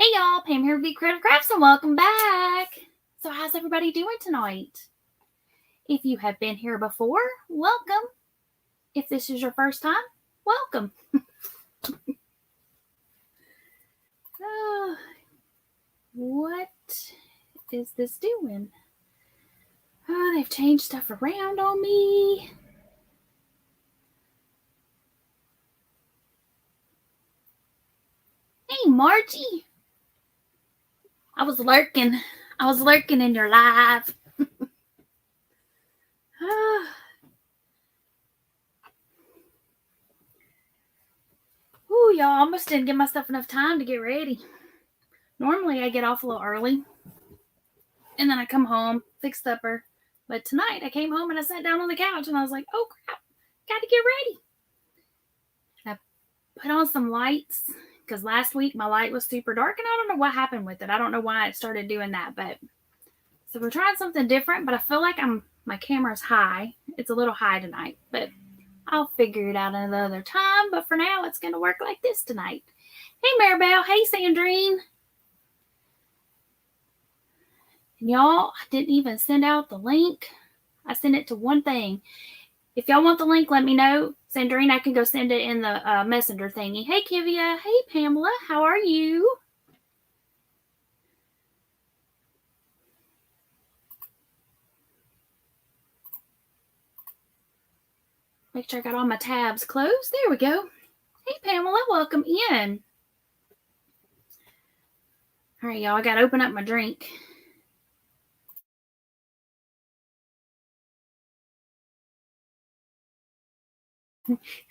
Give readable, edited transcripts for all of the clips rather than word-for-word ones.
Hey y'all, Pam here with BeeCreative Crafts and welcome back. So how's everybody doing tonight? If you have been here before, welcome. If this is your first time, welcome. What is this doing? Oh, they've changed stuff around on me. Hey Margie. I was lurking in your live. Ooh, y'all, I almost didn't give myself enough time to get ready. Normally I get off a little early and then I come home, fix supper. But tonight I came home and I sat down on the couch and I was like, oh crap, gotta get ready. And I put on some lights because last week my light was super dark and I don't know what happened with it. I don't know why it started doing that, but so we're trying something different, but I feel like my camera's high. It's a little high tonight, but I'll figure it out another time. But for now, it's going to work like this tonight. Hey, Maribel. Hey, Sandrine. And y'all, I didn't even send out the link. I sent it to one thing. If y'all want the link, let me know. Sandrine, I can go send it in the messenger thingy. Hey, Kivia. Hey, Pamela. How are you? Make sure I got all my tabs closed. There we go. Hey, Pamela. Welcome in. All right, y'all. I got to open up my drink.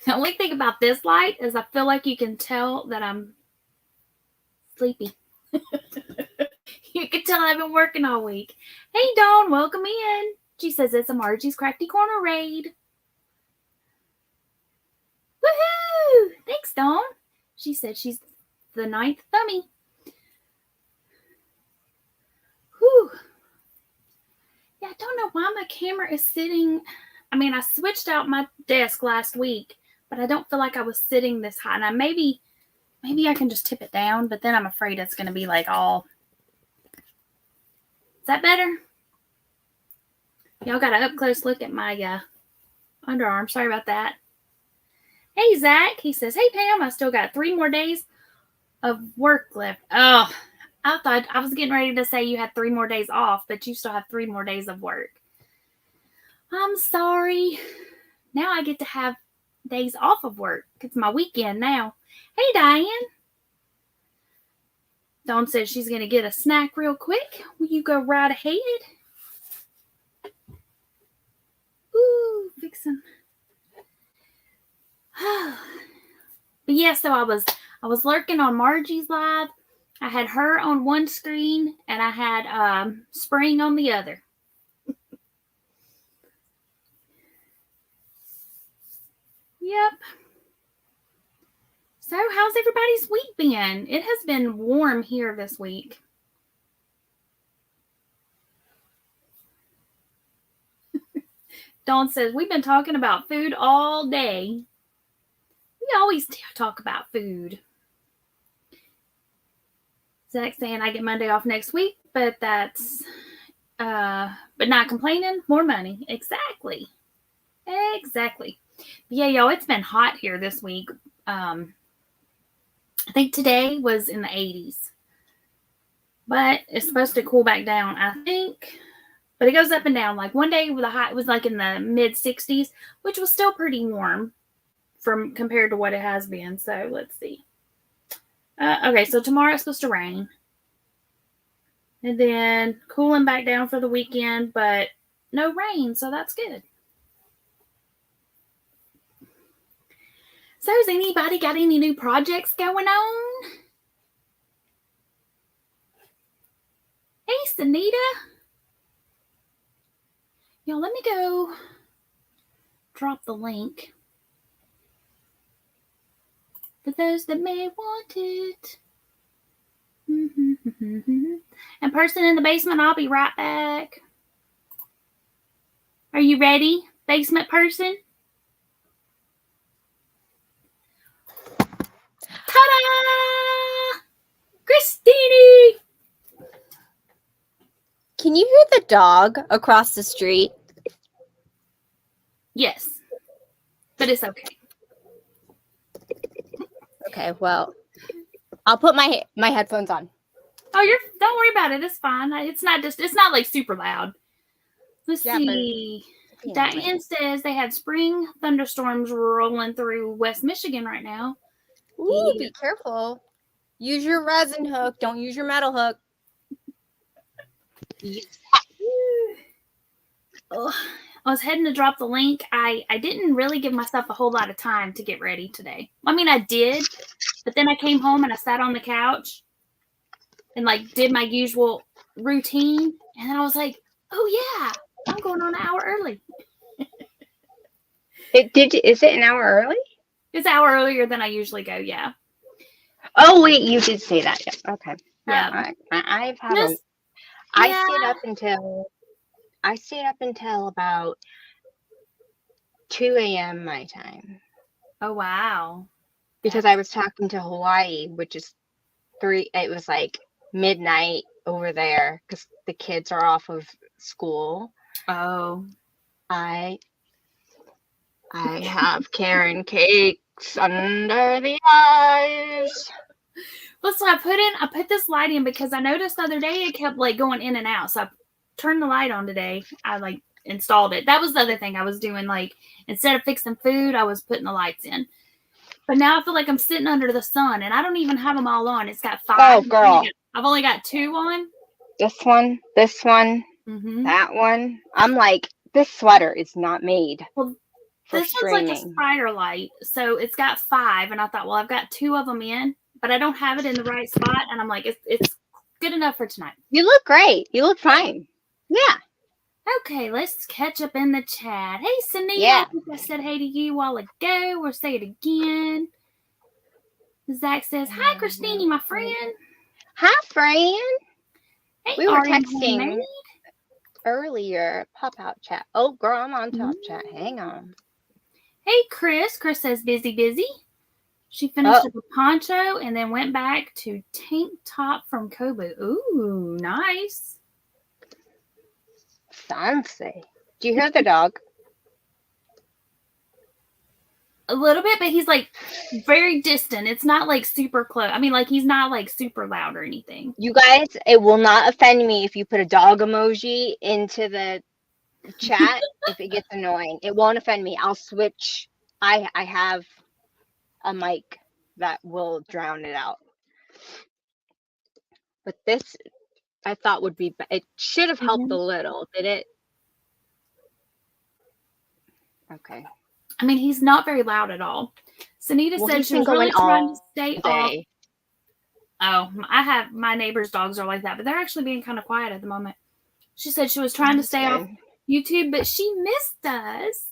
The only thing about this light is I feel like you can tell that I'm sleepy. You can tell I've been working all week. Hey, Dawn, welcome in. She says it's a Margie's Crafty Corner raid. Woohoo! Thanks, Dawn. She said she's the 9th thummy. Whew. Yeah, I don't know why my camera is sitting. I mean, I switched out my desk last week, but I don't feel like I was sitting this high. Now, maybe I can just tip it down, but then I'm afraid it's going to be like all. Is that better? Y'all got an up-close look at my underarm. Sorry about that. Hey, Zach. He says, hey, Pam, I still got 3 more days of work left. Oh, I thought I was getting ready to say you had 3 more days off, but you still have 3 more days of work. I'm sorry. Now I get to have days off of work. It's my weekend now. Hey, Diane. Dawn says she's going to get a snack real quick. Will you go right ahead? Ooh, fixing. But yeah, so I was lurking on Margie's live. I had her on one screen and I had Spring on the other. Yep. So how's everybody's week been? It has been warm here this week. Dawn says, we've been talking about food all day. We always talk about food. Zach saying I get Monday off next week, but that's, but not complaining, more money. Exactly. But yeah, y'all, it's been hot here this week. I think today was in the 80s, but it's supposed to cool back down, I think. But it goes up and down. Like one day with a high, it was like in the mid 60s, which was still pretty warm from compared to what it has been. So let's see. Okay, so tomorrow it's supposed to rain. And then cooling back down for the weekend, but no rain, so that's good. So has anybody got any new projects going on? Hey, Sunita. Y'all, let me go drop the link for those that may want it. And person in the basement, I'll be right back. Are you ready, basement person? Ta-da! Christina! dog across the street? Yes. But it's okay. Okay, well, I'll put my headphones on. Oh, don't worry about it. It's fine. It's not like super loud. Let's see. Diane says they have spring thunderstorms rolling through West Michigan right now. Ooh, be careful. Use your resin hook. Don't use your metal hook. Oh, I was heading to drop the link. I didn't really give myself a whole lot of time to get ready today. I mean, I did, but then I came home and I sat on the couch and like did my usual routine, and then I was like, "Oh yeah, I'm going on an hour early." Is it an hour early? It's an hour earlier than I usually go. Yeah. Oh wait, you did say that. Yeah. Okay. Yeah. I've had Just, I yeah. stayed up until about 2 a.m. my time. Oh wow. Because I was talking to Hawaii, which is it was like midnight over there because the kids are off of school. Oh. I have Karen cakes under the eyes. Well, so I put this light in because I noticed the other day it kept like going in and out. So I turned the light on today. I like installed it. That was the other thing I was doing. Like instead of fixing food, I was putting the lights in. But now I feel like I'm sitting under the sun, and I don't even have them all on. It's got 5. Oh, girl. I've only got 2 on. This one, that one. I'm like, this sweater is not made for this streaming. One's like a spider light, so it's got 5, and I thought, well, I've got 2 of them in, but I don't have it in the right spot, and I'm like, it's good enough for tonight. You look great. You look fine. Yeah. Okay, let's catch up in the chat. Hey, Sunita. Yeah. I think I said hey to you a while ago. We'll say it again. Zach says, hi, Christine, my friend. Hi, friend. Hey, we were RM texting Homemade. earlier. Pop-out chat. Oh, girl, I'm on top chat. Hang on. Hey, Chris. Chris says, busy. She finished up a poncho and then went back to tank top from Kobu. Ooh, nice. Fancy. Do you hear the dog? A little bit, but he's like very distant. It's not like super close. I mean, like he's not like super loud or anything. You guys, it will not offend me if you put a dog emoji into the chat if it gets annoying. It won't offend me. I'll switch. I have a mic that will drown it out. But this, I thought would be, it should have helped a little. Did it? Okay. I mean, he's not very loud at all. Sunita said she was really trying to stay off. Oh, my neighbor's dogs are like that, but they're actually being kind of quiet at the moment. She said she was trying to stay off YouTube, but she missed us.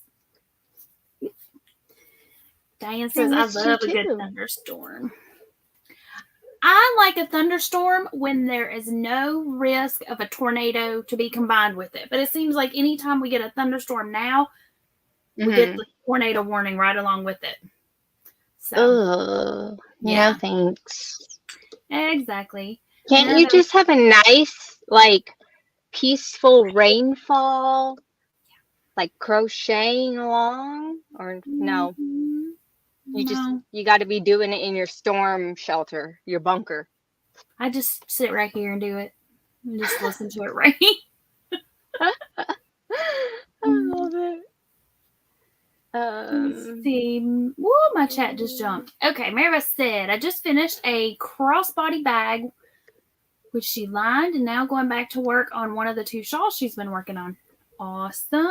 Diane says, I love a good thunderstorm. I like a thunderstorm when there is no risk of a tornado to be combined with it. But it seems like anytime we get a thunderstorm now, we get the tornado warning right along with it. So, yeah, thanks. Exactly. Can't you just have a nice, like, peaceful rainfall? Like crocheting along? Or no? You got to be doing it in your storm shelter, your bunker. I just sit right here and do it. And just listen to it rain. I love it. Let's see. Woo, my chat just jumped. Okay, Maribeth said, I just finished a crossbody bag, which she lined, and now going back to work on one of the 2 shawls she's been working on. Awesome.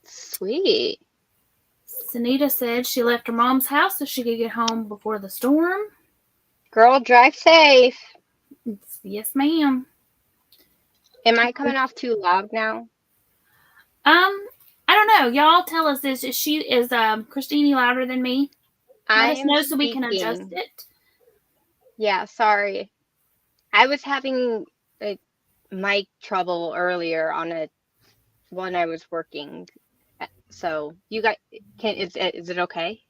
Sweet. Sunita said she left her mom's house so she could get home before the storm. Girl, drive safe. Yes, ma'am. Am I coming off too loud now? I don't know. Y'all tell us this. Is Christine louder than me? Let us know so we can adjust it. Yeah, sorry. I was having a mic trouble earlier on when I was working. So you guys is it okay?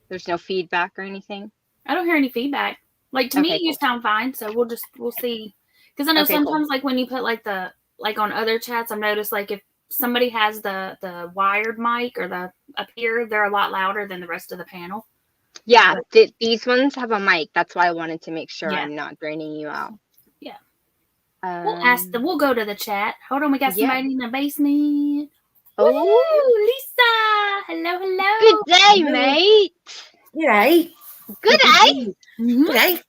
There's no feedback or anything? I don't hear any feedback. Like to me, you sound fine. So we'll see. Because I know sometimes like when you put like the like on other chats, I've noticed like if somebody has the wired mic or the up here, they're a lot louder than the rest of the panel. Yeah, these ones have a mic. That's why I wanted to make sure I'm not draining you out. Yeah. We'll go to the chat. Hold on, we got somebody in the basement. Oh, woo, Lisa! Hello, hello. Good day, mate. G'day. Good day. G'day.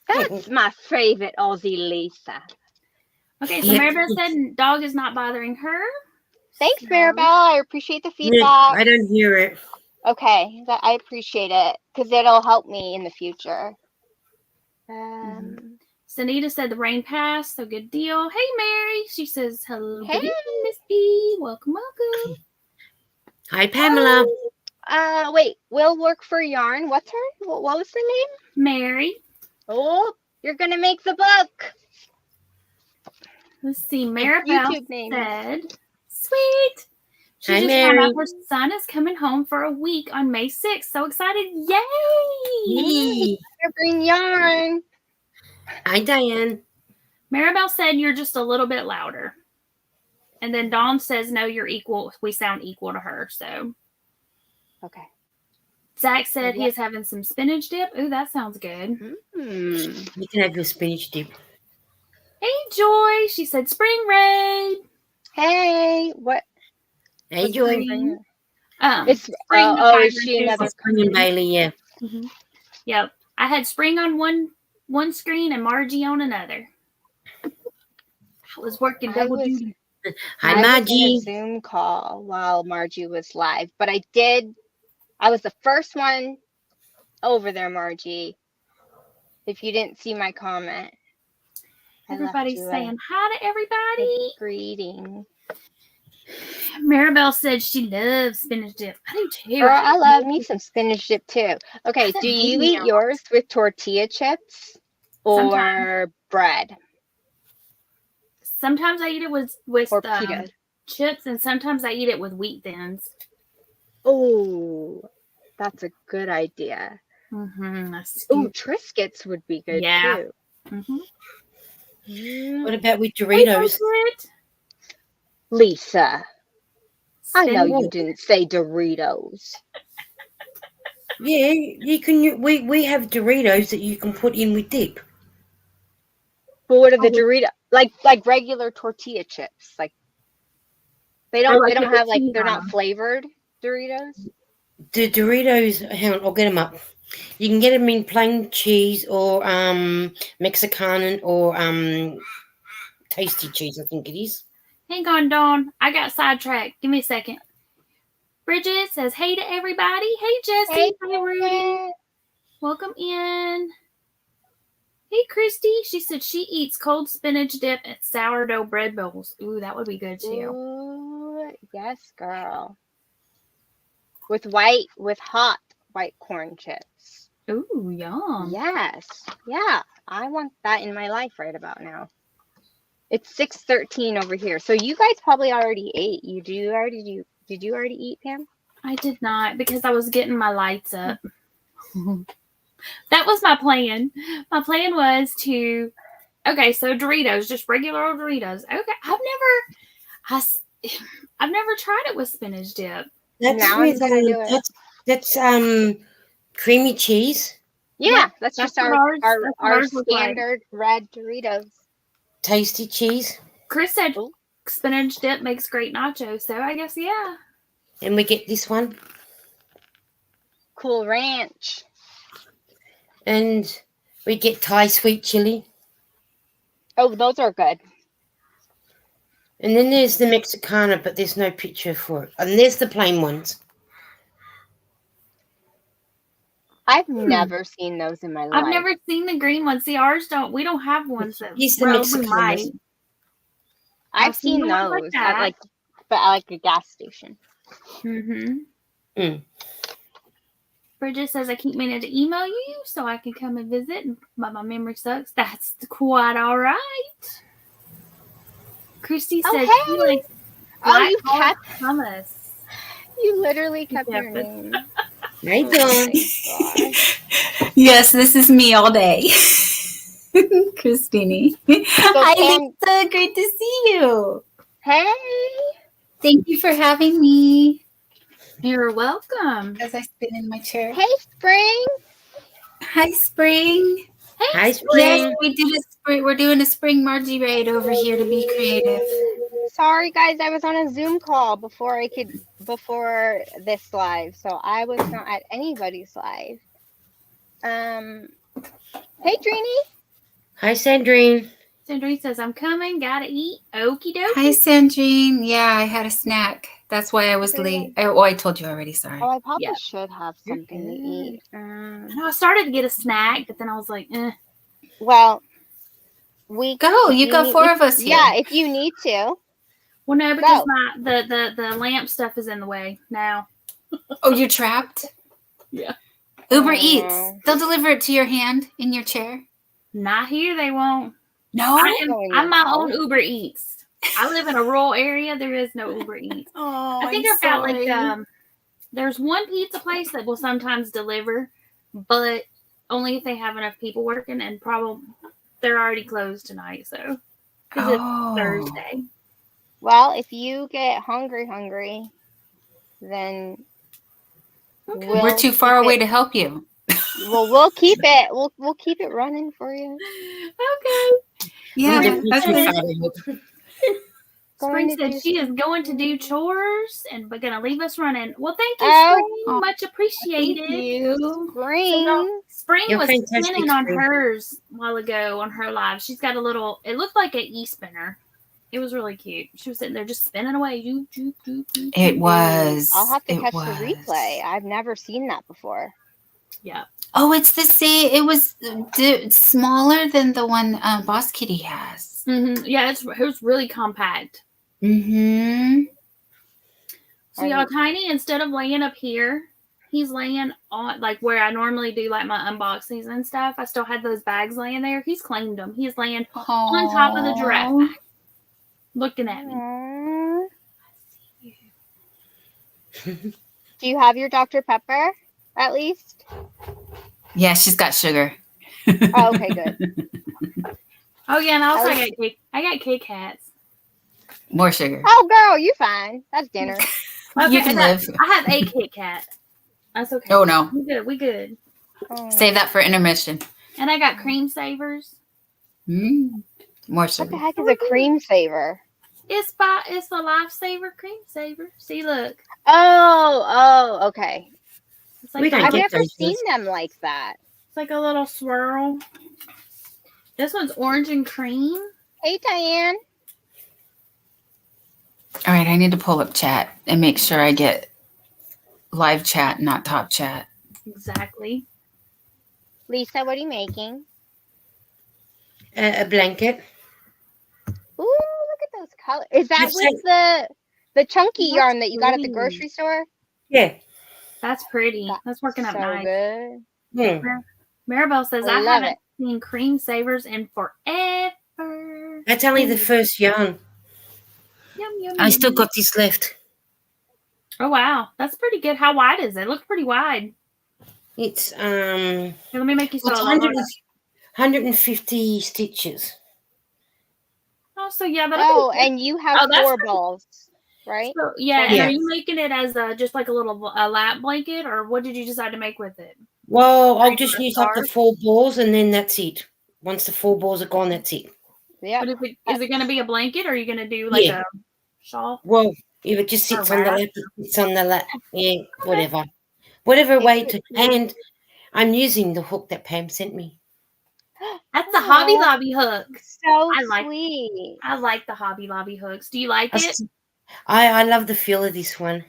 That's my favorite Aussie Lisa. Okay, so Maribel said dog is not bothering her. Thanks, Maribel. I appreciate the feedback. Yeah, I don't hear it. Okay, I appreciate it because it'll help me in the future. Sanita said the rain passed, so good deal. Hey, Mary. She says hello. Hey, good evening, Miss B. Welcome, welcome. Hi, Pamela. Wait, Will work for Yarn. What's her? What was her name? Mary. Oh, you're gonna make the book. Let's see. Maribel said, "Sweet." She Hi, just Mary. found out her son is coming home for a week on May 6th. So excited. Yay! Bring Yarn. Hi, Diane. Maribel said you're just a little bit louder. And then Dawn says, no, you're equal. We sound equal to her. So, okay. Zach said he is having some spinach dip. Ooh, that sounds good. You can have your spinach dip. Hey, Joy. She said spring raid. Hey, what? Hey, Joy. It's spring. Is she another Spring and Bailey? Yeah. Mm-hmm. Yep. I had Spring on one screen and Margie on another. I was working double duty. Hi, Margie. I was in a Zoom call while Margie was live, but I was the first one over there, Margie. If you didn't see my comment. Everybody's saying hi to everybody. Greeting. Maribel said she loves spinach dip. I do too. Girl, I love me some spinach dip too. Okay, do you eat yours with tortilla chips or bread? Sometimes I eat it with chips, and sometimes I eat it with wheat thins. Oh, that's a good idea. Oh, Triscuits would be good too. What about with Doritos? Lisa, I know you didn't say Doritos. Yeah, you can. We have Doritos that you can put in with dip. But what are the Doritos? Like regular tortilla chips? Like they don't have they're not flavored Doritos. The Doritos. Hang on, I'll get them up. You can get them in plain cheese or Mexican or tasty cheese. I think it is. Hang on, Dawn. I got sidetracked. Give me a second. Bridget says, hey to everybody. Hey, Jessie. Hey, Rudy. Welcome in. Hey, Christy. She said she eats cold spinach dip and sourdough bread bowls. Ooh, that would be good too. Ooh, yes, girl. With hot white corn chips. Ooh, yum. Yes. Yeah. I want that in my life right about now. It's 6:13 over here. So you guys probably already ate. Did you already eat, Pam? I did not because I was getting my lights up. That was my plan. My plan was to so Doritos, just regular old Doritos. Okay. I've never tried it with spinach dip. That's creamy cheese. Yeah, that's just our standard red Doritos. Tasty cheese. Chris said spinach dip makes great nachos, so I guess And we get this one. Cool Ranch. And we get Thai sweet chili. Oh, those are good. And then there's the Mexicana, but there's no picture for it. And there's the plain ones. I've never seen those in my life. I've never seen the green ones. See, we don't have ones that the I've seen those at at a gas station. Bridget says, I keep meaning to email you so I can come and visit, but my memory sucks. That's quite all right. Christy said, you kept hummus. You literally kept your name. Hey, Dawn. Yes, this is me all day. Christine. Hi, Pam- Lisa. Great to see you. Hey. Thank you for having me. You're welcome. As I spin in my chair. Hey, Spring. Hi, Spring. Hi, Yes, Spring. we did a spring. We're doing a spring Margie raid over here to be creative. Sorry, guys. I was on a Zoom call before this live, so I was not at anybody's live. Hey, Trini. Hi, Sandrine. Sandrine says, I'm coming. Gotta eat. Okie dokie. Hi, Sandrine. Yeah, I had a snack. That's why I was Okay. late. I told you already. Sorry. Oh, I probably Yeah. should have You're something to eat. I know I started to get a snack, but then I was like, Well, Go. You got 4 of us here. Yeah, if you need to. Well, no, because Go. the lamp stuff is in the way now. Oh, you're trapped? Yeah. Uber Oh. Eats. They'll deliver it to your hand in your chair. Not here, they won't. No. I'm my own Uber Eats. I live in a rural area. There is no Uber Eats. Oh, I think I've got like there's one pizza place that will sometimes deliver, but only if they have enough people working, and probably they're already closed tonight, so because it's Thursday. Well, if you get hungry, then we're too far away to help you. Well, we'll keep it. We'll keep it running for you. Okay. Yeah, that's Spring said she is going to do chores and but gonna leave us running. Well, thank you, Oh, Spring. Much appreciated. Thank you. Spring. Spring You're was fantastic, spinning on Spring. hers a while ago on her live. She's got a little. It looked like an e-spinner. It was really cute. She was sitting there just spinning away. It was. I'll have to It catch was. the replay. I've never seen that before. Yeah. Oh, it's the same. It was smaller than the one Boss Kitty has. Mm-hmm. Yeah, it was really compact. Mm-hmm. So y'all, Tiny, instead of laying up here, he's laying on like where I normally do like my unboxings and stuff. I still had those bags laying there. He's claimed them. He's laying on top of the giraffe bag, looking at me. Aww. Do you have your Dr. Pepper at least? Yeah, she's got sugar. Oh, okay, good. Oh yeah, and also I got Kit Kats. More sugar. Oh, girl, you fine. That's dinner. Okay, You can live. I have a Kit Kat. That's okay. Oh no. We good. Oh. Save that for intermission. And I got cream savers. More What sugar. the heck is a cream saver? It's the Lifesaver cream saver. See, look. Oh, okay. It's like We don't I've get never those seen ones. them like that. it's like a little swirl. This one's orange and cream. Hey, Diane. All right, I need to pull up chat and make sure I get live chat, not top chat. Exactly. Lisa, what are you making? A blanket. Ooh, look at those colors. Is that You've with the chunky That's yarn that you got at the pretty. grocery store? Yeah. That's pretty. That's working up so nice. good. Maribel says, I Love haven't seen cream savers in forever. That's only the first yarn. Yum, yum, I still yum. got this left. Oh, wow. That's pretty good. How wide is it? It looks pretty wide. It's Here, let me make you it's so 150 stitches. Oh, so yeah. Oh, and you have Oh, that's 4 pretty- balls, right? So, yeah, and Yeah. are you making it as just like a little lap blanket, or what did you decide to make with it? Well, I'll Like just a use up the scarf? 4 balls and then that's it. Once the 4 balls are gone, that's it. Yeah. But is it going to be a blanket, or are you going to do like Yeah. a shawl? Well, if it just sits Or on the wrap. lap, it sits on the lap. Yeah, whatever. Whatever way to. And I'm using the hook that Pam sent me. That's the Hobby Lobby hook. So I like- sweet. I like the Hobby Lobby hooks. Do you like it? I love the feel of this one.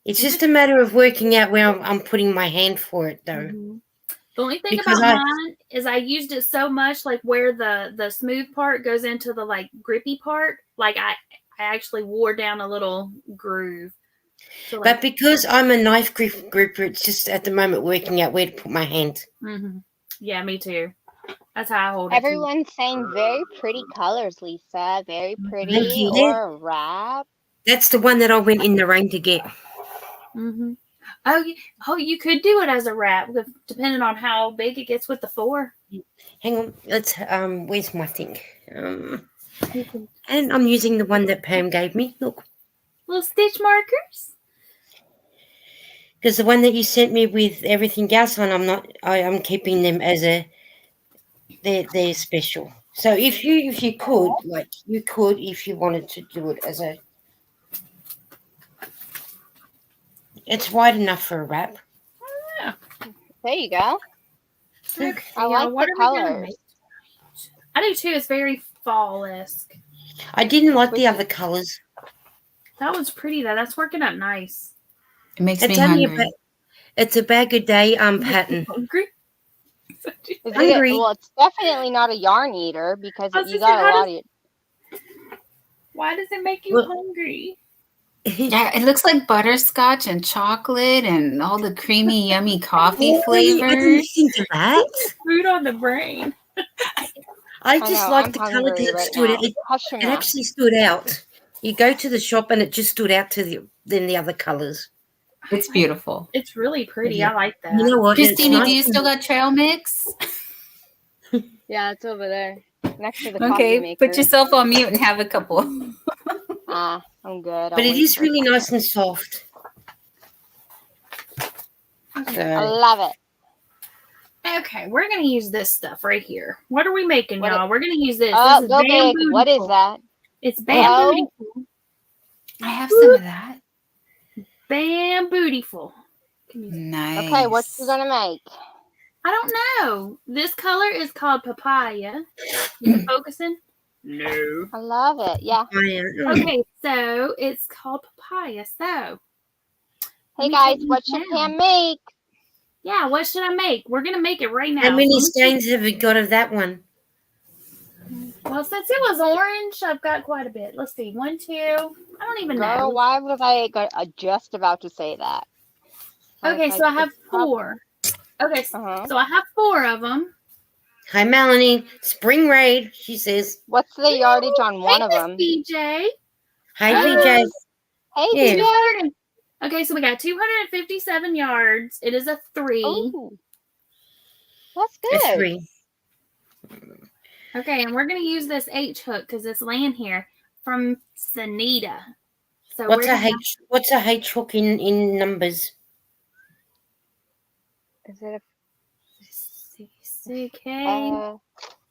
It's just a matter of working out where I'm putting my hand for it, though. Mhm. The only thing Because about mine is I used it so much, like where the smooth part goes into the like grippy part. Like I actually wore down a little groove. So, But because I'm a knife gripper, it's just at the moment working out where to put my hand. mhm. Yeah, me too. That's how I hold it. Everyone's saying very pretty colors, Lisa. Very pretty. Thank you. Or a wrap. That's the one that I went in the rain to get. Mm-hmm. You could do it as a wrap, depending on how big it gets with the 4. Hang on. Let's. Where's my thing? You can And I'm using the one that Pam gave me. Look, little stitch markers. because the one that you sent me with everything else on, I'm keeping them as a. They're special. So if you could, like, you could, if you wanted to do it as a. It's wide enough for a wrap. Yeah. There you go. Okay, I like what the are we gonna colors. make? I do too. It's very fall-esque. I didn't like the other colours. That was pretty though. That's working up nice. It makes It's me only hungry. it's a bag a day pattern. Hungry? Hungry. Well, it's definitely not a yarn eater because I was you gonna say, got a lot of. Why does it make you Well- hungry? Yeah, it looks like butterscotch and chocolate and all the creamy, yummy coffee Oh, I didn't flavors. think of that. Food on the brain. I just know, like I'm the colour hungry because it right stood now. out. It Hush your mouth. actually stood out. You go to the shop and it just stood out than the other colours. It's beautiful. It's really pretty. Yeah. I like that. You know what? It's Christina, do you nice still got trail mix? Yeah, it's over there next to the coffee Okay, maker. put yourself on mute and have a couple. I'm good. but it is really nice and soft. I So, love it. Okay, we're gonna use this stuff right here. What are we making, What y'all? We're gonna use this. Oh, This is go big. What is Bamboo. that? It's bamboo. I have some of that. Bambootiful. Nice. Okay, what you gonna make? I don't know. This color is called papaya. You focusing? No. I love it. Yeah. Okay, so it's called papaya. So, Hey me guys, take what these should down. Pam make? Yeah, what should I make? We're gonna make it right now. how many Let me see. stains have you got of that one? Well, since it was orange, I've got quite a bit. Let's see. 1, 2. I don't even Girl, know. why was I just about to say that? Okay, so I have 4. Okay, Uh-huh. so I have 4 of them. Hi, Melanie. Spring raid, she says. What's the yardage on one of them? BJ. Hi, Oh. VJ. Hey, Yeah. BJ. 200. Okay, so we got 257 yards. It is a 3. Ooh. That's A good. 3. Okay, and we're gonna use this H hook because it's laying here from Sanita. So What's we're a gonna H? What's a H hook in numbers? Is it CK. a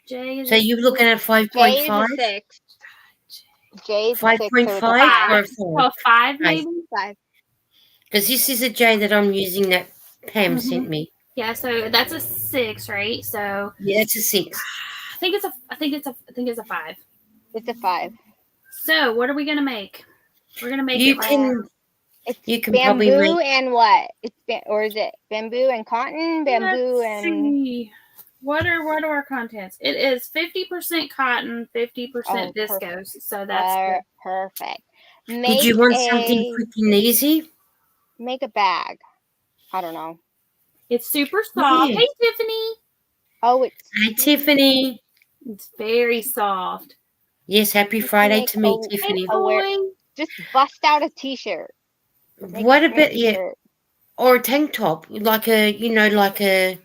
J is So you're looking at J is 5.5, a 6. J is a 6, so it's a 5.5 5. or a oh, 4? 5 maybe. 5. Because this is a J that I'm using that Pam sent me. Yeah, so that's a 6, right? So Yeah, it's a 6. I think it's a 5. It's a 5. So what are we gonna make? We're gonna make You it right. can It's you can probably bamboo make and what? Or is it bamboo and cotton? Bamboo Let's and see. What are our contents? It is 50% cotton, 50% viscose. So that's good. perfect. Did you want something quick and easy? Make a bag. I don't know. It's super soft. Yeah. Hey, Tiffany. Oh, it's Hi, Tiffany. It's very soft. Yes, happy Friday to me, Hey, Tiffany. boy. just bust out a t-shirt. What about yeah? or a tank top, like a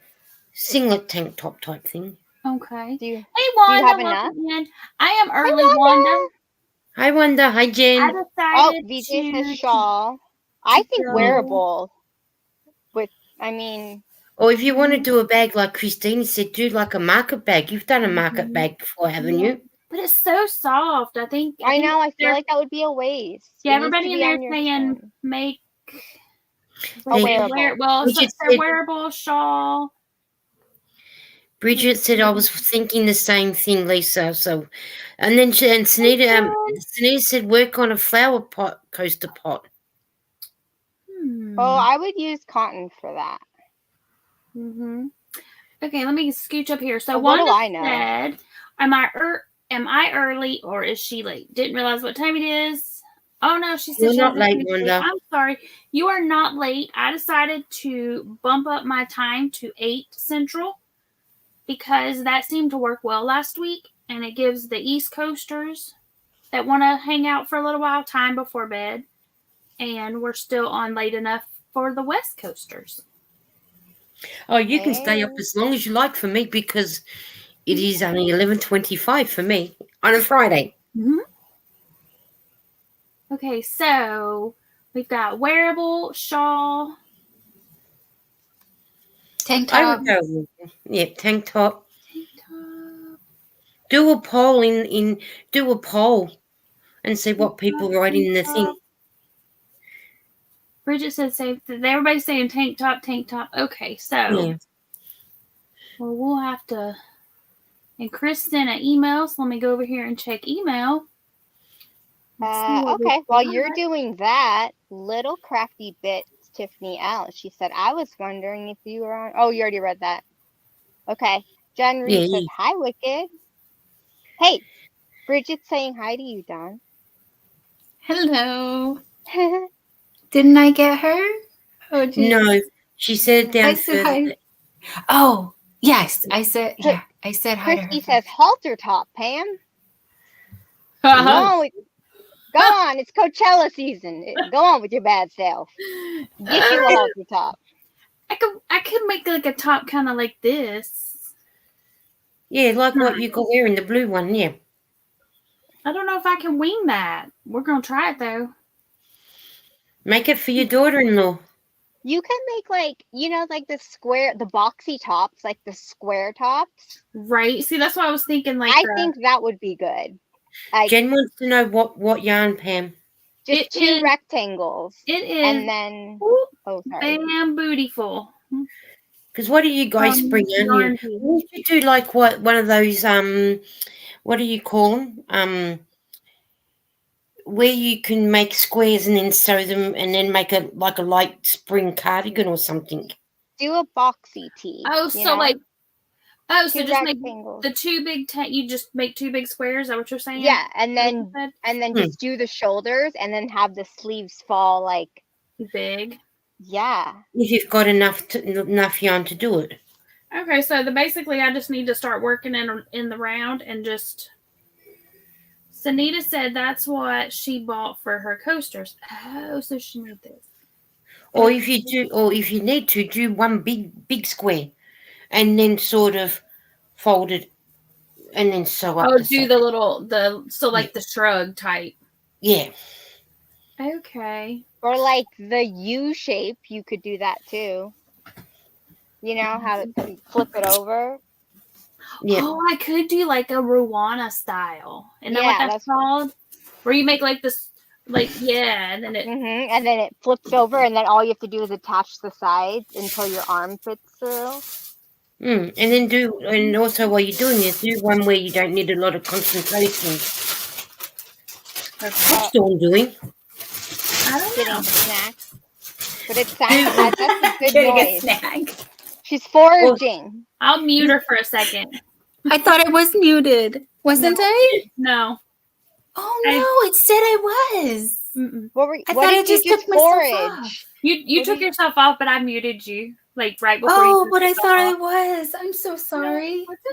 singlet tank top type thing. Okay. Do you Hey, Wanda. have welcome enough? in. I am early, Wanda. Wanda. Hi, Wanda. Hi, I Jen. Oh, decided VJ to says shawl. I think go- wearable. I mean, Or if you want to do a bag like Christine said, do like a market bag. You've done a market bag before, haven't you? But it's so soft. I think. I know. I feel they're- like that would be a waste. Yeah, It needs to everybody in be there on your saying chin. make A wearable. well, Bridget so said- wearable shawl. Bridget said I was thinking the same thing, Lisa. So, and then Sunita said work on a flower pot, coaster pot. Oh, I would use cotton for that. Mm-hmm. Okay, let me scooch up here. So What do Wanda I know? said, "Am I early or is she late? Didn't realize what time it is." Oh no, she said You're she not hasn't late, finished it. Wanda. I'm sorry, you are not late. I decided to bump up my time to 8 Central because that seemed to work well last week, and it gives the East Coasters that want to hang out for a little while time before bed, and we're still on late enough for the West Coasters. Oh, you can stay up as long as you like for me because it is only 11:25 for me on a Friday. Mm-hmm. Okay, so we've got wearable, shawl, Tank I top. would go with tank top. tank top. Do a poll do a poll and see what people write in the thing. Bridget said same. Everybody's saying tank top, tank top. Okay, so Yeah. well, we'll have to. And Chris sent an email, so let me go over here and check email. Okay, while you're doing that, Little Crafty Bits, Tiffany L. She said, I was wondering if you were on. Oh, you already read that. Okay. Jen Reed says, hi, Wicked. Hey, Bridget's saying hi to you, Don. Hello. Didn't I get her? Oh, geez. No, she said down I said hi. Oh, yes. I said, yeah. I said hi to her. Christy says, halter top, Pam. Uh-huh. Go on, it's Coachella season. Go on with your bad self. Get you a halter top. I could make like a top kind of like this. Yeah, like what you got wearing, the blue one, yeah. I don't know if I can wing that. We're gonna try it though. Make it for your daughter-in-law. You can make like, like the boxy tops, like the square tops. Right. See, that's what I was thinking. Like, I think that would be good. Jen wants to know what yarn, Pam. Just two rectangles. It is. And then, sorry. Bam, bootyful. Because what do you guys bring in? We should do like one of those what do you call them? Where you can make squares and then sew them and then make a light spring cardigan or something. Do a boxy tee. So just make the two big you just make two big squares. Is that what you're saying? Yeah, and then just do the shoulders and then have the sleeves fall like big. Yeah. If you've got enough yarn to do it. Okay, so basically I just need to start working in the round and just. Sanita said that's what she bought for her coasters. Oh, so she made this. Or if you need to do one big square, and then sort of fold it, and then sew up. Oh, do the shrug type. Yeah. Okay. Or like the U shape, you could do that too. You know how to flip it over. Yeah. Oh, I could do like a Rwana style. Isn't that what that's called? Where you make like this, and then it. And then it flips over, and then all you have to do is attach the sides until your arm fits through. And then and also while you're doing it, do one where you don't need a lot of concentration. What's Dawn doing? I don't know. Getting snacks. But it sounds that's a good noise. Snack. She's foraging. I'll mute her for a second. I thought I was muted. Wasn't I? No. Oh no! It said I was. I thought I just took myself off. You took yourself off, but I muted you right before. Oh, but I thought I was. I'm so sorry. No, it's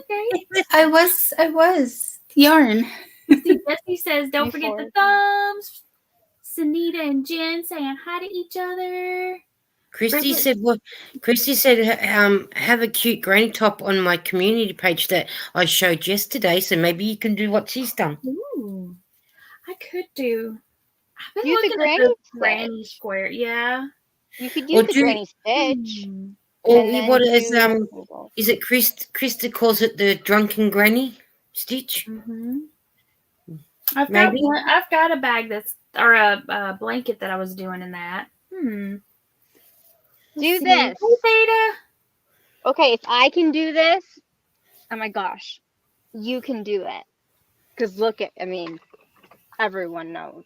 okay. I was. Yarn. Jesse says, "Don't forget the thumbs." Sanita and Jen saying hi to each other. Christy said, have a cute granny top on my community page that I showed yesterday, so maybe you can do what she's done. Ooh, I could do. I've been do looking the granny square. Yeah. You could use the granny stitch. Or what is it Krista calls it the drunken granny stitch? I've got a bag or a blanket that I was doing in that. Do this. Hey, Theta. Okay, if I can do this, oh my gosh, you can do it. Because everyone knows.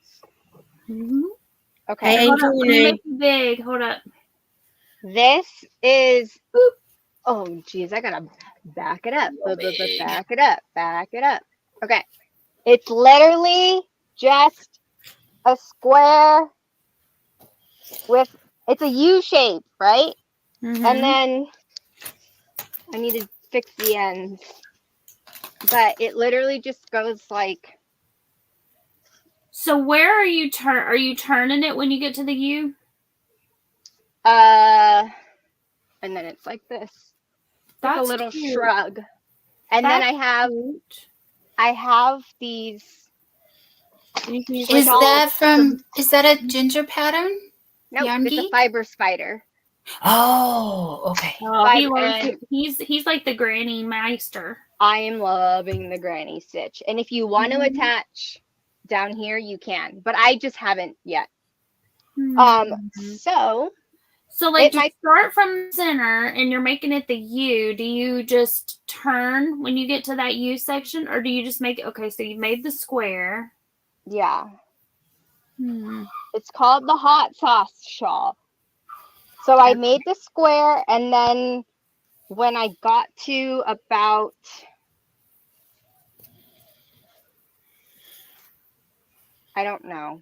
Okay. Hey, hold up. Let me make it big. Hold up. This is. Boop. Oh, geez, I gotta back it up. Back it up. Okay. It's literally just a square with. It's a U shape, right? And then I need to fix the ends. But it literally just goes like. So where are you turning it when you get to the U? And then it's like this. That's Like a little cute. shrug. And then That's cute. I have these. You can use, Is like, that a ginger pattern? Nope, Yarn it's a Geek? fiber spider. Oh, okay. Oh, he Fiber- loves and- it. He's like the granny meister. I am loving the granny stitch. And if you want to Mhm. attach down here, you can. But I just haven't yet. Mhm. So So, like, it you might- start from the center and you're making it the U. Do you just turn when you get to that U section, or do you just make it? Okay, so you made the square. yeah. Hmm. It's called the hot sauce shawl. So I made the square, and then when I got to about, I don't know.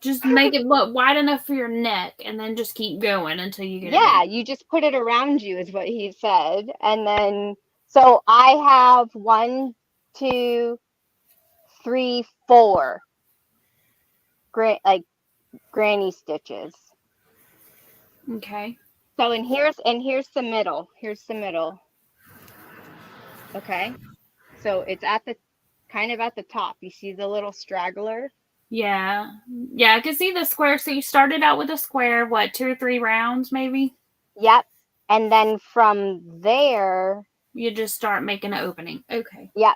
Just make it look wide enough for your neck, and then just keep going until you get Yeah, it. you just put it around you is what he said. And then, so I have 1, 2, 3, 4 granny stitches. Okay. So and here's the middle. Here's the middle. Okay. So it's kind of at the top. You see the little straggler? Yeah. Yeah, I can see the square. So you started out with a square, what, 2 or 3 rounds maybe? Yep. And then from there, You just start making an opening. Okay. yep.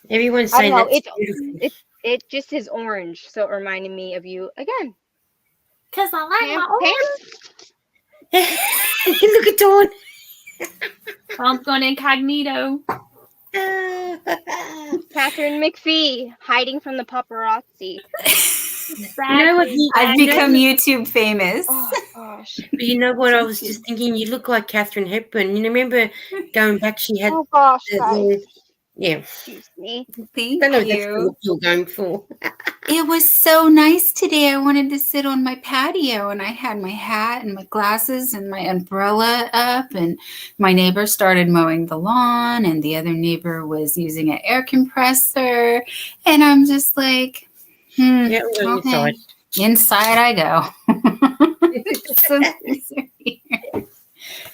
Everyone's I saying don't know. that's beautiful. It just is orange, so it reminded me of you again. Because I like my orange. Look at Dawn. Tom's going incognito. Catherine McPhee hiding from the paparazzi. You know what? I've become YouTube famous. Oh gosh. But you know what? I was just thinking, you look like Katharine Hepburn. You remember going back? She had Oh gosh, the guys. little, yeah. Excuse me. Thank I don't know if that's you. what you're going for. It was so nice today. I wanted to sit on my patio, and I had my hat and my glasses and my umbrella up, and my neighbor started mowing the lawn, and the other neighbor was using an air compressor, and I'm just like, Yeah, I'm going okay. inside. Inside I go. So serious.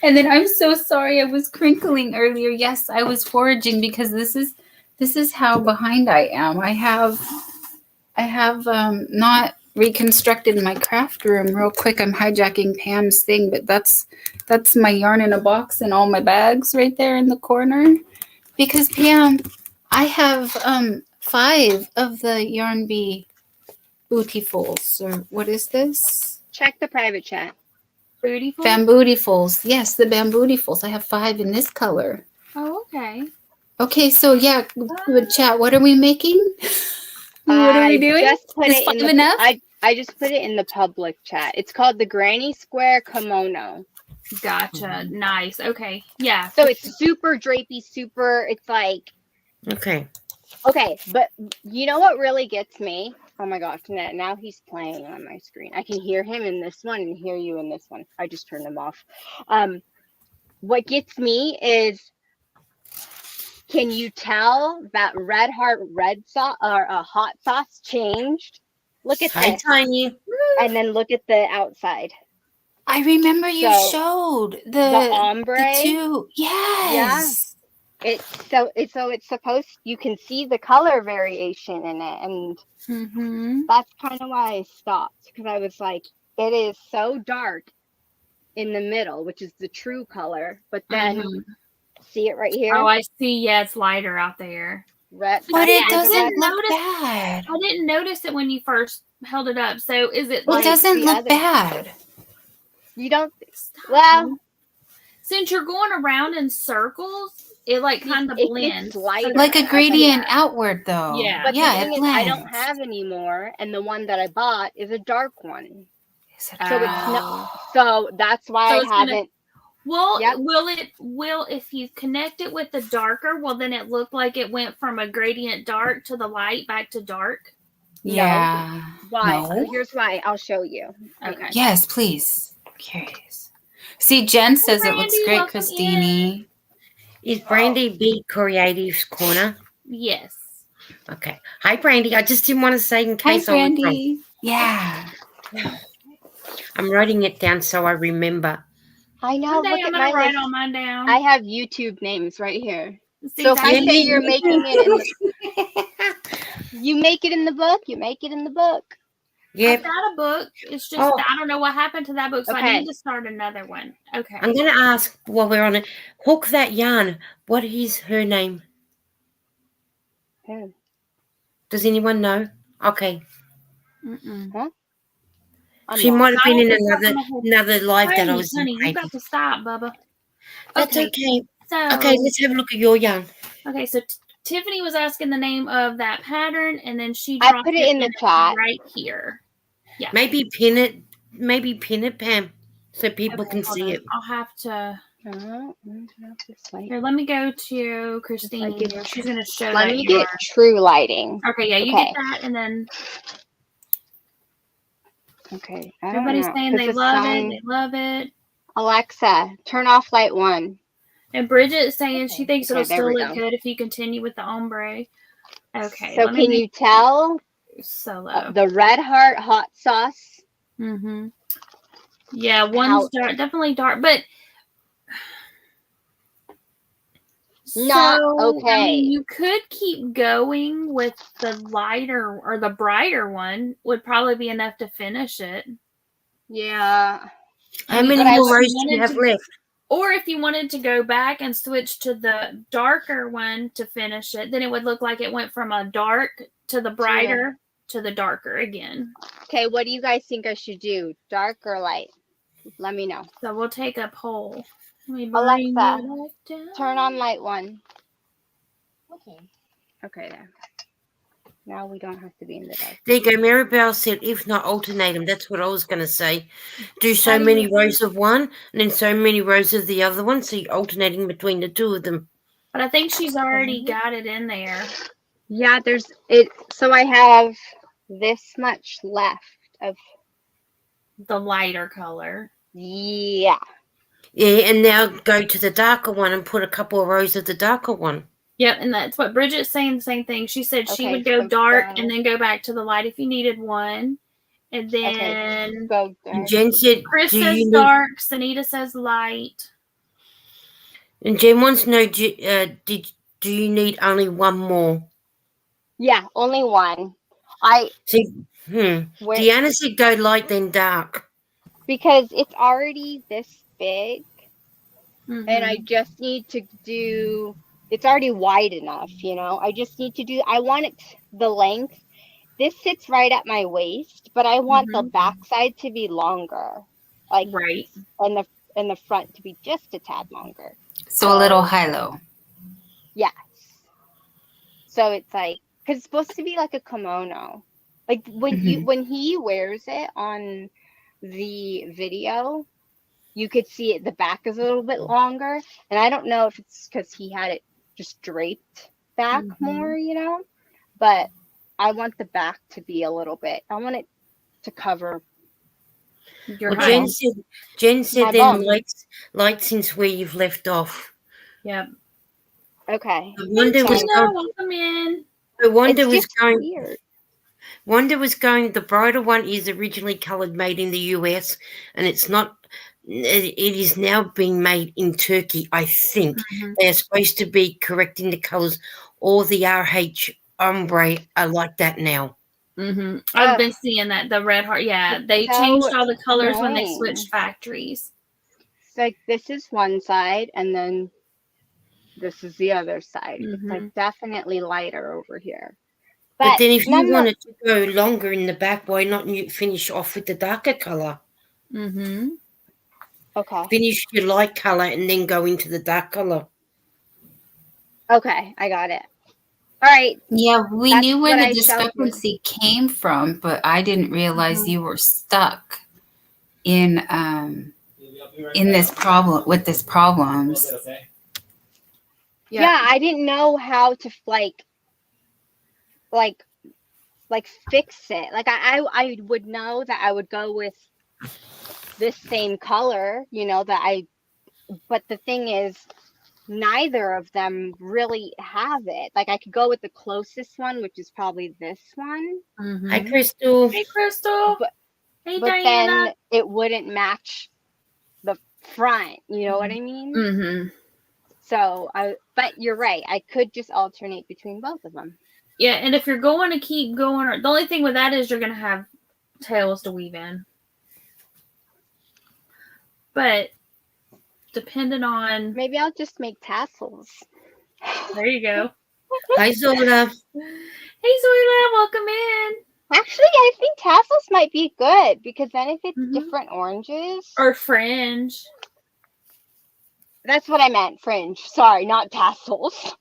And then I'm so sorry I was crinkling earlier. Yes, I was foraging because this is how behind I am. I have not reconstructed my craft room real quick. I'm hijacking Pam's thing, but that's my yarn in a box and all my bags right there in the corner. Because Pam, I have 5 of the Yarn Bee Bootyfuls, or what is this? Check the private chat. Beautiful. Bambootyfuls. Yes, the Bambootyfuls. I have 5 in this color. Oh, okay. Okay, so yeah, good chat. What are we making? What are we doing? Just put Is it in 5 the, enough? I just put it in the public chat. It's called the Granny Square Kimono. Gotcha. Nice. Okay. Yeah. So it's super drapey, it's like, Okay. okay, but you know what really gets me? Oh my gosh, now he's playing on my screen. I can hear him in this one and hear you in this one. I just turned him off. What gets me is, can you tell that Red Heart hot sauce changed? Look at Hi, this. Tiny. And then look at the outside. I remember you So, showed The ombre. the 2. Yes. It's supposed, you can see the color variation in it, and Mm-hmm. that's kind of why I stopped, because I was like, it is so dark in the middle, which is the true color, but then see it right here. Oh, I see. Yeah, it's lighter out there. Red, But it that's the red doesn't one. look bad. I didn't notice it when you first held it up. So is it It like doesn't the look other- bad. You don't. Stop. Well, Since you're going around in circles, it like kind of it blends. gets lighter. Like a Yeah. gradient outward, though. Yeah. But yeah, the it thing is, blends. I don't have any more, and the one that I bought is a dark one. Is it So it's not. So that's why So I it's gonna- haven't. Well, Yep. will if you connect it with the darker, will then it look like it went from a gradient dark to the light back to dark? Yeah. Why? No. Here's why. I'll show you. Okay. Yes, please. I'm curious. See, Jen says it looks Brandy, great, welcome Christine. Is Brandy BeeCreative's corner? Yes. Okay. Hi, Brandy. I just didn't want to say in Hi, case I was wrong. Brandy. Yeah. I'm writing it down so I remember. I know. One day Look I'm at gonna my write list. all mine down. I have YouTube names right here. See, So if I that's- say you're making it in the, you make it in the book. You make it in the book. I've Yep. got a book. It's just Oh. I don't know what happened to that book, so I Okay. need to start another one. Okay. I'm going to ask while we're on it. Hook that yarn. What is her name? Who? Does anyone know? Okay. Mm-mm. She might have been in It's not another live that I Honey, was in. honey, you Maybe. got to stop, Bubba. That's okay. So Okay, let's have a look at your yarn. okay, so Tiffany was asking the name of that pattern, and then she I dropped put it in the chat right here. Yeah. Maybe pin it. Maybe pin it, Pam, so people Okay, can hold see on. it. I'll have to. Let Here, let me go to Christine. She's going to show that me yarn. get true lighting. Okay, yeah, you Okay. get that, and then Okay. I don't everybody's know, saying 'cause they the love sound- it. They love it. Alexa, turn off light 1. And Bridget's saying she thinks Okay, it'll there still we look go. good if you continue with the ombre. Okay. So can you tell solo the red heart hot sauce? Mm-hmm. Yeah, one's dark, definitely dark, but Not okay. I mean, you could keep going with the lighter or the brighter one. Would probably be enough to finish it. Yeah. How many more rows do you have left? Or if you wanted to go back and switch to the darker one to finish it, then it would look like it went from a dark to the brighter to the darker again. Okay, what do you guys think I should do? Dark or light? Let me know. So we'll take a poll. Alexa, turn on light 1. Okay. Okay, there. Now we don't have to be in the dark. There you go. Maribel said, if not, alternate them. That's what I was going to say. Do so many rows of one and then so many rows of the other one. So you're alternating between the two of them. But I think she's already got it in there. Yeah, there's it. So I have this much left of the lighter color. Yeah. Yeah, and now go to the darker one and put a couple of rows of the darker one. Yep, and that's what Bridget's saying, the same thing. She said she would go dark and then go back to the light if you needed one. And then go dark. Jen said, Chris says dark, Sanita says light. And Jen wants to know, do you need only one more? Yeah, only one. Deanna said go light then dark. Because it's already this big. And I just need to do, it's already wide enough, you know. I just need to do, I want it the length. This sits right at my waist, but I want the backside to be longer. Like and the front to be just a tad longer. So a little high-low. Yes. So it's like, because it's supposed to be like a kimono. Like when he wears it on the video, you could see it, the back is a little bit longer. And I don't know if it's because he had it just draped back more, you know, but I want the back to be a little bit, I want it to cover. Jen said then light since where you've left off. Yep. Okay. Wanda was going, the brighter one is originally colored made in the US, and it's not, it is now being made in Turkey, I think. They're supposed to be correcting the colors. All the RH ombre are like that now. I've been seeing that, the red heart. Yeah, they changed all the colors when they switched factories. It's like this is one side, and then this is the other side. It's like definitely lighter over here. But then if you wanted to go longer in the back, why not finish off with the darker color? Okay. Finish your light color and then go into the dark color. Okay, I got it. All right. Yeah, we knew where the discrepancy came from, but I didn't realize you were stuck in this problem with this problems. Yeah, I didn't know how to like fix it. Like I would know that I would go with this same color, you know, but the thing is neither of them really have it. Like I could go with the closest one, which is probably this one. Hi, Crystal. Hey, Crystal. Hey, but Diana. then it wouldn't match the front. You know what I mean? Mm-hmm. So but you're right. I could just alternate between both of them. Yeah, and if you're going to keep going, the only thing with that is you're going to have tails to weave in. But depending on... Maybe I'll just make tassels. There you go. Hi, Zola. Hey, Zoila, welcome in. Actually, I think tassels might be good because then if it's Mhm. different oranges. Or fringe. That's what I meant, fringe. Sorry, not tassels.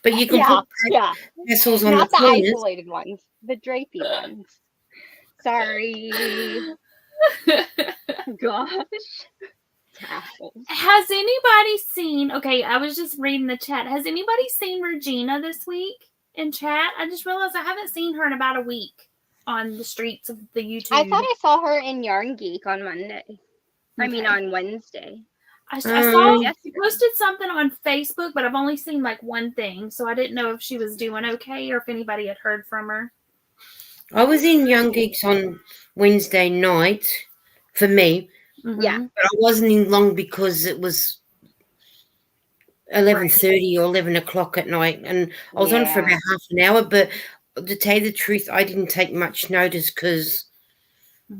But you can Yeah, put yeah. tassels on Not the the corners. isolated ones, the drapey ones. Sorry. Gosh. Tassels. Has anybody seen... Okay, I was just reading the chat. Has anybody seen Regina this week in chat? I just realized I haven't seen her in about a week on the streets of the YouTube. I thought I saw her in Yarn Geek on Monday. I mean, Okay. on Wednesday. I saw Yes. she posted something on Facebook, but I've only seen like one thing, so I didn't know if she was doing okay or if anybody had heard from her. I was in Young Geeks on Wednesday night for me, Mm-hmm. Yeah. but I wasn't in long because it was 11:30 or 11 o'clock at night, and I was on for about half an hour. But to tell you the truth, I didn't take much notice because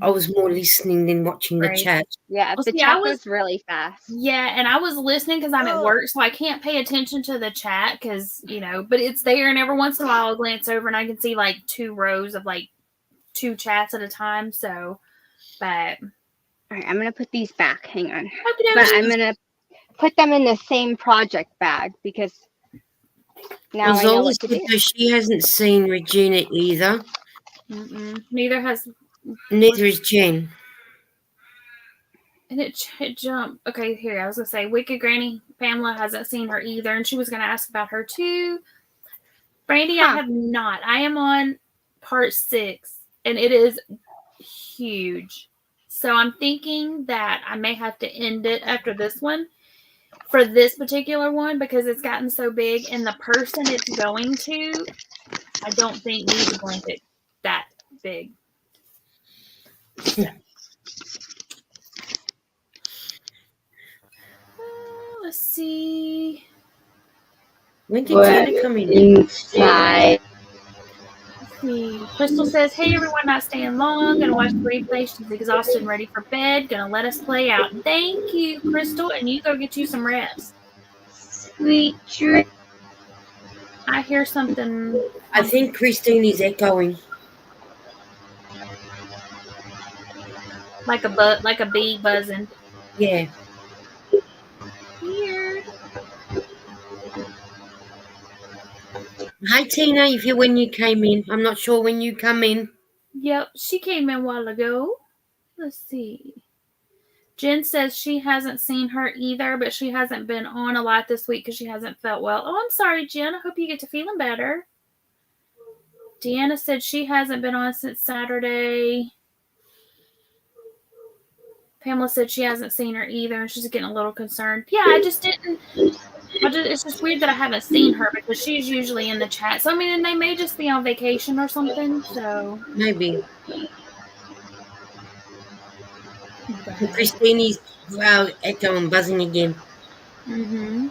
I was more listening than watching the Right. chat. Yeah, Well, the see, chat goes really fast. Yeah, and I was listening because I'm at work, so I can't pay attention to the chat because, but it's there, and every once in a while I'll glance over and I can see like 2 rows of like 2 chats at a time. So, but... All right, I'm going to put these back. Hang on. Okey-dokey. But I'm going to put them in the same project bag because now I know Zola what to said do. though she hasn't seen Regina either. Neither has... Neither is Jen. And it jumped. Okay, here, I was going to say, Wicked Granny Pamela hasn't seen her either, and she was going to ask about her too. Brandy, I have not. I am on part 6, and it is huge. So I'm thinking that I may have to end it after this one for this particular one because it's gotten so big, and the person it's going to, I don't think needs a blanket that big. So. Let's see. When did Tina come in? Inside. Let's see. Crystal says, hey, everyone, not staying long. Gonna watch the replay. She's exhausted and ready for bed. Gonna let us play out. Thank you, Crystal. And you go get you some rest. Sweet dream. I hear something. I think Christine is echoing. Like a bee buzzing. Yeah. Weird. Hi, Tina, when you came in. I'm not sure when you come in. Yep, she came in a while ago. Let's see. Jen says she hasn't seen her either, but she hasn't been on a lot this week because she hasn't felt well. Oh, I'm sorry, Jen. I hope you get to feeling better. Deanna said she hasn't been on since Saturday. Pamela said she hasn't seen her either, and she's getting a little concerned. Yeah, I just didn't. It's just weird that I haven't seen her because she's usually in the chat. So, I mean, and they may just be on vacation or something. So Maybe. Christine is echoing, buzzing again. Mm-hmm.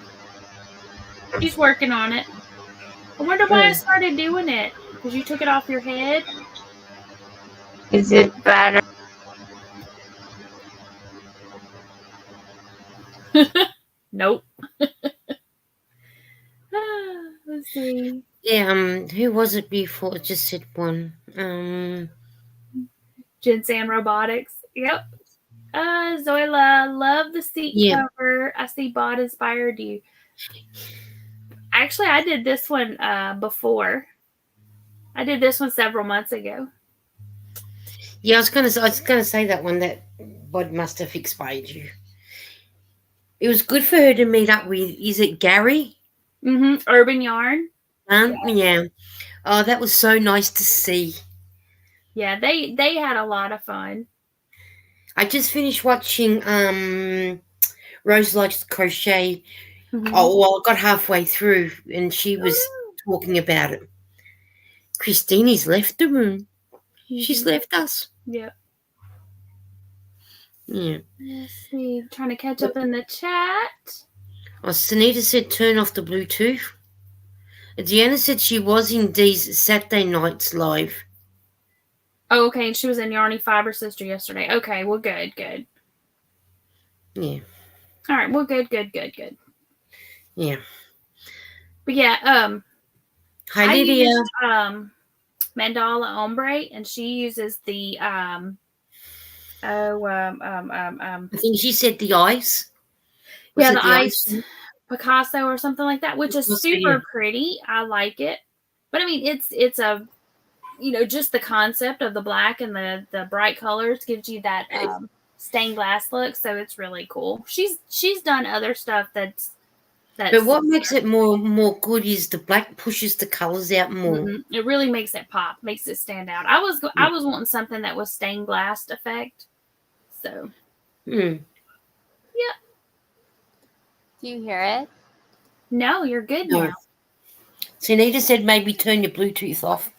She's working on it. I wonder why I started doing it. Because you took it off your head? Is it better? Nope. Let's see. Yeah, who was it before? It just said one. Jinsan Robotics. Yep. Zoila, love the seat cover. I see Bot inspired you. Actually, I did this one before. I did this one several months ago. Yeah, I was gonna say that one that Bod must have inspired you. It was good for her to meet up with. Is it Gary? Mm-hmm. Urban Yarn. Yeah. Oh, that was so nice to see. Yeah, they had a lot of fun. I just finished watching Rose Lodge's crochet. Mm-hmm. Oh, well, I got halfway through and she was talking about it. Christine's left the room. Mm-hmm. She's left us. Yeah. Yeah. Let's see. Trying to catch up in the chat. Oh, Sunita said turn off the Bluetooth. Deanna said she was in Dee's Saturday nights live. Oh, okay. And she was in Yarny Fiber Sister yesterday. Okay. Well, good. Yeah. All right. Well, good. Yeah. But yeah, Hi, I Lydia. used Mandala Ombre, and she uses the I think she said the ice. Yeah, the ice Picasso or something like that, which is Picasso, super yeah. pretty. I like it. But I mean, it's a, just the concept of the black and the bright colors gives you that stained glass look. So it's really cool. She's done other stuff that's But what makes it more good is the black pushes the colors out more. Mm-hmm. It really makes it pop, makes it stand out. I was wanting something that was stained glass effect. So. Mm. Yeah. Do you hear it? No, you're good now. Sunita said maybe turn your Bluetooth off.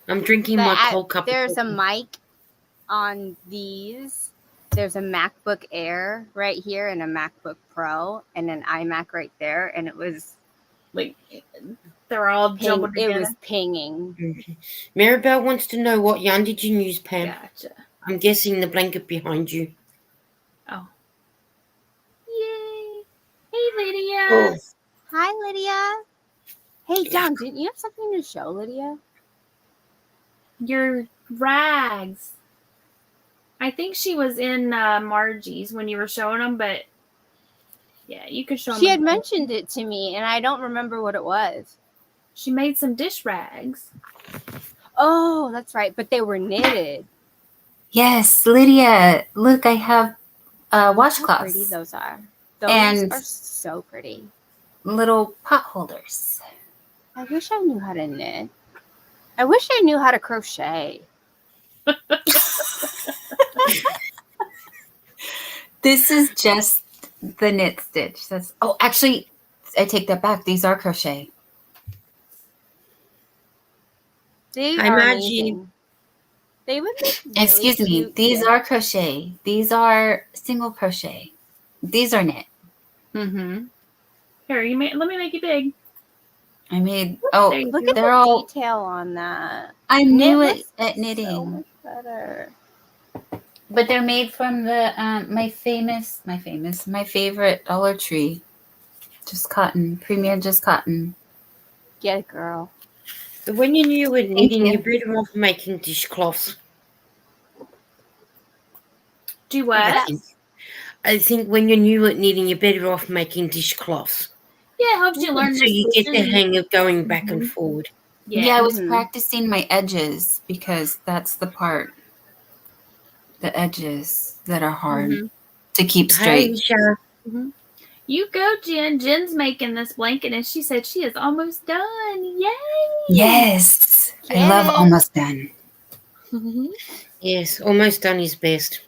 I'm drinking my cold cup. There's a mic on these. There's a MacBook Air right here and a MacBook Pro and an iMac right there. And it was like, they're all jumbled together. It was pinging. Okay. Maribel wants to know what yarn did you use, Pam? Gotcha. I'm guessing the blanket behind you. Oh. Yay. Hey, Lydia. Oh. Hi, Lydia. Hey, Dawn, didn't you have something to show, Lydia? Your rags. I think she was in Margie's when you were showing them, but yeah, you could show them. She had mentioned it to me, and I don't remember what it was. She made some dish rags. Oh, that's right, but they were knitted. Yes, Lydia. Look, I have washcloths. How pretty those are. Those And are so pretty. little pot holders. I wish I knew how to knit. I wish I knew how to crochet. This is just the knit stitch. Actually, I take that back. These are crochet. They Hi, are Margie. amazing. They would make really Excuse me. cute These gifts. are crochet. These are single crochet. These are knit. Mm-hmm. Here, let me make it big. I made. There you Look go. at they're the all. detail on that. I knew Knit it at looks knitting. So much better. But they're made from the my favorite Dollar Tree. Just cotton, Premier Just Cotton. Get it, girl. But when you knew it Thank knitting, you. you're better off making dishcloths. Do what? I think when you knew it knitting, you're better off making dishcloths. Yeah, it helps you learn. So you get the hang of going back and forward. Yeah, I was Mhm. practicing my edges because that's the part. The edges that are hard to keep straight. Hey, Sha. You go, Jen. Jen's making this blanket, and she said she is almost done. Yay! Yes. I love Yes. almost done. Yes, almost done is best.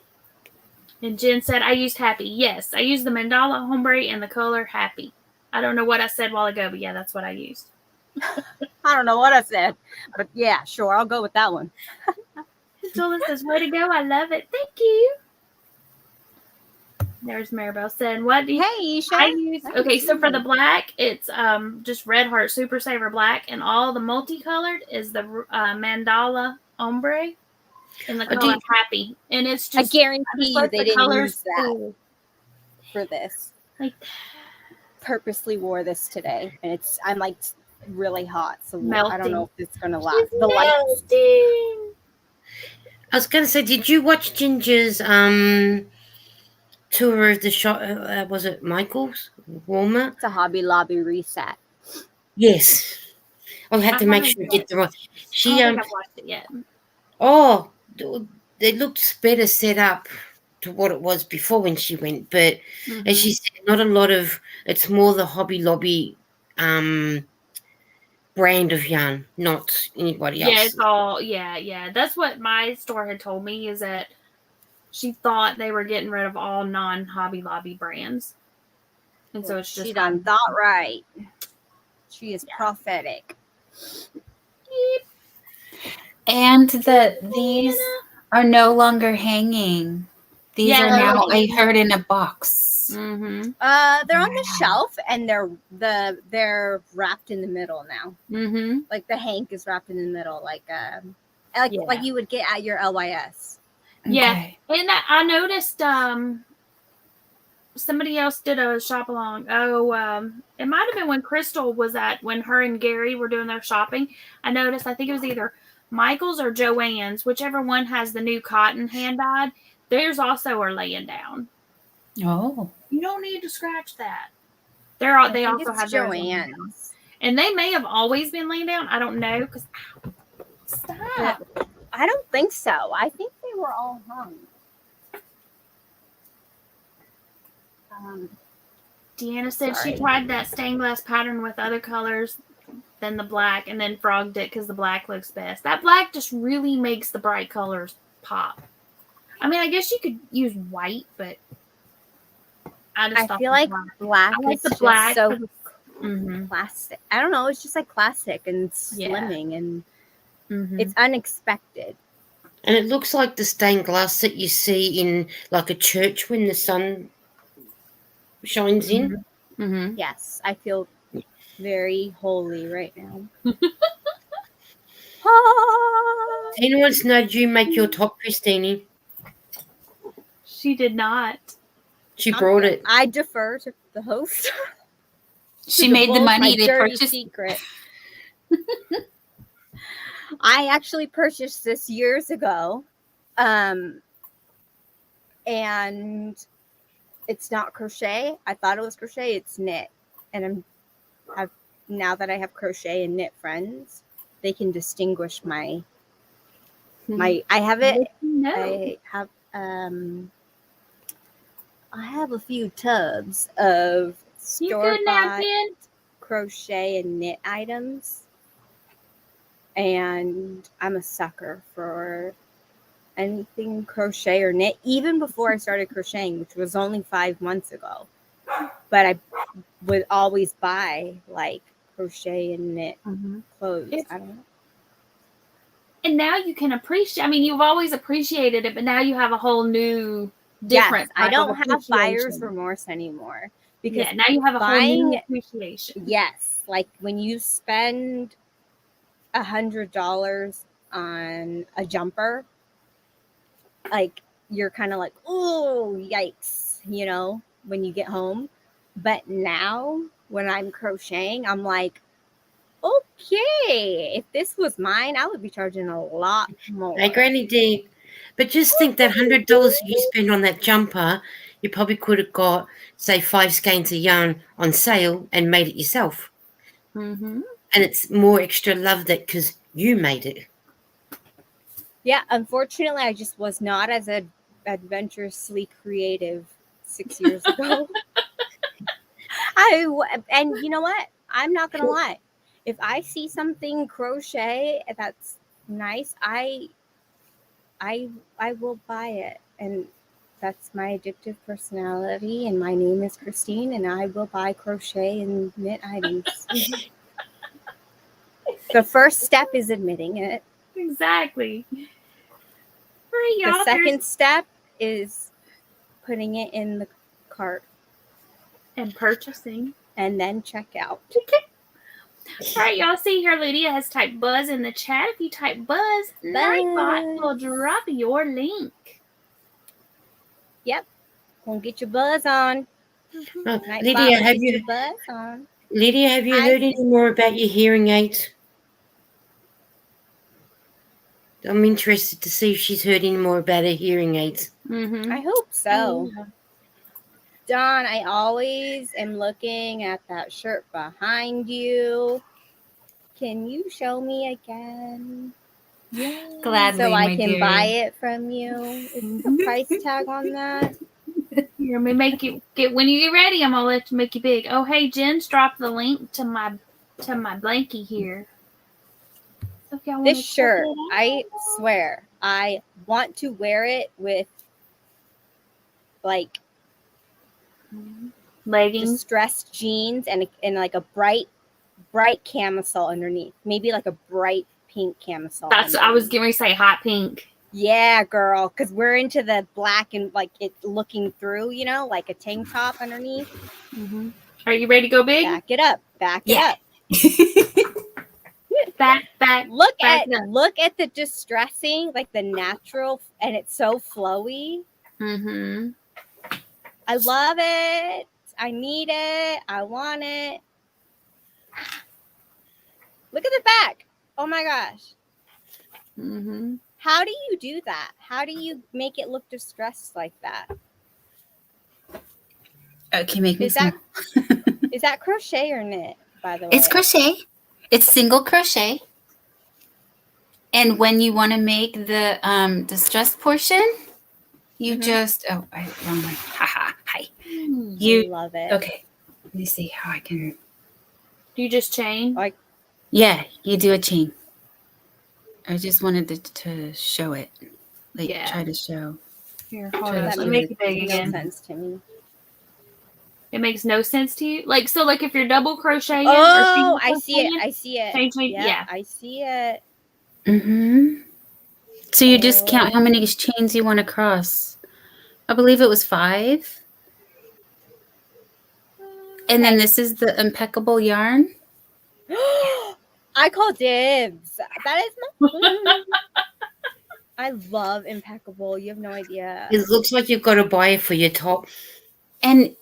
And Jen said, I used Happy. Yes, I used the Mandala Ombre and the color Happy. I don't know what I said a while ago, but yeah, that's what I used. I don't know what I said, but yeah, sure, I'll go with that one. Zola says, way to go. I love it. Thank you. There's Maribel saying, what do you Hey, Isha. I use? Okay, so for the black, it's just Red Heart Super Saver Black, and all the multicolored is the Mandala Ombre and the color Happy. And it's I just, guarantee you like they the didn't colors use that cool. for this. Like, purposely wore this today, and I'm like really hot, so melting. I don't know if it's gonna last. She's The lights. melting. I was going to say, did you watch Ginger's tour of the shop? Was it Michael's Walmart? It's a Hobby Lobby reset. Yes. I'll have to I make haven't sure I get the right. I She don't think I've watched it yet. Oh, it looked better set up to what it was before when she went, but as she said, not a lot of. It's more the Hobby Lobby brand of yarn, not anybody else. Yeah, it's all yeah. That's what my store had told me, is that she thought they were getting rid of all non-Hobby Lobby brands, and so it's just She done thought right. She is prophetic. And these are no longer hanging. These are now, I heard, in a box. Mm-hmm. They're on the shelf and they're wrapped in the middle now. Mm-hmm. Like the hank is wrapped in the middle, like you would get at your LYS. Yeah, Okay. and I noticed somebody else did a shop along. It might have been when Crystal was when her and Gary were doing their shopping. I noticed, I think it was either Michael's or Joanne's, whichever one has the new cotton hand dyed. Theirs also are laying down. Oh. You don't need to scratch that. They also have Joanne's. And they may have always been laying down. I don't know. Stop. I don't think so. I think they were all hung. Deanna said she tried that stained glass pattern with other colors than the black and then frogged it because the black looks best. That black just really makes the bright colors pop. I mean, I guess you could use white, but I feel like black I like is the black. so Mm-hmm. classic. I don't know. It's just like classic and slimming and it's unexpected. And it looks like the stained glass that you see in like a church when the sun shines in. Mm-hmm. Yes, I feel very holy right now. Tina wants to know, did you make your top, Christine? She did not. She brought it. I defer to the host. She made the money to purchase. Secret. I actually purchased this years ago, and it's not crochet. I thought it was crochet. It's knit, and now that I have crochet and knit friends, they can distinguish my. I have it. No. I have a few tubs of store-bought crochet and knit items, and I'm a sucker for anything crochet or knit, even before I started crocheting, which was only 5 months ago. But I would always buy like crochet and knit clothes. I don't know. And now you can appreciate. I mean, you've always appreciated it, but now you have a whole new different. Yes, I don't have buyer's remorse anymore because now you have a whole new appreciation. Yes, like when you spend $100 on a jumper, like you're kind of like, oh, yikes, you know, when you get home. But now when I'm crocheting, I'm like, okay, if this was mine, I would be charging a lot more. Hey, Granny D. But just think that $100 you spend on that jumper, you probably could have got, say, 5 skeins of yarn on sale and made it yourself. Mm-hmm. And it's more extra love that because you made it. Yeah, unfortunately, I just was not as adventurously creative 6 years ago. And you know what? I'm not gonna lie. If I see something crochet that's nice, I will buy it, and that's my addictive personality. And my name is Christine, and I will buy crochet and knit items. The first step is admitting it. Exactly. Right, the second step is putting it in the cart and purchasing, and then check out. All right, y'all see here, Lydia has typed buzz in the chat. If you type buzz, Nightbot will drop your link. Yep. Gonna get your buzz on. Lydia, have you heard any more about your hearing aids? I'm interested to see if she's heard any more about her hearing aids. Mm-hmm. I hope so. Dawn, I always am looking at that shirt behind you. Can you show me again? Yeah. Gladly, so I can buy it from you. Is there a price tag on that? Here, let me make you when you get ready. I'm gonna let you make you big. Oh, hey, Jen's dropped the link to my blankie here. So if y'all this shirt, I swear, I want to wear it with like leggings, distressed jeans, and like a bright camisole underneath. Maybe like a bright pink camisole. That's underneath. I was going to say hot pink. Yeah, girl, because we're into the black and like it looking through, you know, like a tank top underneath. Mm-hmm. Are you ready to go big? Back it up. Back it Yeah. up. Back. Look back at up. look at the distressing, like the natural, and it's so flowy. Mm-hmm. I love it. I need it. I want it. Look at the back. Oh my gosh. Mm-hmm. How do you do that? How do you make it look distressed like that? Okay, make me Is smile. that crochet or knit, by the way? It's crochet. It's single crochet. And when you want to make the distressed portion, you just wrong one. Haha. Hi. I love it. Okay. Let me see how I can. Do you just chain? Like, Yeah, you do a chain. I just wanted to show it. Like Yeah. try to show. Here, hold Try on. to Let do me make it. it big no again. sense to me. It makes no sense to you? Like, so like if you're double crocheting Oh, or I see it. crocheting, I see it. change me. Yep, Yeah. I see it. Mm-hmm. So you just count how many chains you want to cross. I believe it was 5. And then this is the impeccable yarn. I call dibs. That is my. I love impeccable. You have no idea. It looks like you've got to buy it for your top. And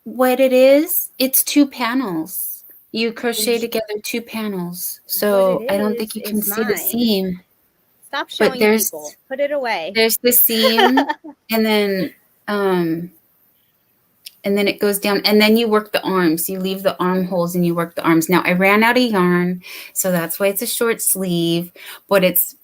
what it is, it's 2 panels. You crochet together 2 panels. So What it I don't think is you can see the mine. seam. Stop showing there's- people. Put it away. There's the seam and then it goes down, and then you work the arms. You leave the armholes and you work the arms. Now I ran out of yarn, so that's why it's a short sleeve, but it's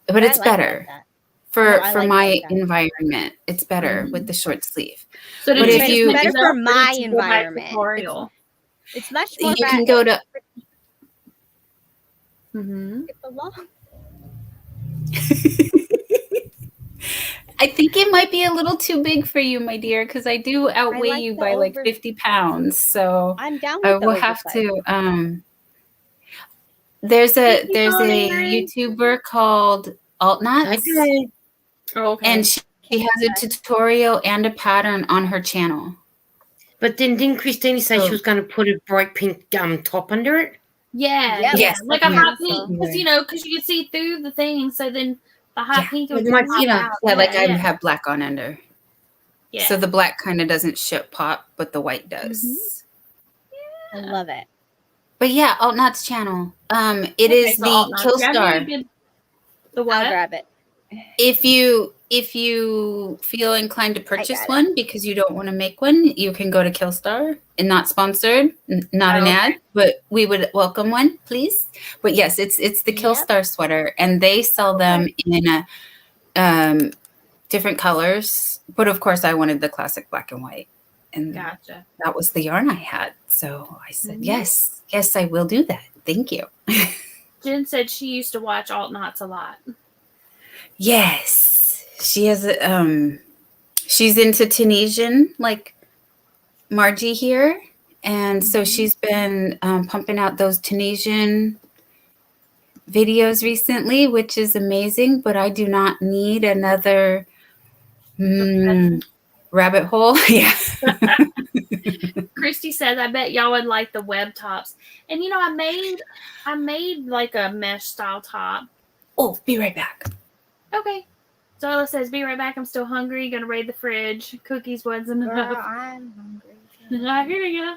I like better that. for No, I like my like that. environment. It's better with the short sleeve. So But did if you you- just Better make for it up, or my did you go by environment. tutorial? It's much more. You can go to Mm-hmm. I think it might be a little too big for you, my dear, because I do outweigh like you the by like 50 pounds. So I'm down I with the will have oversize. to there's Thank you, a Mary. YouTuber called Alt Knots, Okay. Oh, okay. and she has a tutorial and a pattern on her channel. But then didn't Christine say Oh. she was going to put a bright pink top under it? Yeah, Yep. yeah, Yes, like a okay. hot pink, Yeah. because because you can see through the thing. So then the hot Yeah. pink With would my pop feeler. out. Yeah, like I yeah. have black on under. Yeah. So the black kind of doesn't pop, but the white does. I love it. But yeah, Alt Knots channel. It is so all the nice. Yeah, I knew you Killstar. did the I'll what? grab it. If you feel inclined to purchase got it. one because you don't want to make one, you can go to Killstar, and not sponsored, not an Okay. ad, but we would welcome one, please. But yes, it's the Yep. Killstar sweater, and they sell them in different colors. But of course, I wanted the classic black and white, and Gotcha. that was the yarn I had. So I said, Mhm. yes, I will do that. Thank you. Jen said she used to watch Alt Knots a lot. Yes, she has she's into Tunisian, like Margie here, and so she's been pumping out those Tunisian videos recently, which is amazing. But I do not need another rabbit hole. Yeah. Christy says, "I bet y'all would like the web tops." And I made like a mesh style top. Oh, be right back. Okay. Zola says, "Be right back. I'm still hungry. Gonna raid the fridge. Cookies wasn't Girl, enough." I'm hungry. I hear ya.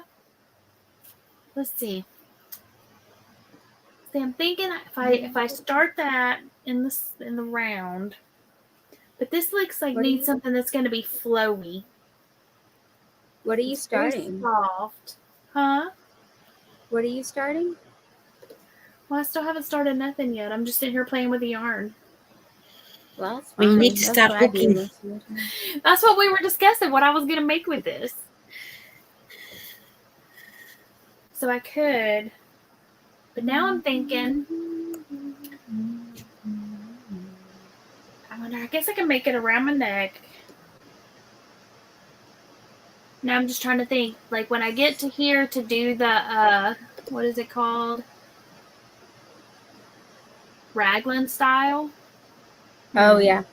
Let's see. See, I'm thinking if I start that in the round, but this looks like needs something that's gonna be flowy. What are you It's very starting? soft, huh? What are you starting? Well, I still haven't started nothing yet. I'm just sitting here playing with the yarn. Well, it's Well, you fine. need to That's start what I do hooking. most of the time. That's what we were discussing, what I was going to make with this. So I could, but now I'm thinking, I guess I can make it around my neck. Now I'm just trying to think, like when I get to here to do the, what is it called? Raglan style. Oh yeah.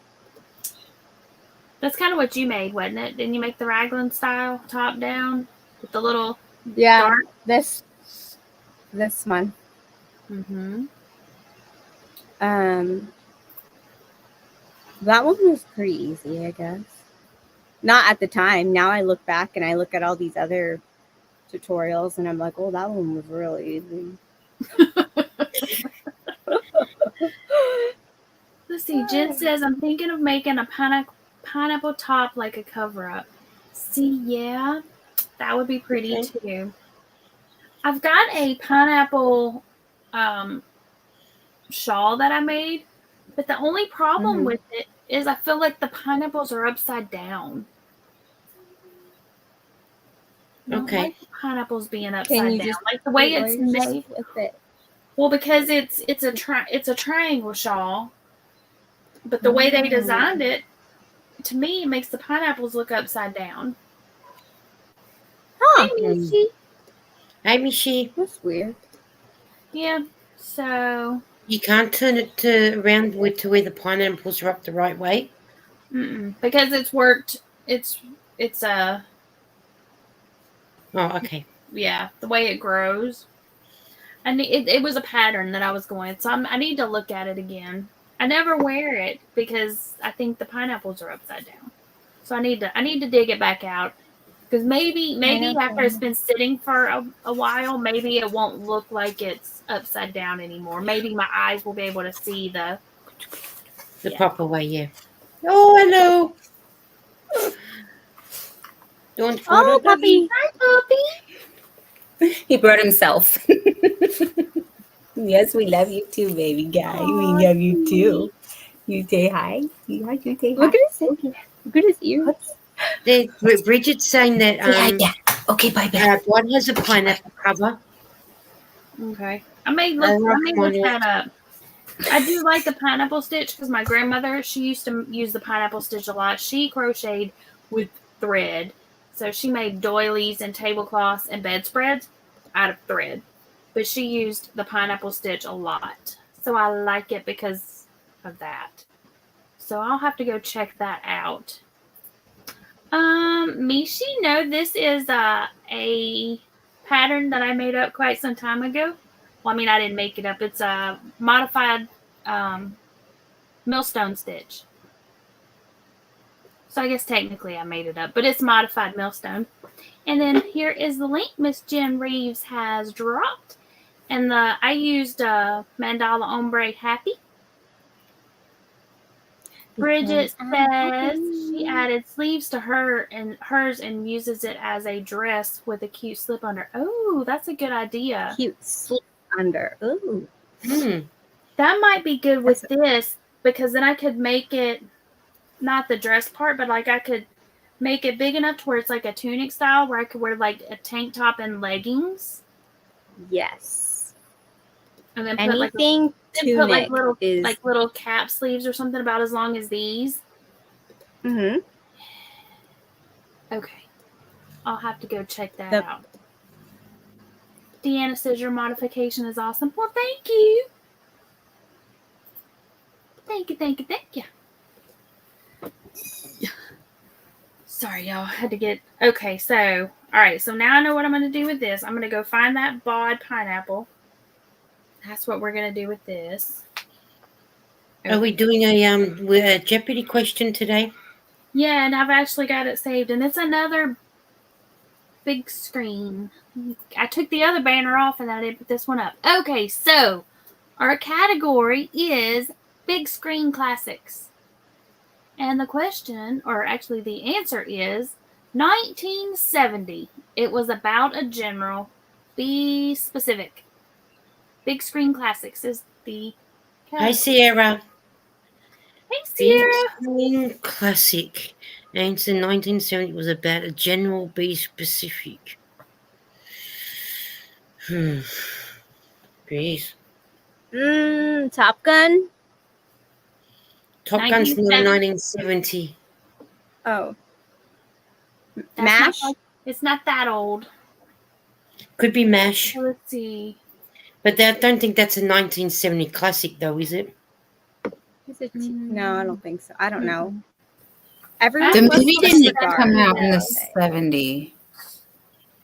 That's kind of what you made, wasn't it? Didn't you make the raglan style top down with the little Yeah. dark? This one. Mm-hmm. That one was pretty easy, I guess. Not at the time. Now I look back and I look at all these other tutorials and I'm like, oh, that one was really easy. Let's see. Jen says, I'm thinking of making a pineapple top like a cover-up. See, yeah, that would be pretty too. I've got a pineapple shawl that I made, but the only problem with it is I feel like the pineapples are upside down. I don't like the pineapples being upside down. Like the way it's made with it. Well, because it's a triangle shawl, but the way they designed it, to me, it makes the pineapples look upside down. Huh. Hey, Michi. Hey, Michi. That's weird. Yeah. So you can't turn it around to where the pineapples are up the right way. Because it's worked. It's Oh, okay. Yeah, the way it grows. And it was a pattern that I was going. So I need to look at it again. I never wear it because I think the pineapples are upside down. So I need to dig it back out. Because maybe after it's been sitting for a while, maybe it won't look like it's upside down anymore. Maybe my eyes will be able to see the proper way, yeah. Oh, hello. Don't Oh, puppy. Hi, puppy. He brought himself. Yes, we love you too, baby guy. Aww, we love you too. You say hi. You say hi. Look at his ears. Bridget's saying that yeah. Okay, bye, baby. one has a pineapple cover. Okay. I may look that up. I do like the pineapple stitch because my grandmother, she used to use the pineapple stitch a lot. She crocheted with thread. So she made doilies and tablecloths and bedspreads out of thread. But she used the pineapple stitch a lot. So I like it because of that. So I'll have to go check that out. Mishi, no, this is a pattern that I made up quite some time ago. Well, I mean, I didn't make it up. It's a modified millstone stitch. So I guess technically I made it up, but it's modified millstone. And then here is the link Miss Jen Reeves has dropped. And I used Mandala Ombre Happy. Bridget says she added sleeves to hers and uses it as a dress with a cute slip under. Oh, that's a good idea. Cute slip under. Ooh. That might be good with this because then I could make it not the dress part, but like I could make it big enough to where it's like a tunic style where I could wear like a tank top and leggings. Yes. And then anything tunic is like little cap sleeves or something about as long as these. Mm-hmm. Okay. I'll have to go check that out. Deanna says your modification is awesome. Well, thank you. Thank you. Sorry, y'all. Had to get... Okay, so... All right, so now I know what I'm going to do with this. I'm going to go find that bod pineapple. That's what we're going to do with this. Okay. Are we doing a Jeopardy question today? Yeah, and I've actually got it saved. And it's another big screen. I took the other banner off and I didn't put this one up. Okay, so our category is Big Screen Classics. And the question, or actually the answer is 1970. It was about a general. Be specific. Big Screen Classics is the category. Hi, Sierra. Hey, Sierra. Big Screen Classic. And in 1970 it was about a general. Be specific. Jeez. Top Gun. Top Gun's 1970. Oh. MASH? It's not that old. Could be MASH. Let's see. But I don't think that's a 1970 classic, though, is it? Is it no, I don't think so. I don't know. Mm-mm. Everyone The loves movie the didn't cigar. come out in the Okay. 70s.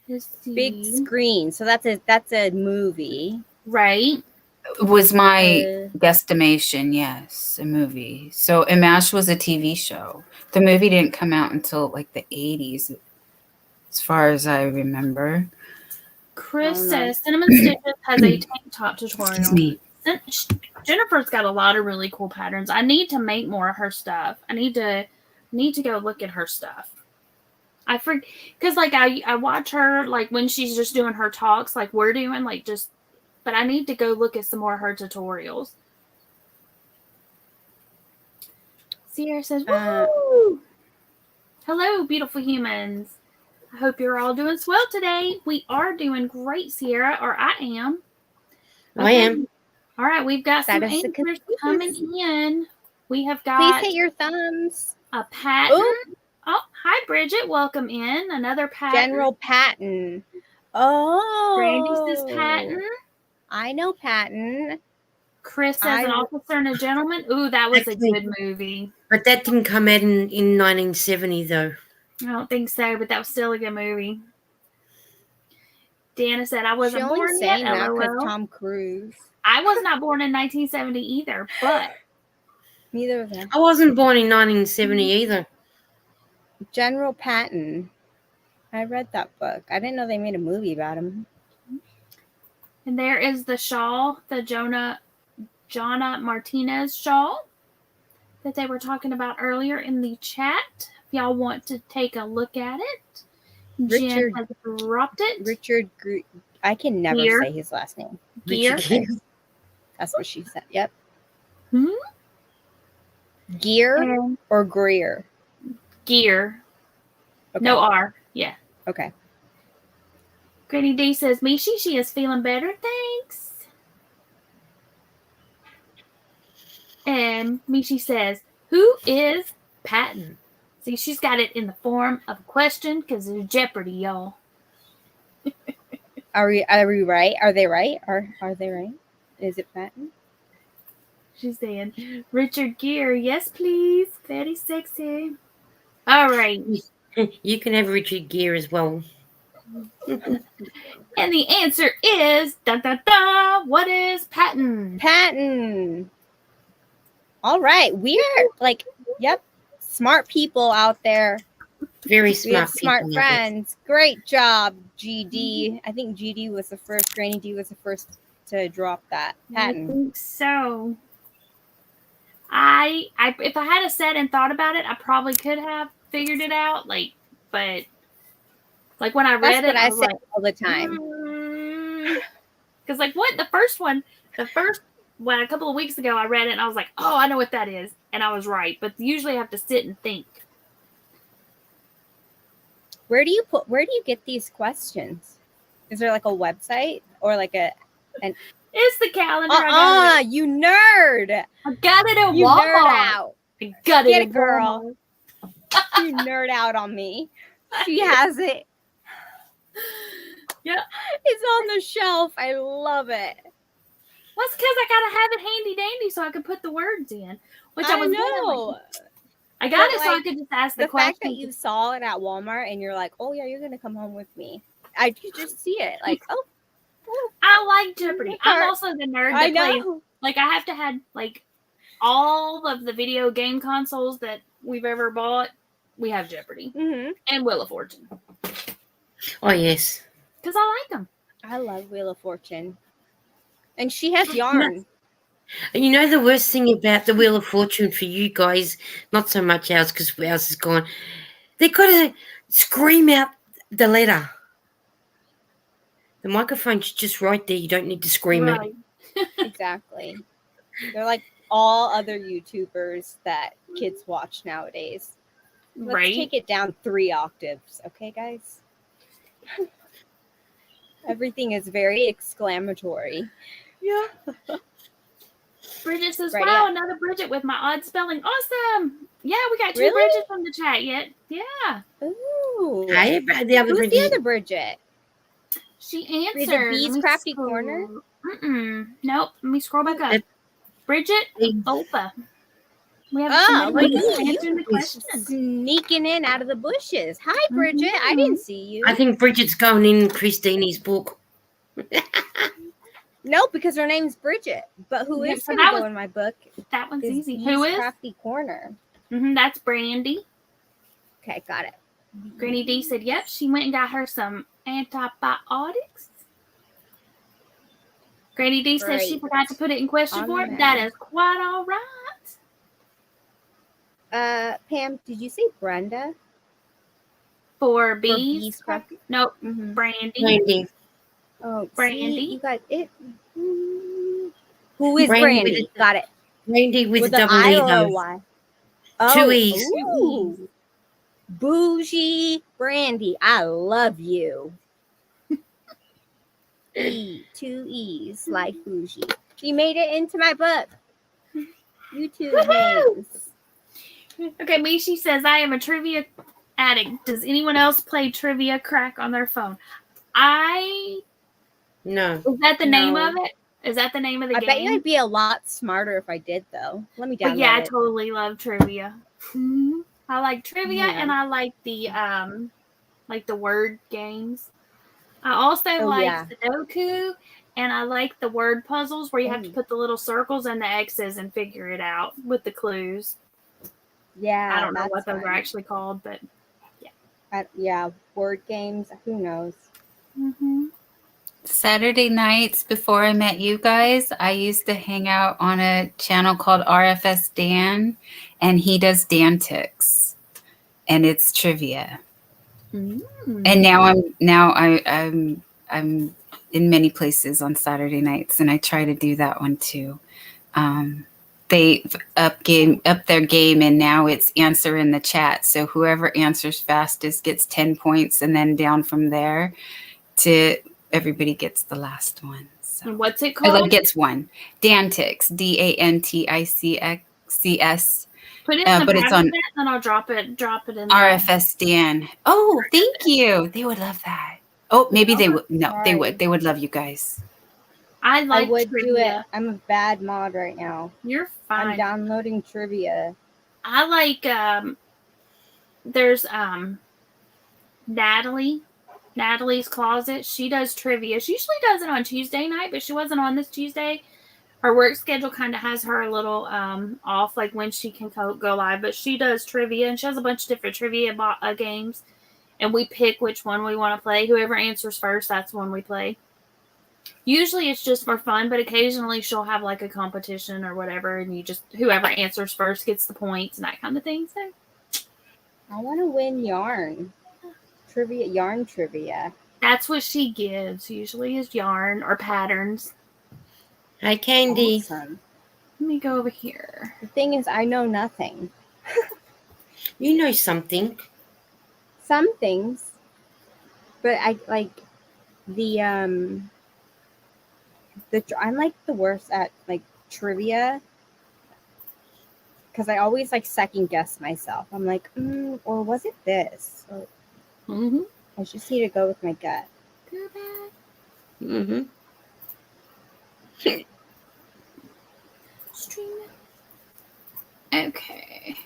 Let's see. Big screen. So that's a movie. Right. Was my Uh, guesstimation, yes, a movie. So, and MASH was a TV show. The movie didn't come out until like the 80s, as far as I remember. Chris Oh, no. says Cinnamon Stitches has a tank top Excuse tutorial. me. Jennifer's got a lot of really cool patterns. I need to make more of her stuff. I need to go look at her stuff. I forget because like I watch her like when she's just doing her talks like we're doing like just, but I need to go look at some more of her tutorials. Sierra says, "Woo! Hello, beautiful humans. I hope you're all doing swell today. We are doing great, Sierra, or I am. I am. All right, we've got That some is the answers confused. coming in. We have Please got hit your thumbs. a pattern. Ooh. Oh, hi, Bridget. Welcome in. Another pattern. General Patton. Oh. Brandy says Patton. I know Patton. Chris says An Officer and a Gentleman. Ooh, that was a good movie. But that didn't come out in 1970, though. I don't think so, but that was still a good movie. Dana said, I wasn't She only born saying yet. that because LOL. Tom Cruise. I was not born in 1970 either, but Neither of them. I wasn't born in 1970 either. General Patton. I read that book. I didn't know they made a movie about him. and there is the shawl, the Jonna Martinez shawl that they were talking about earlier in the chat. If y'all want to take a look at it, Richard- Jen has dropped it. Richard I can never Gear. say his last name. Gear. Richard Gere. That's what she said. Yep. Hmm? Gear And or Greer? Gear. Okay. No R. Yeah. Okay. Granny D says, Mishi, she is feeling better, thanks. And Mishi says, who is Patton? See, she's got it in the form of a question because there's Jeopardy, y'all. Are we right? Are they right? Are they right? Is it Patton? She's saying, Richard Gere, yes, please. Very sexy. All right. You can have Richard Gere as well. And the answer is, dun, dun, dun, what is Patton? Patton. All right. We are like, yep, smart people out there. Very We smart have smart people, I guess. friends. Great job, GD. I think GD was the first. Granny D was the first to drop that. I Patton. think so. I if I had sat and thought about it, I probably could have figured it out. But when I read That's what it, I was say like, all the time. because what the first one, a couple of weeks ago, I read it and I was like, oh, I know what that is, and I was right. But usually I have to sit and think. Where do you get these questions? Is there like a website or like It's the calendar. you nerd. I got it at You Walmart. nerd out. I got Get it, it, girl. Walmart. You nerd out on me. She has it. Yeah. It's on the shelf. I love it. Well, it's because I gotta have it handy dandy so I can put the words in. Which I was know. I got But, it so I could just ask the The question. fact that you saw it at Walmart and you're like, oh yeah, you're gonna come home with me. You just see it like, oh, I like Jeopardy. I'm Part. also the nerd I that plays. know. Like I have to have like all of the video game consoles that we've ever bought. We have Jeopardy Mm-hmm. and Wheel of Fortune Oh, yes. because I like them. I love Wheel of Fortune, and she has yarn. And you know the worst thing about the Wheel of Fortune for you guys, not so much ours because ours is gone, they've got to scream out the letter. The microphone's just right there. You don't need to scream it. Right. Exactly. They're like all other YouTubers that kids watch nowadays. Let's Right. take it down 3 octaves, okay, guys? Everything is very exclamatory. Yeah. Bridget says, Ready wow, up. another Bridget with my odd spelling. Awesome. Yeah, we got 2 Really? Bridgets from the chat yet. Yeah. Ooh. Hey, but the other Who's Bridget, the other Bridget? She answered. Is it Bee's Let me Crafty scroll. Corner? Nope. Let me scroll back up. It- Bridget Hey. Opa. We have Oh, somebody look who's at you. answering the question. Sneaking in out of the bushes. Hi, Bridget. I didn't see you. I think Bridget's going in Christine's book. No, because her name's Bridget. But who Yeah, is so going to that go was- in my book That one's is easy. Bee's Who is? Crafty Corner. That's Brandy. Okay, got it. Granny D said, yep, she went and got her some antibiotics. Granny D says she Great. forgot to put it in question On form. the That menu. is quite all right. Pam, did you say Brenda? For Bee's bees? Crafty? Nope. Mm-hmm. Brandy. Brandy. Oh, Brandy. See, you got it. Who is Brandy Brandy? with Got it. Brandy with a With double an I E or a though. Y? 2 E's. Ooh. Bougie Brandy. I love you. 2 E's like bougie. You made it into my book. YouTube names. Okay, Mishi says, I am a trivia addict. Does anyone else play Trivia Crack on their phone? No. Is that the name No. of it? Is that the name of the I game? bet you I'd be a lot smarter if I did, though. Let me download But yeah, I it. totally love trivia. I like trivia Yeah. and I like the word games. I also like yeah. Sudoku and I like the word puzzles where you have to Oh. put the little circles and the X's and figure it out with the clues. Yeah, I don't know that's what those fun. are actually called, but Yeah, word games. Who knows? Saturday nights before I met you guys, I used to hang out on a channel called RFS Dan, and he does Dantics, and it's trivia. And now I'm in many places on Saturday nights, and I try to do that one too. They up their game, and now it's answer in the chat. So whoever answers fastest gets 10 points, and then down from there to everybody gets the last one. So and what's it called? gets one. Dantics, DANTICS. Put it in the but it's on chat and I'll drop it in RFS Dan. Oh, thank you. They would love that. Oh, maybe they would. No, they Sorry. would. They would love you guys. I like I would trivia. do it. I'm a bad mod right now. You're I'm fine. downloading trivia. I like there's Natalie's Closet. She does trivia. She usually does it on Tuesday night, but she wasn't on this Tuesday. Her work schedule kind of has her a little off, like when she can go live. But she does trivia, and she has a bunch of different trivia games. And we pick which one we want to play. Whoever answers first, that's the one we play. Usually it's just for fun, but occasionally she'll have like a competition or whatever, and whoever answers first gets the points and that kind of thing. So I want to win yarn trivia. that's what she gives. Usually is yarn or patterns. Hi, Candy. Awesome. Let me go over here. The thing is, I know nothing. You know something. Some things, but I like I'm like the worst at like trivia because I always like second guess myself. I'm like, or was it this? Or I just need to go with my gut. Mm-hmm. Stream. Okay.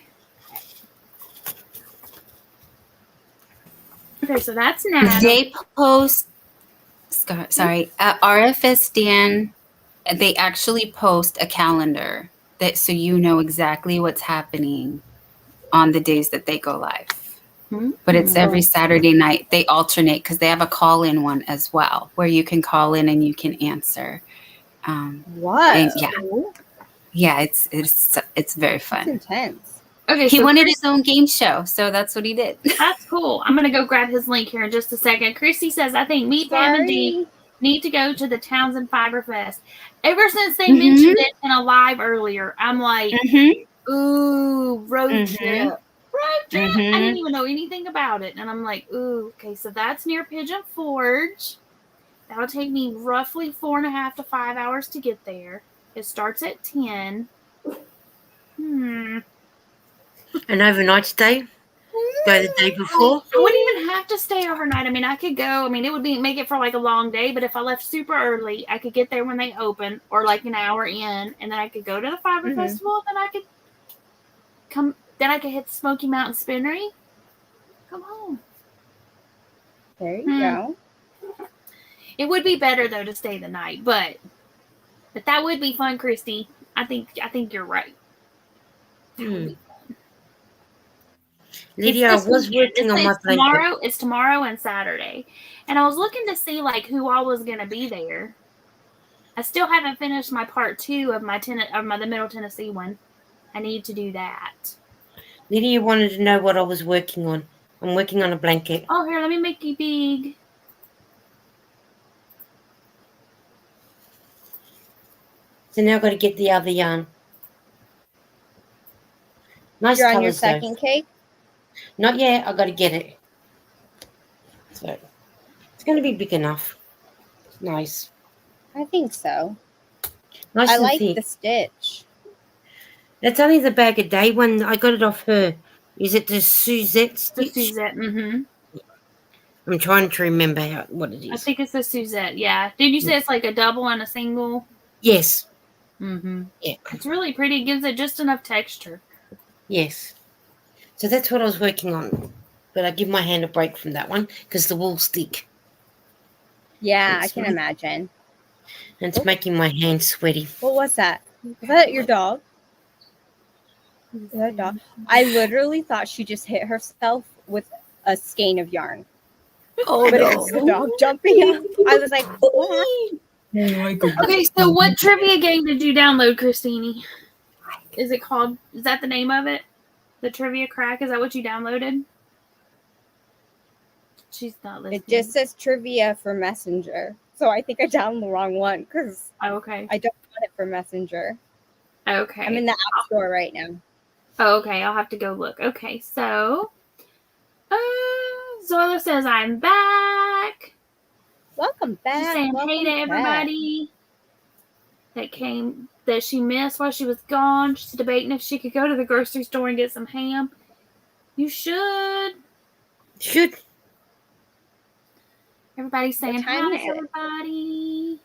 Okay, so that's now. They post. Sorry, at RFS Dan, they actually post a calendar so you know exactly what's happening on the days that they go live. But it's every Saturday night. They alternate because they have a call-in one as well, where you can call in and you can answer. What? And yeah, it's very It's fun. intense. Okay, He so wanted his own game show, so that's what he did. that's cool. I'm gonna go grab his link here in just a second. Christy says, I think me, Pam, and Dee need to go to the Townsend Fiber Fest. Ever since they mentioned it in a live earlier, I'm like, ooh, road trip. Road trip. I didn't even know anything about it. And I'm like, ooh, okay, so that's near Pigeon Forge. That'll take me roughly 4.5 to 5 hours to get there. It starts at 10. An overnight stay? Go the day before? I wouldn't even have to stay overnight. I mean, I could go. I mean, it would make it for like a long day, but if I left super early, I could get there when they open or like an hour in, and then I could go to the Fiber Festival, and then I could then I could hit the Smoky Mountain Spinnery. Come on. There you go. It would be better though to stay the night, but that would be fun, Christy. I think you're right. That would be fun. Lydia, I was working on my blanket. It's tomorrow and Saturday, and I was looking to see like who all was going to be there. I still haven't finished my part 2 of the Middle Tennessee one. I need to do that. Lydia wanted to know what I was working on. I'm working on a blanket. Oh, here, let me make you big. So now I've got to get the other yarn. Nice You're colours, on your second cake? Not yet. I've got to get it. So it's going to be big enough. Nice. I think so. Nice I and like thick. the stitch. That's only the bag a day one. I got it off her. Is it the Suzette stitch? The Suzette, I'm trying to remember what it is. I think it's the Suzette, yeah. Did you say it's like a double and a single? Yes. Mm-hmm. Yeah. It's really pretty. It gives it just enough texture. Yes. So that's what I was working on. But I give my hand a break from that one because the wool's thick. Yeah, I can imagine. And it's making my hands sweaty. What was that? Was that your dog? Is that a dog? I literally thought she just hit herself with a skein of yarn. Oh, but it was the dog jumping up. I was like, what? Okay, so what trivia game did you download, Christine? Is that the name of it? The Trivia Crack? Is that what you downloaded? She's not listening. It just says trivia for Messenger. So I think I downloaded the wrong one because I don't want it for Messenger. Okay. I'm in the App Store right now. Oh, okay. I'll have to go look. Okay, so Zoila says I'm back. Welcome back. She's saying hey to everybody that she missed while she was gone. She's debating if she could go to the grocery store and get some ham. You should. Should. Everybody's saying hi to everybody.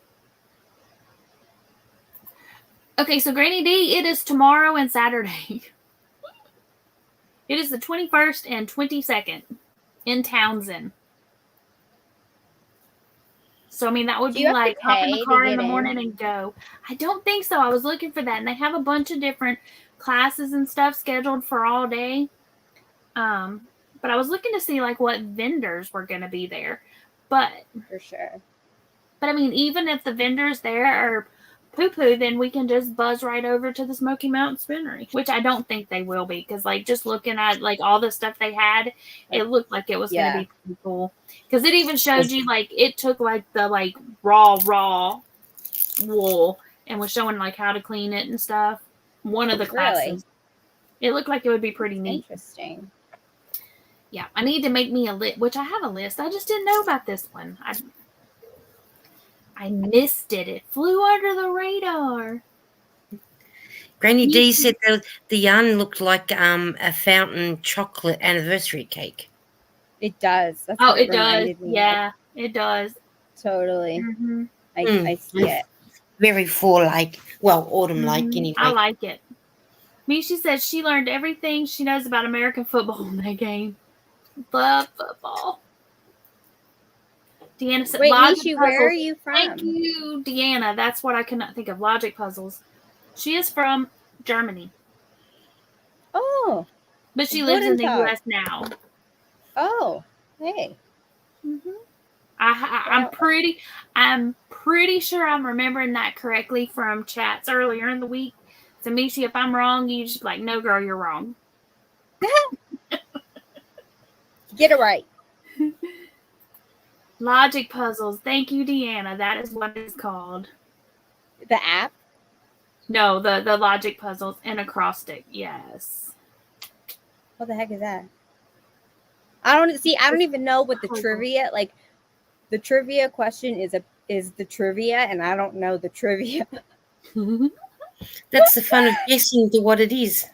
Okay, so Granny D, it is tomorrow and Saturday. It is the 21st and 22nd in Townsend. So, I mean, that would be like hop in the car in the morning and go. I don't think so. I was looking for that. And they have a bunch of different classes and stuff scheduled for all day. But I was looking to see like what vendors were going to be there. But for sure. But I mean, even if the vendors there are poo-poo, then we can just buzz right over to the Smoky Mountain Spinnery, which I don't think they will be, because like just looking at like all the stuff they had, it looked like it was going to be pretty cool. Because it even showed you like it took like the like raw wool and was showing like how to clean it and stuff. One of the classes. It looked like it would be pretty neat. Interesting. Yeah, I need to make me a list, which I have a list. I just didn't know about this one. I missed it. It flew under the radar. Granny D said the yarn looked like a fountain chocolate anniversary cake. It does. That's what it does. Yeah, it does. Totally. Mm-hmm. I see it. Very fall-like. Well, autumn-like anyway. I like it. Mishi says she learned everything she knows about American football in that game. Love football. Deanna said, wait, Mishi, where are you from? Thank you, Deanna. That's what I could not think of. Logic puzzles. She is from Germany. Oh. But she lives in the U.S. now. Oh, hey. Mm-hmm. I'm pretty sure I'm remembering that correctly from chats earlier in the week. So, Mishi, if I'm wrong, you just like, no, girl, you're wrong. Get it right. Logic puzzles. Thank you, Deanna. That is what it's called. The app? No, the logic puzzles and acrostic. Yes. What the heck is that? I don't even know what the trivia, like the trivia question is the trivia, and I don't know the trivia. That's the fun of guessing to what it is.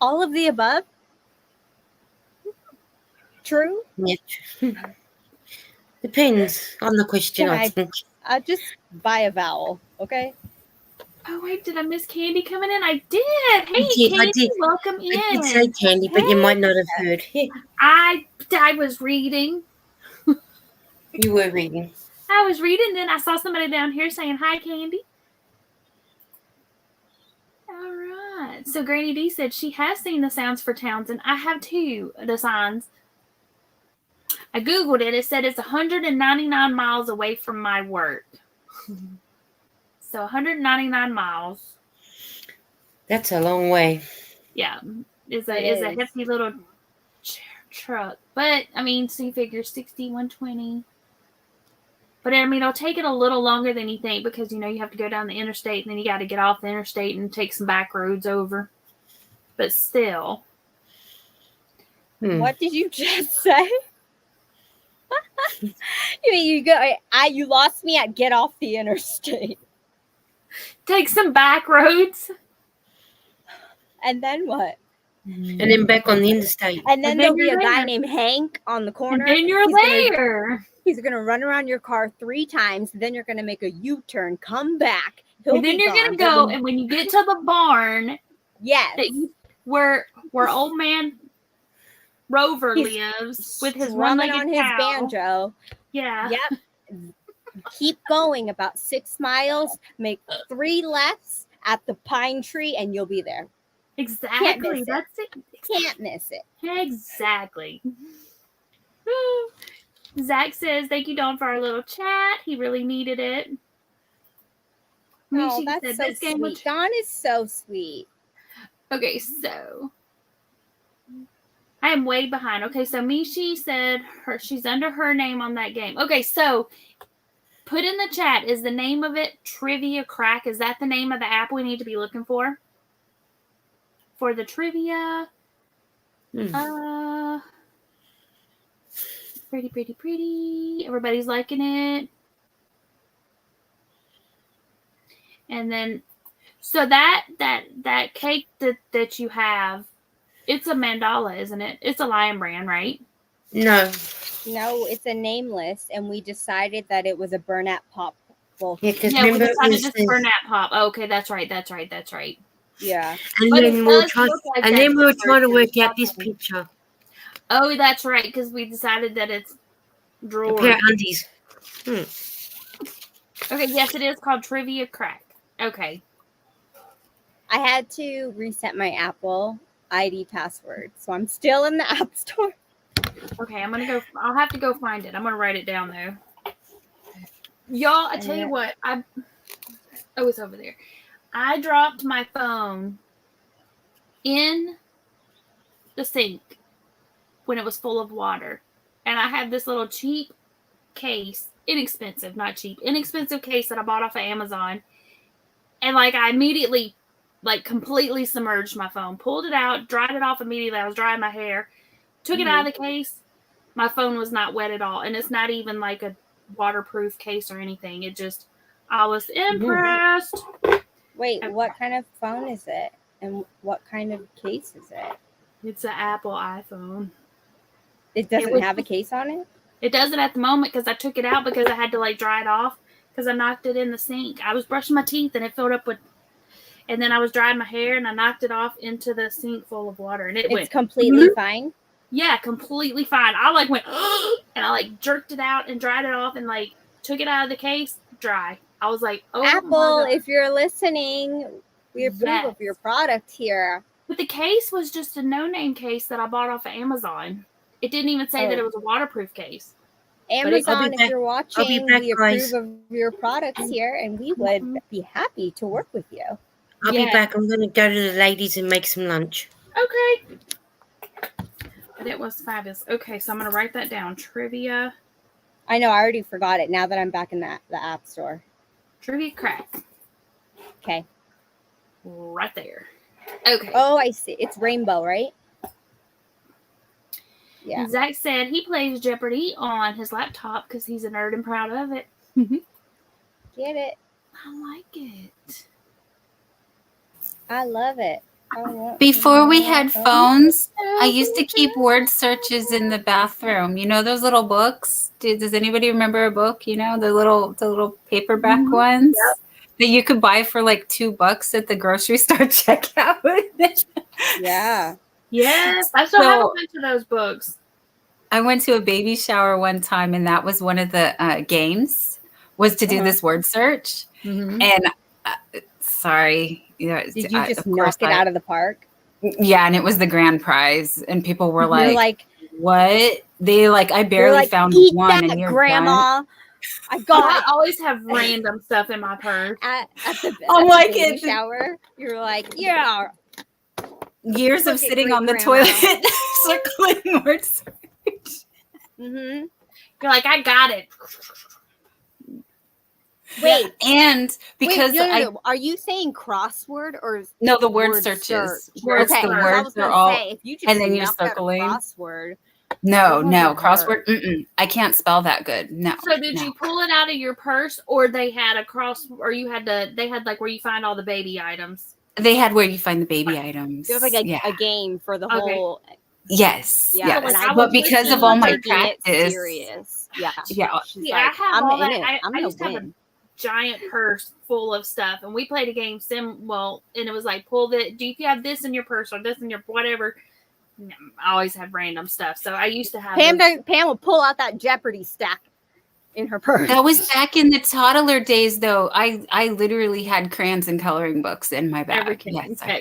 All of the above? True? Yeah. Depends on the question, I think. I'll just buy a vowel, okay? Oh wait, did I miss Candy coming in? I did. Hey, did, I Candy, did. welcome in. I did say Candy, but you might not have heard. I was reading. You were reading. I was reading, then I saw somebody down here saying hi, Candy. All right. So Granny D said she has seen the sounds for Townsend. I have too, the signs. I Googled it. It said it's 199 miles away from my work. So 199 miles. That's a long way. Yeah. Is a hefty little truck. But, I mean, so you figure 60, 120. But, I mean, it'll take it a little longer than you think because, you know, you have to go down the interstate and then you got to get off the interstate and take some back roads over. But still. What did you just say? You lost me at get off the interstate. Take some back roads. And then what? And then back on the interstate. And then there'll be a guy named Hank on the corner. And then you're there. He's going to run around your car 3 times. Then you're going to make a U-turn, come back. And then you're going to go. And when you get to the barn. Yes. Where old man Rover lives with his one-legged on his banjo. Yeah. Yep. Keep going about 6 miles. Make 3 lefts at the pine tree, and you'll be there. Exactly. That's it. Can't miss it. Exactly. Zach says, "Thank you, Dawn, for our little chat. He really needed it." Oh, that's so sweet. Dawn is so sweet. Okay, so I am way behind. Okay, so Mishi said she's under her name on that game. Okay, so put in the chat, is the name of it Trivia Crack? Is that the name of the app we need to be looking for? For the trivia. Pretty. Everybody's liking it. And then, so that cake that you have, it's a mandala, isn't it? It's a Lion Brand, right? No, it's a nameless, and we decided that it was a Burnett Pop. We decided just Burnett Pop. Oh, okay, that's right. Yeah. And then we were trying to work out this picture. Oh, that's right, because we decided that it's drawer. A pair of undies. Okay, yes, it is called Trivia Crack. Okay. I had to reset my Apple ID password, so I'm still in the App Store. Okay, I'll have to go find it. I'm going to write it down, though. Y'all, I tell you what, it's over there. I dropped my phone in the sink when it was full of water. And I had this little cheap case, inexpensive case that I bought off of Amazon. And I immediately completely submerged my phone, pulled it out, dried it off immediately. I was drying my hair, took it out of the case. My phone was not wet at all. And it's not even like a waterproof case or anything. I was impressed. Wait, what kind of phone is it? And what kind of case is it? It's an Apple iPhone. It doesn't have a case on it? It doesn't at the moment because I took it out because I had to dry it off because I knocked it in the sink. I was brushing my teeth and it filled up with, and then I was drying my hair and I knocked it off into the sink full of water and it went completely fine? Yeah, completely fine. I went and I jerked it out and dried it off and took it out of the case, dry. I was like, oh, Apple, if you're listening, we approve of your product here. But the case was just a no-name case that I bought off of Amazon. It didn't even say that it was a waterproof case. Amazon, if you're watching, we approve of your products here, and we would be happy to work with you. I'll be back. I'm going to go to the ladies and make some lunch. Okay. But it was fabulous. Okay, so I'm going to write that down. Trivia. I know. I already forgot it now that I'm back in the App Store. Trivia Crack. Okay. Right there. Okay. Oh, I see. It's rainbow, right? Yeah. And Zach said he plays Jeopardy on his laptop because he's a nerd and proud of it. Get it? I like it. I love it. Before we had phones, I used to keep word searches in the bathroom. You know those little books? Does anybody remember a book? You know, the little paperback ones? that you could buy for like $2 at the grocery store checkout. Yeah. Yes, I still have a So- bunch of those books. I went to a baby shower one time, and that was one of the games was to do Uh-huh. this word search. Mhm. And sorry, Did you just knock it out of the park? Yeah, and it was the grand prize, and people were You're like, "What?" They like, I barely like, found eat one, that, and you're Grandma. I Oh, got I it. always have random stuff in my purse. At the, Oh at my the baby goodness. shower. You're like, yeah. Years of Look at sitting on the great-grandma. toilet circling word search. Mm-hmm. You're like, I got it. Wait. And because no. Are you saying crossword or no, the word word searches search? where it's Okay, the 'cause I was words are gonna all, say, if you just and then you're knocked out a circling. crossword. No, It no, doesn't crossword. I can't spell that good. No. So did you pull it out of your purse, or they had a cross, or you had to? They had like where you find all the baby items. They had where you find the baby items. It was like a game for the Okay. whole. Yes. Yeah, Yes. like, and But because of all my taking it practice. serious. Yeah. Yeah. She's See, like, I have I'm all in that. it. I'm I gonna used to have a win. giant purse full of stuff, and we played a game. And it was like, pull the. Do you have this in your purse or this in your whatever? No, I always have random stuff. So I used to have. Pam will pull out that Jeopardy stack in her purse. That was back in the toddler days, though. I literally had crayons and coloring books in my bag. Everything.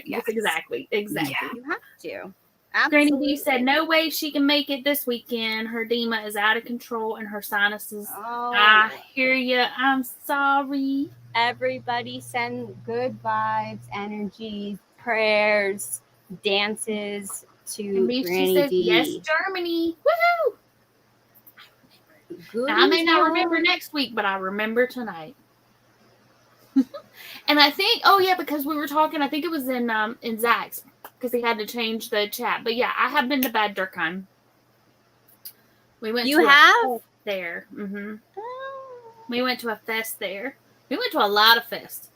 Yes, exactly. Exactly. Yeah. You have to. Granny Absolutely. D said, "No way she can make it this weekend. Her edema is out of control, and her sinuses." Oh, I hear you. I'm sorry. everybody send good vibes, energies, prayers, dances to And she Granny says, D. "Yes, Germany. Woohoo!" Good Now, I may not job. remember next week, but I remember tonight. And I think, oh yeah, because we were talking. I think it was in Zach's because he had to change the chat. But yeah, I have been to Bad Dürkheim. We went. You to have? a fest there. Mm-hmm. Oh. We went to a fest there. We went to a lot of fests.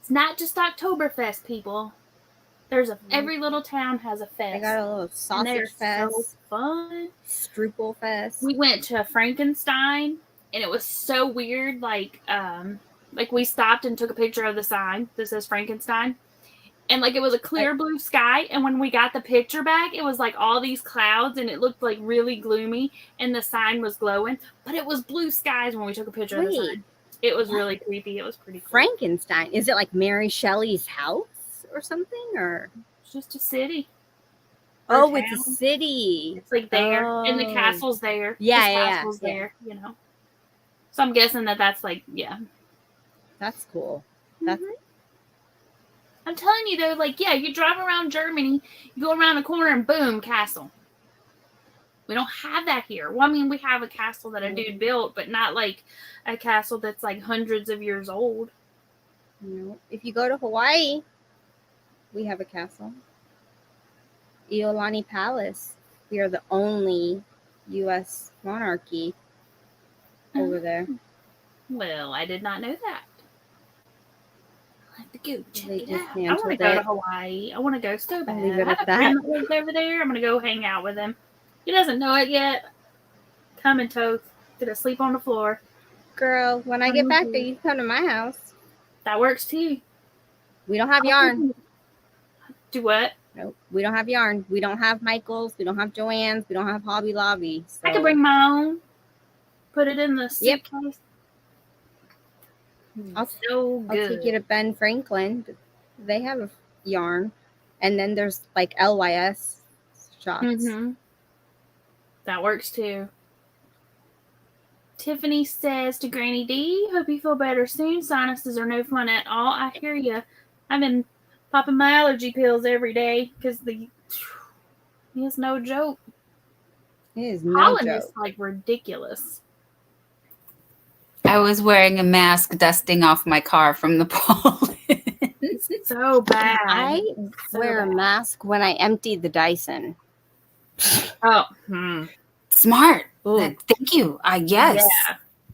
It's not just Oktoberfest, people. There's every little town has a fest. They got a little and sausage they're fest, so fun. Strupel fest. We went to Frankenstein, and it was so weird. Like we stopped and took a picture of the sign that says Frankenstein, and like it was a clear blue sky. And when we got the picture back, it was like all these clouds, and it looked like really gloomy. And the sign was glowing, but it was blue skies when we took a picture of the sign. It was really creepy. It was pretty cool. Frankenstein. Is it like Mary Shelley's house or something, or It's just a city. oh, Or it's a town. city. It's like there, and the Oh. castle's there. Yeah, the yeah, castle's yeah. there. You know. So I'm guessing that's like, yeah. That's cool. That's I'm telling you though, like, yeah, you drive around Germany, you go around the corner and boom, castle. We don't have that here. Well, I mean, we have a castle that a dude built, but not like a castle that's like hundreds of years old. if you go to Hawaii, we have a castle. Iolani Palace. We are the only U.S. monarchy over there. Well, I did not know that. I'll have to go check They it out. I want to dismantled go to it. Hawaii. I want to go so bad. leave it I have at a that. friend that lives over there. I'm going to go hang out with him. He doesn't know it yet. Come and toast. Gonna sleep on the floor. Girl, when I get back there, you come to my house. That works too. We don't have yarn. Do what? Nope. We don't have yarn. We don't have Michael's. We don't have Joann's. We don't have Hobby Lobby. So. I could bring my own. Put it in the Yep. suitcase. I'll So good. take you to Ben Franklin. They have a yarn. And then there's like LYS shops. Mm-hmm. That works too. Tiffany says to Granny D, hope you feel better soon. Sinuses are no fun at all. I hear you. I've been popping my allergy pills every day because it's no joke. It is no Pollen joke. is like ridiculous. I was wearing a mask dusting off my car from the pollen. So bad. I So wear a bad. mask when I empty the Dyson. Oh. Smart. Ooh. Thank you. Yes.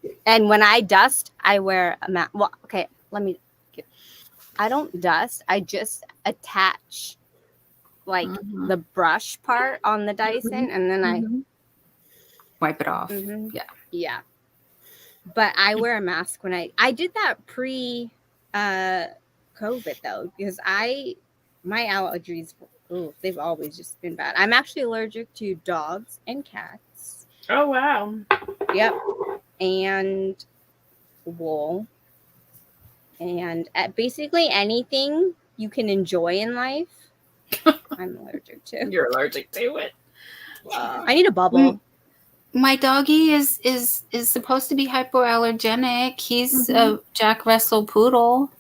Yeah. And when I dust, I wear a mask. Well, okay, I don't dust. I just attach like Mhm. the brush part on the Dyson, and then Mhm. Wipe it off. I. Yeah. Yeah. But I wear a mask when I did that pre COVID though, because my allergies, they've always just been bad. I'm actually allergic to dogs and cats. Oh wow. Yep. And wool. And basically anything you can enjoy in life, I'm allergic to. You're allergic to it. I need a bubble. My doggy is supposed to be hypoallergenic. He's a Jack Russell poodle.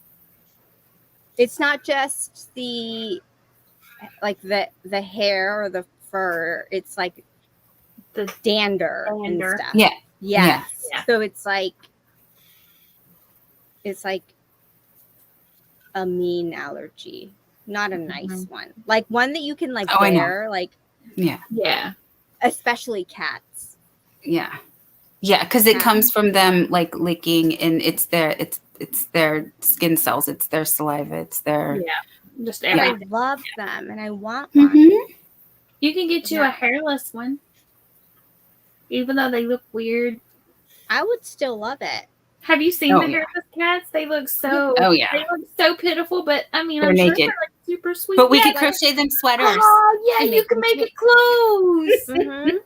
It's not just the hair or the fur. It's like The dander and stuff. Yeah. Yes. Yeah. So it's like a mean allergy, not a nice one. Like one that you can like bear, like yeah, especially cats. Yeah, because it comes from them like licking, and it's their skin cells, it's their saliva, it's their just I everything. love them and I want one. You can get you a hairless one, even though they look weird. I would still love it. Have you seen the hairless cats? They look so. They look so pitiful, but I mean, I'm sure they're like super sweet. But we could crochet them sweaters. Oh yeah, you can make it clothes.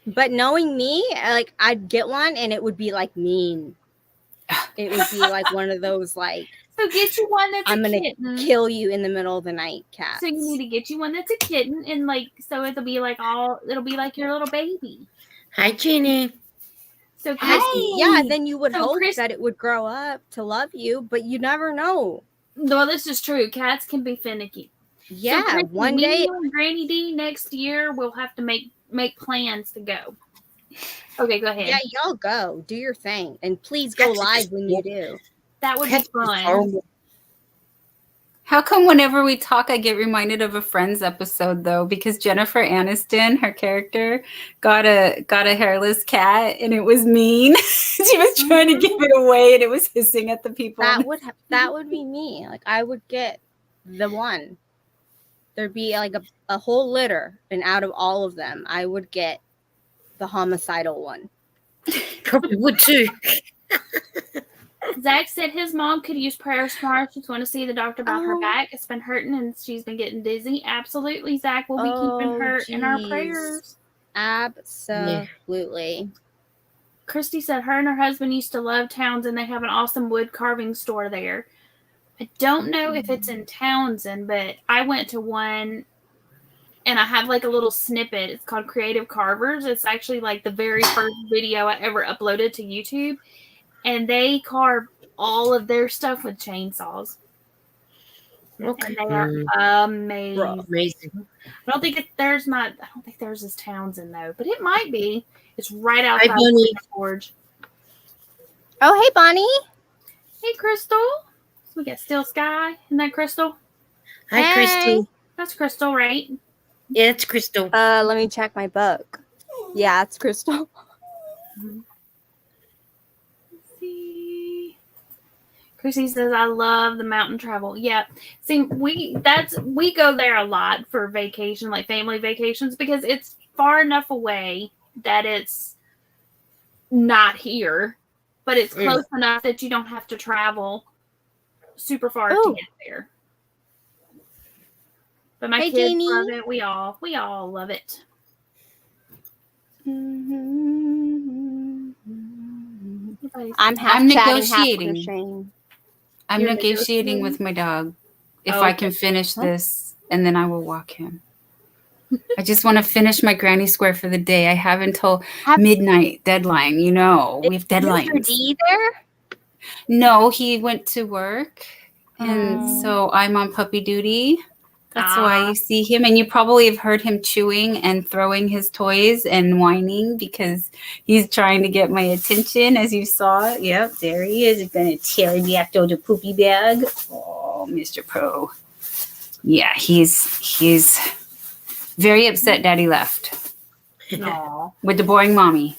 But knowing me, like I'd get one and it would be like mean. It would be like one of those like. So get you one that's I'm a gonna kitten. Kill you in the middle of the night, cat. So you need to get you one that's a kitten, and like so it'll be like your little baby. Hi, Jeannie. So then you would hope that it would grow up to love you, but you never know. No, this is true. Cats can be finicky. Yeah, so one day, you and Granny D next year we'll have to make plans to go. Okay, go ahead. Yeah, y'all go. Do your thing. And please go live when you do. That would be fun. How come whenever we talk, I get reminded of a Friends episode though? Because Jennifer Aniston, her character, got a hairless cat, and it was mean. She was trying to give it away, and it was hissing at the people. That would be me. Like I would get the one. There'd be like a whole litter, and out of all of them, I would get the homicidal one. Probably would too. Zach said his mom could use prayers tomorrow. She's going to see the doctor about her back. It's been hurting and she's been getting dizzy. Absolutely, Zach will be keeping her in our prayers. Absolutely. Yeah. Christy said her and her husband used to love Townsend. They have an awesome wood carving store there. I don't know if it's in Townsend, but I went to one and I have like a little snippet. It's called Creative Carvers. It's actually like the very first video I ever uploaded to YouTube. And they carve all of their stuff with chainsaws. Okay. And they are amazing. I don't think theirs is Townsend though, but it might be. It's right outside the forge. Oh, hey Bonnie. Hey Crystal. So we got Still Sky. Isn't that Crystal? Hi, Crystal. That's Crystal, right? Yeah, it's Crystal. Let me check my book. Yeah, it's Crystal. Chrissy says, I love the mountain travel. Yeah. See, we go there a lot for vacation, like family vacations, because it's far enough away that it's not here, but it's close enough that you don't have to travel super far to get there. But my kids love it. We all love it. I'm negotiating. I'm negotiating with my dog if I can finish this, and then I will walk him. I just want to finish my granny square for the day. I have until midnight deadline. You know, we have deadlines. Is Mr. D there? No, he went to work, and so I'm on puppy duty. That's why you see him, and you probably have heard him chewing and throwing his toys and whining because he's trying to get my attention, as you saw. Yep, there he is. He's going to tear me after the poopy bag. Oh, Mr. Pro. Yeah, he's very upset Daddy left. With the boring mommy.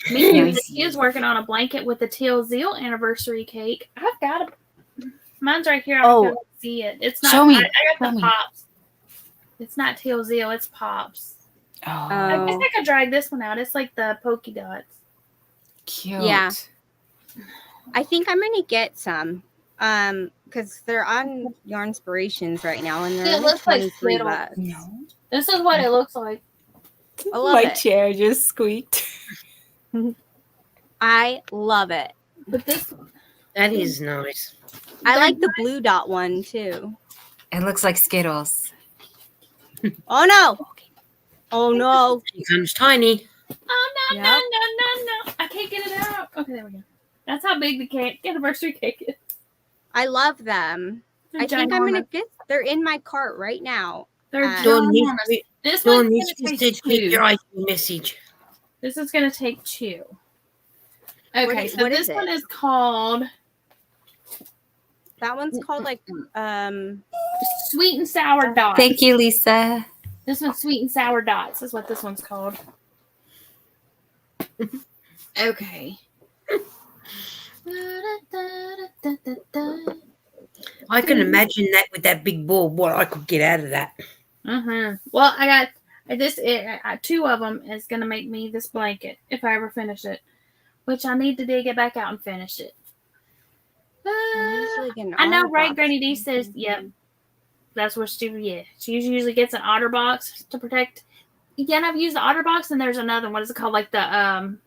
He is working on a blanket with the Teal Zeal anniversary cake. I've got a... Mine's right here. I don't see it. It's not. Show me. I got the Pops. It's not Teal Zeal. It's Pops. I guess I could drag this one out. It's like the polka dots. Cute. Yeah. I think I'm gonna get some. Because they're on Yarn Inspirations right now, and they're It only looks like 23 Skittles. bucks. No. This is what it looks like. I love My it. chair just squeaked. I love it. But this That is nice. I like the blue dot one too. It looks like Skittles. Oh no! Oh no! Here comes Tiny. Oh no, Yep. no. I can't get it out. Okay, there we go. That's how big the cake anniversary cake is. I love them. They're I think I'm gonna ginormous. get. They're in my cart right now. They're Dawn, ginormous. This Dawn, one's you gonna said take check your two. IT message. This is gonna take two. Okay, so what this is it? one is called That one's called like Sweet and Sour Dots. Thank you, Lisa. This one's Sweet and Sour Dots is what this one's called. Okay. I can imagine that with that big ball, what I could get out of that. Well, I got this. Two of them is gonna make me this blanket if I ever finish it, which I need to dig it back out and finish it. I know, right? Granny D says, "Yep, that's what she. Yeah, she usually gets an otter box to protect." Yeah, and I've used the otter box, and there's another one. What is it called? Like the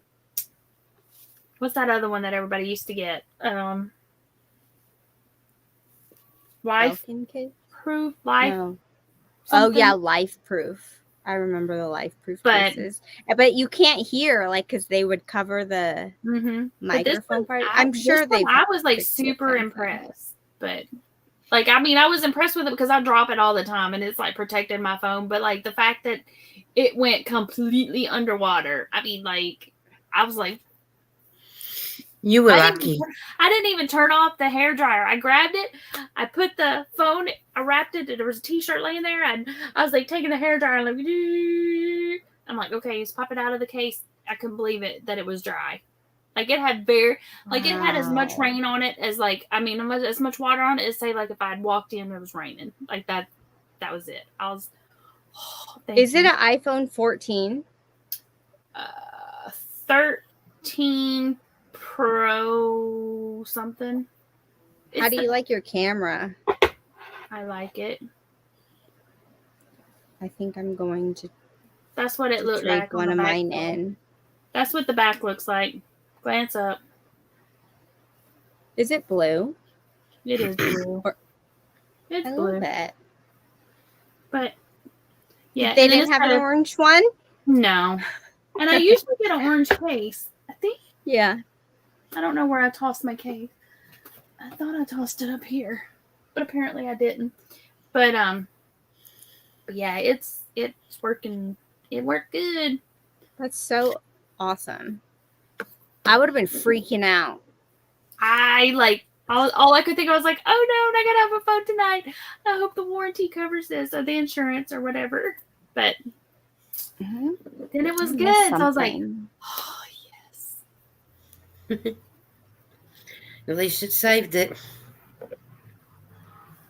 what's that other one that everybody used to get? Life proof life. No. Something. Oh yeah, life proof. I remember the life proof But- cases. But you can't hear because they would cover the microphone part. I'm sure they. I was like fixed it super since then. impressed, but like I mean, I was impressed with it because I drop it all the time and it's like protected my phone. But like the fact that it went completely underwater, I mean, like I was like, You were I lucky. didn't even turn off the hair dryer. I grabbed it, I put the phone, I wrapped it. There was a t-shirt laying there, and I was like taking the hair dryer, and like, I'm like, okay, just pop it out of the case. I couldn't believe it that it was dry. Like it had it had as much Wow. rain on it as as much water on it as say like if I'd walked in and it was raining. Like that was it. I was. Is it an iPhone 14? 13 Pro something? How do you like your camera? I like it. I think I'm going to That's what it looked trade like. one on of the back mine side. in. That's what the back looks like. Glance up. Is it blue? It is blue. It's I blue. love it. But yeah, They and then didn't it's have got an a- orange one? No. And I usually get an orange case. I think Yeah. I don't know where I tossed my case. I thought I tossed it up here, but apparently I didn't. But yeah, it's working. It worked good. That's so awesome. I would have been freaking out. All I could think, I was like, oh no, I gotta have a phone tonight. I hope the warranty covers this or the insurance or whatever. But then it was good. So I was like, oh yes. At least it saved it.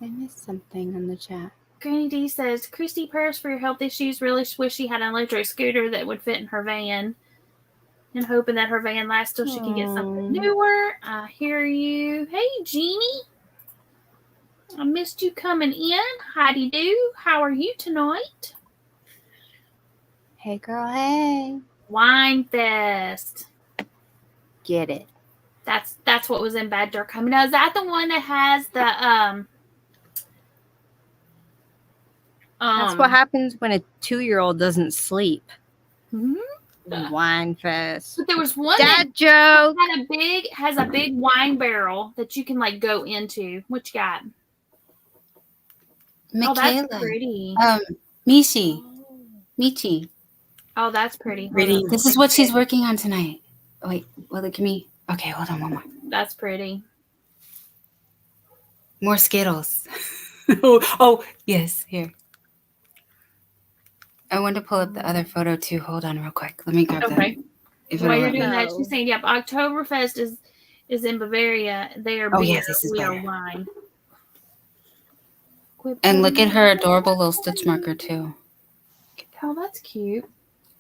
I missed something on the chat. Granny D says, Christy, prayers for your health issues. Really wish she had an electric scooter that would fit in her van. And hoping that her van lasts till she can get something newer. I hear you. Hey, Jeannie. I missed you coming in. Howdy do. How are you tonight? Hey girl, hey. Wine Fest. Get it. That's what was in Bad Dark. I mean, is that the one that has the That's what happens when a 2-year-old doesn't sleep. Mhm. Wine fest. But there was one that Dad joke. has a big wine barrel that you can like go into. What you got? Oh, Michaela. that's pretty. Michi. Oh, that's pretty. Hold Pretty. on. This is what she's working on tonight. Wait, will it give me? Okay, hold on one more. That's pretty. More Skittles. oh, yes, here. I want to pull up the other photo too. Hold on real quick. Let me grab Okay. that. If While it'll you're let me. doing that, she's saying, yep, Oktoberfest is in Bavaria. They are Oh, beer. yes, this is We are better. wine. And look at her adorable little stitch marker too. Oh, that's cute.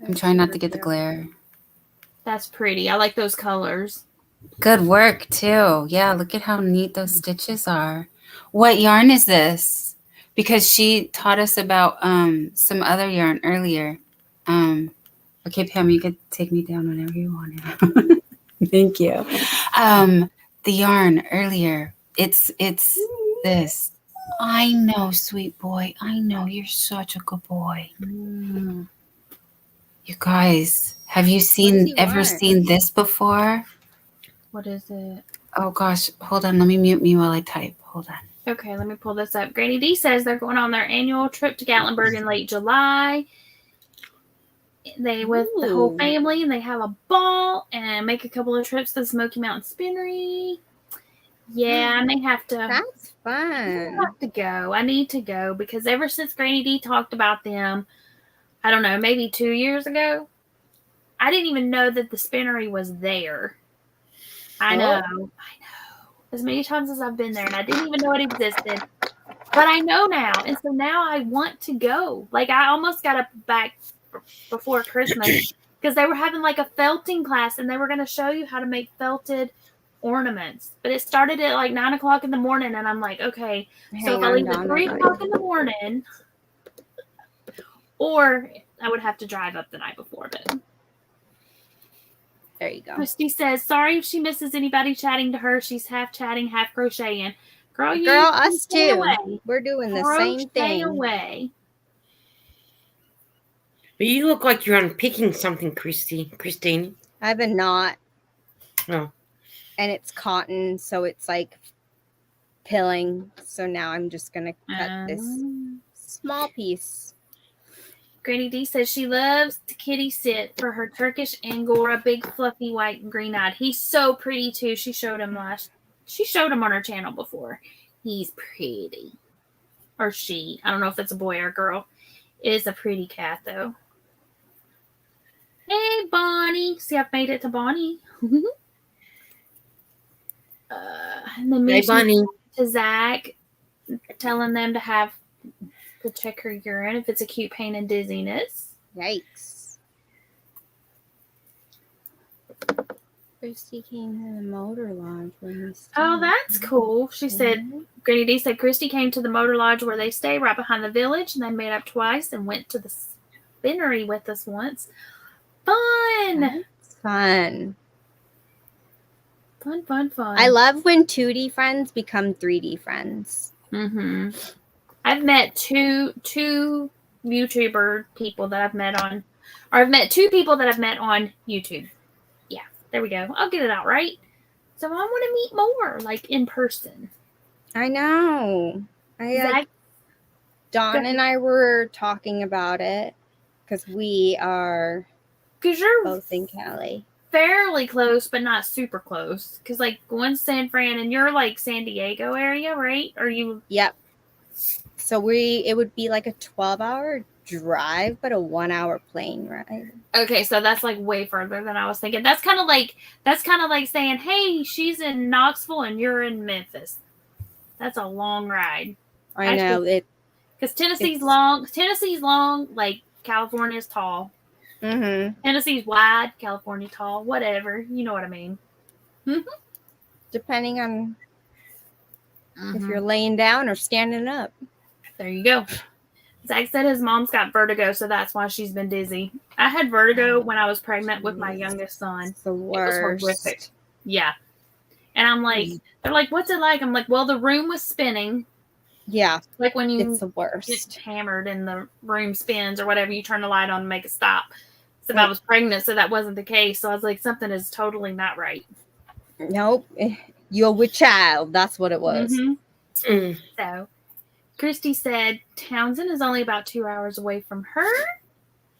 I'm trying not to get the glare. That's pretty. I like those colors. Good work too. Yeah, look at how neat those stitches are. What yarn is this? Because she taught us about some other yarn earlier. Okay, Pam, you could take me down whenever you want to. Thank you. The yarn earlier. It's this. I know, sweet boy. I know you're such a good boy. Mm. You guys, have you ever seen this before? What is it? Oh gosh, hold on. Let me mute me while I type. Hold on. Okay, let me pull this up. Granny D says they're going on their annual trip to Gatlinburg in late July. They with the whole family, and they have a ball and make a couple of trips to the Smoky Mountain Spinnery. Yeah, I may have to. That's fun. I have to go. I need to go because ever since Granny D talked about them, I don't know, maybe 2 years ago, I didn't even know that the Spinnery was there. I know. As many times as I've been there, and I didn't even know it existed. But I know now, and so now I want to go. Like, I almost got up back before Christmas because they were having like a felting class, and they were going to show you how to make felted ornaments. But it started at like 9 o'clock in the morning, and I'm like, okay, so if I leave at 3 o'clock in the morning, or I would have to drive up the night before. But there you go. Christy says, sorry if she misses anybody chatting to her. She's half chatting, half crocheting. Girl, us too. Away. We're doing the Crochet same thing. Away. But you look like you're unpicking something, Christine. I have a knot. Oh. And it's cotton, so it's like pilling. So now I'm just going to cut this small piece. Granny D says she loves to kitty sit for her Turkish Angora, big fluffy white and green eyed. He's so pretty too. She showed him on her channel before. He's pretty. Or she. I don't know if it's a boy or a girl. It is a pretty cat though. Hey Bonnie. See, I've made it to Bonnie. And then Hey Bonnie. To Zach, telling them to check her urine if it's acute pain and dizziness. Yikes. Christy came to the motor lodge when we stayed. Oh, that's cool. She said, Granny D said Christy came to the motor lodge where they stay right behind the village, and they made up twice and went to the spinnery with us once. Fun. That's fun. Fun. I love when 2D friends become 3D friends. Mm-hmm. I've met two YouTuber people that I've met on, or I've met two people that I've met on YouTube. Yeah, there we go. I'll get it out right. So I want to meet more, like in person. I know. Dawn and I were talking about it because we are both in Cali. Fairly close, but not super close. Because like one's San Fran, and you're like San Diego area, right? Or you? Yep. So it would be like a 12-hour drive, but a 1-hour plane ride. Okay, so that's like way further than I was thinking. That's kind of like saying, hey, she's in Knoxville and you're in Memphis. That's a long ride. I know it. Because Tennessee's long. Like California's tall. Mm-hmm. Tennessee's wide. California tall. Whatever. You know what I mean. Mm-hmm. Depending on if you're laying down or standing up. There you go. Zach said his mom's got vertigo, so that's why she's been dizzy. I had vertigo when I was pregnant with my youngest son. It's the worst. It was horrific. Yeah. And I'm like, they're like, what's it like? I'm like, well, the room was spinning. Yeah. Like when you it's the worst. get hammered and the room spins or whatever, you turn the light on and make it stop. So I was pregnant, so that wasn't the case. So I was like, something is totally not right. Nope. You're with child. That's what it was. Mm-hmm. Mm. So Christy said Townsend is only about 2 hours away from her,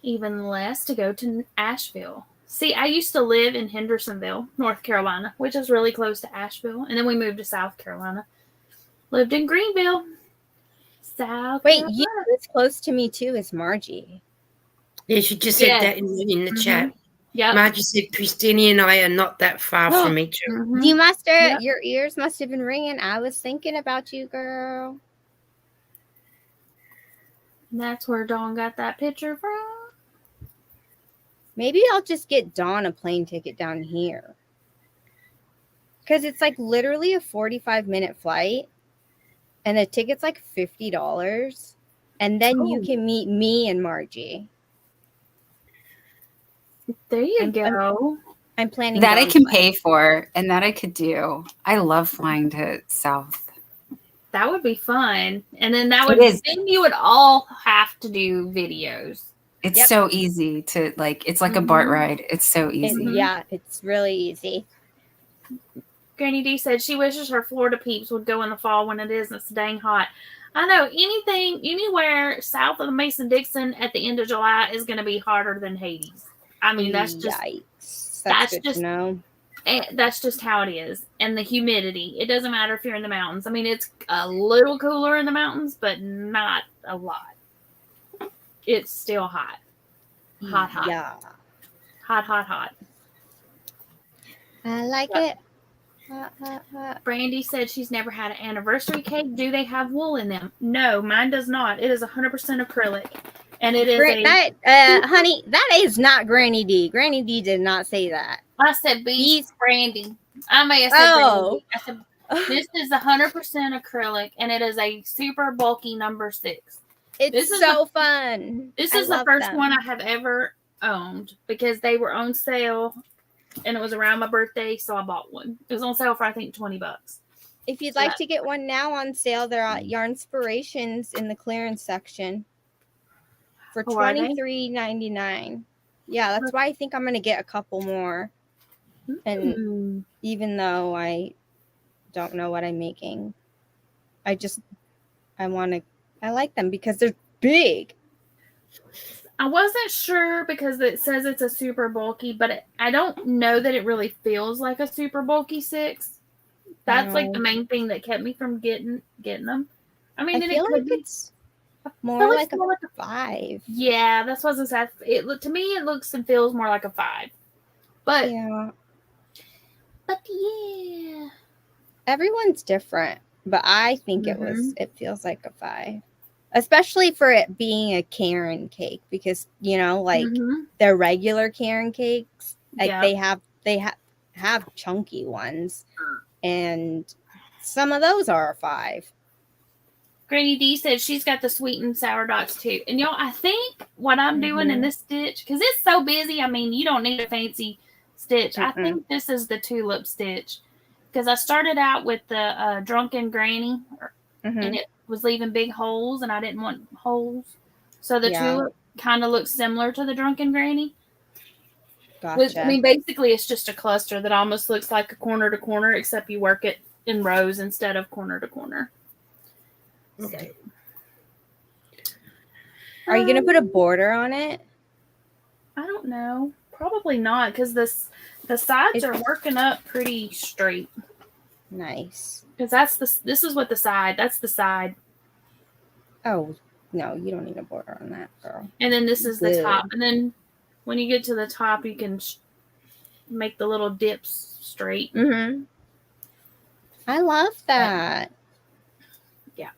even less to go to Asheville. See, I used to live in Hendersonville, North Carolina, which is really close to Asheville. And then we moved to South Carolina. Lived in Greenville. Wait, you as close to me too as Margie. Yeah, she just said that in the chat. Yeah. Margie said Christina and I are not that far from each other. You must have, your ears must have been ringing. I was thinking about you, girl. And that's where Dawn got that picture from. Maybe I'll just get Dawn a plane ticket down here. Because it's like literally a 45-minute flight. And the ticket's like $50. And then you can meet me and Margie. There you go. I'm planning That I Dawn's can flight. pay for, and that I could do. I love flying to South. That would be fun. And then then you would all have to do videos. It's Yep. so easy to like. It's like a BART ride. It's so easy. Yeah, it's really easy. Granny D said she wishes her Florida peeps would go in the fall when it isn't so dang hot. I know anywhere south of the Mason-Dixon at the end of July is going to be hotter than Hades. I mean, that's just Yikes. That's good to know. That's just how it is. And the humidity. It doesn't matter if you're in the mountains. I mean, it's a little cooler in the mountains, but not a lot. It's still hot. Hot. Yeah. Hot. I like it. Hot. Brandy said she's never had an anniversary cake. Do they have wool in them? No, mine does not. It is 100% acrylic. And it is honey, that is not Granny D. Granny D did not say that. I said Brandy. I may have said Brandy. I said this is 100% acrylic, and it is a super bulky number 6. It's so fun. This is the first one I have ever owned because they were on sale, and it was around my birthday, so I bought one. It was on sale for I think $20. If you'd like to get one now on sale, they're at Yarnspirations in the clearance section for $23.99. Yeah, that's why I think I'm gonna get a couple more. And even though I don't know what I'm making, I like them because they're big. I wasn't sure because it says it's a super bulky, but I don't know that it really feels like a super bulky 6. That's like the main thing that kept me from getting them. I mean, I feel like it's more like a 5. Yeah, that's what I was gonna say. To me, it looks and feels more like a 5. But yeah, everyone's different. But I think it feels like a 5, especially for it being a Karen cake because their regular Karen cakes, like they have chunky ones, and some of those are a 5. Granny D said she's got the sweet and sour dots too. And y'all, I think what I'm doing in this stitch, because it's so busy, I mean, you don't need a fancy stitch. I think this is the tulip stitch. Because I started out with the Drunken Granny, and it was leaving big holes, and I didn't want holes. So the tulip kind of looks similar to the Drunken Granny. Gotcha. I mean, basically, it's just a cluster that almost looks like a corner to corner, except you work it in rows instead of corner to corner. Okay. Are you going to put a border on it? I don't know. Probably not, because the sides are working up pretty straight. Nice. Because this is what that's the side. Oh, no, you don't need a border on that, girl. And then this is the top. And then when you get to the top, you can make the little dips straight. I love that. Yeah.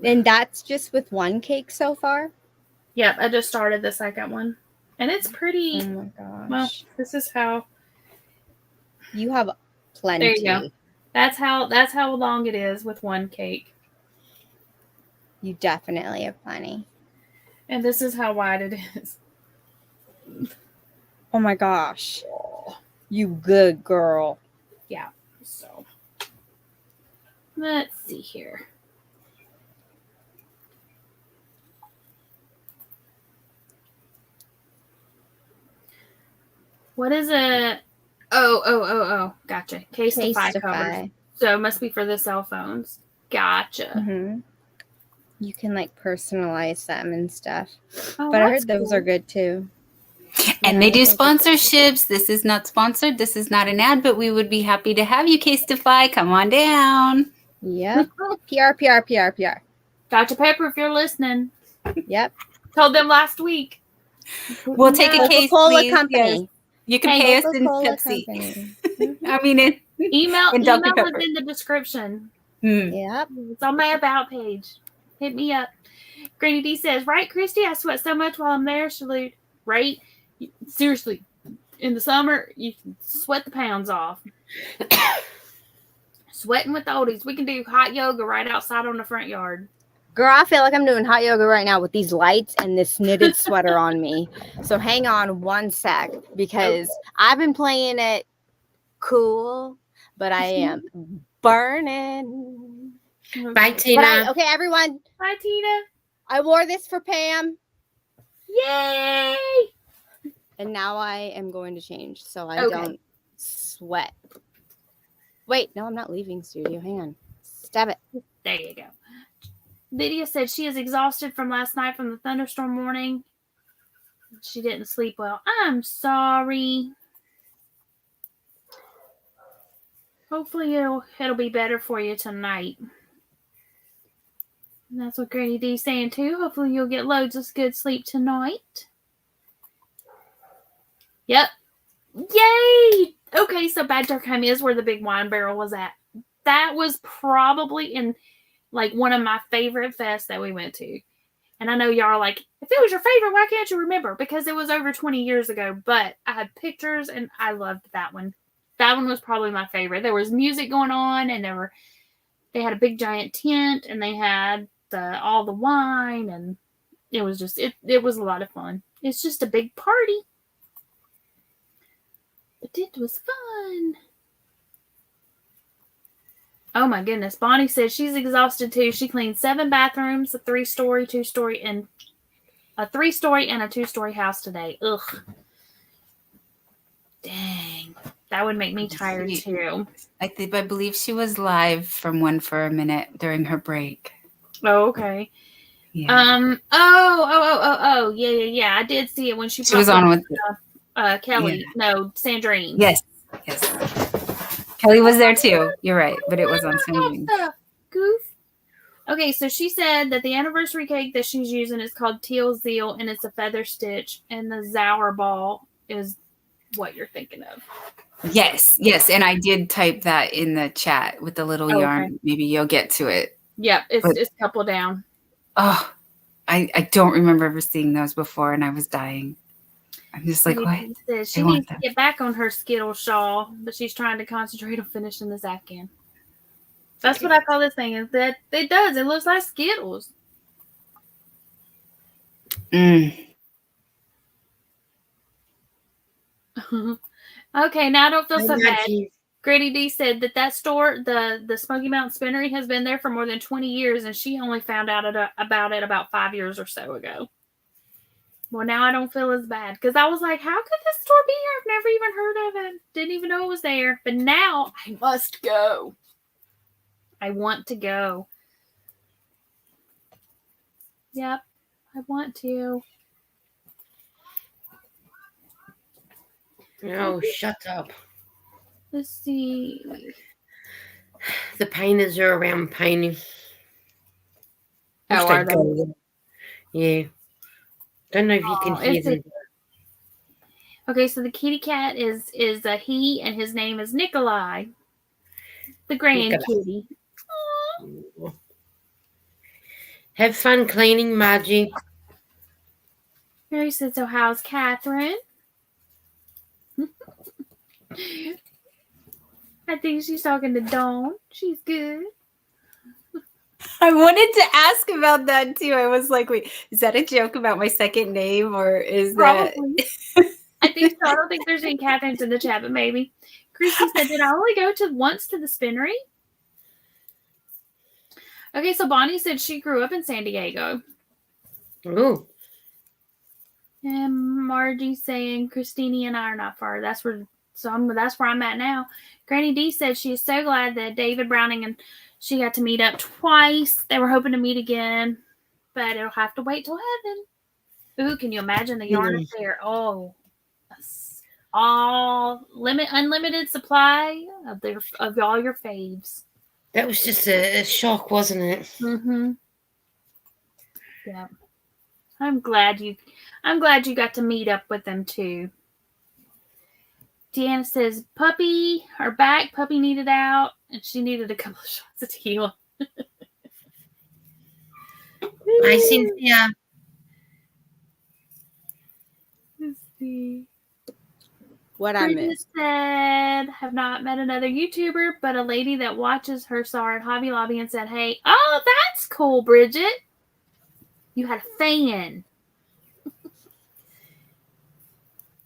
And that's just with one cake so far? Yep, I just started the second one. And it's pretty. Oh my gosh. Well, this is how. You have plenty. There you go. That's how long it is with one cake. You definitely have plenty. And this is how wide it is. Oh my gosh. You good girl. Yeah. So let's see here. What is it? Oh. Gotcha. Casetify covers. So it must be for the cell phones. Gotcha. You can like personalize them and stuff. Oh, but I heard those are good too. And they do sponsorships. This is not sponsored. This is not an ad, but we would be happy to have you, Casetify. Come on down. Yep. PR. Dr. Pepper, if you're listening. Yep. Told them last week. We'll take a case, Coca-Cola Company. Yes. You can pay us in Pepsi. I mean, email is in the description. Yep. It's on my About page. Hit me up. Granny D says, right, Christy? I sweat so much while I'm there. Salute. right? Seriously, in the summer, you can sweat the pounds off. Sweating with the oldies. We can do hot yoga right outside on the front yard. Girl, I feel like I'm doing hot yoga right now with these lights and this knitted sweater on me. So hang on one sec, because I've been playing it cool, but I am burning. Bye, Tina. Okay, everyone. Bye, Tina. I wore this for Pam. Yay! And now I am going to change so I don't sweat. Wait, no, I'm not leaving studio. Hang on. Stab it. There you go. Lydia said she is exhausted from last night from the thunderstorm morning. She didn't sleep well. I'm sorry. Hopefully it'll be better for you tonight. And that's what Granny D's saying too. Hopefully you'll get loads of good sleep tonight. Yep. Yay! Okay, so Bad Durkheim is where the big wine barrel was at. That was probably in like one of my favorite fests that we went to. And I know y'all are like, if it was your favorite, why can't you remember? Because it was over 20 years ago. But I had pictures and I loved that one. That one was probably my favorite. There was music going on, and they had a big giant tent, and they had all the wine, and it was just it was a lot of fun. It's just a big party. But it was fun. Oh my goodness. Bonnie says she's exhausted too. She cleaned 7 bathrooms, a 3-story, 2-story, and a 3-story and a 2-story house today. Ugh. Dang. That would make me tired too. I believe she was live from one for a minute during her break. Oh, okay. Yeah. Yeah. I did see it when she was on with Kelly. Yeah. No, Sandrine. Yes. Kelly was there too. You're right, but it was on Sandrine. Goof. Okay, so she said that the anniversary cake that she's using is called Teal Zeal, and it's a feather stitch, and the Zauer ball is what you're thinking of. Yes, and I did type that in the chat with the little yarn. Okay. Maybe you'll get to it. Yep, it's a couple down. Oh, I don't remember ever seeing those before, and I was dying. I'm just like, what? She needs to get back on her Skittle shawl, but she's trying to concentrate on finishing this Afghan. That's what I call this thing. Is that it does? It looks like Skittles. Okay, now I don't feel so bad. Grady D said that store, the Smoky Mountain Spinnery, has been there for more than 20 years, and she only found out about it about 5 years or so ago. Well, now I don't feel as bad, because I was like, how could this store be here? I've never even heard of it. Didn't even know it was there. But now I must go. I want to go. Yep, I want to. Oh, shut up. Let's see. The painters are around painting. Oh, are they? Yeah. Don't know if you can hear them. Okay, so the kitty cat is a he, and his name is Nikolai. The grand kitty. Aww. Have fun cleaning, Margie. Mary said, so how's Catherine? I think she's talking to Dawn. She's good. I wanted to ask about that too. I was like, wait, is that a joke about my second name, or is Probably. That? I think so. I don't think there's any Catherines in the chat, but maybe. Christy said, did I only go once to the spinnery? Okay, so Bonnie said she grew up in San Diego. Ooh. And Margie saying Christine and I are not far. That's where I'm at now. Granny D said she is so glad that David Browning and she got to meet up twice. They were hoping to meet again, but it'll have to wait till heaven. Ooh, can you imagine the yarn up there? Oh, unlimited supply of all your faves. That was just a shock, wasn't it? Mm-hmm. Yeah. I'm glad you got to meet up with them too. Deanna says, puppy needed out, and she needed a couple of shots of tequila. Hi, Cynthia. see. What I Bridget missed. said, have not met another YouTuber, but a lady that watches her saw her at Hobby Lobby and said, hey, oh, that's cool, Bridget. You had a fan.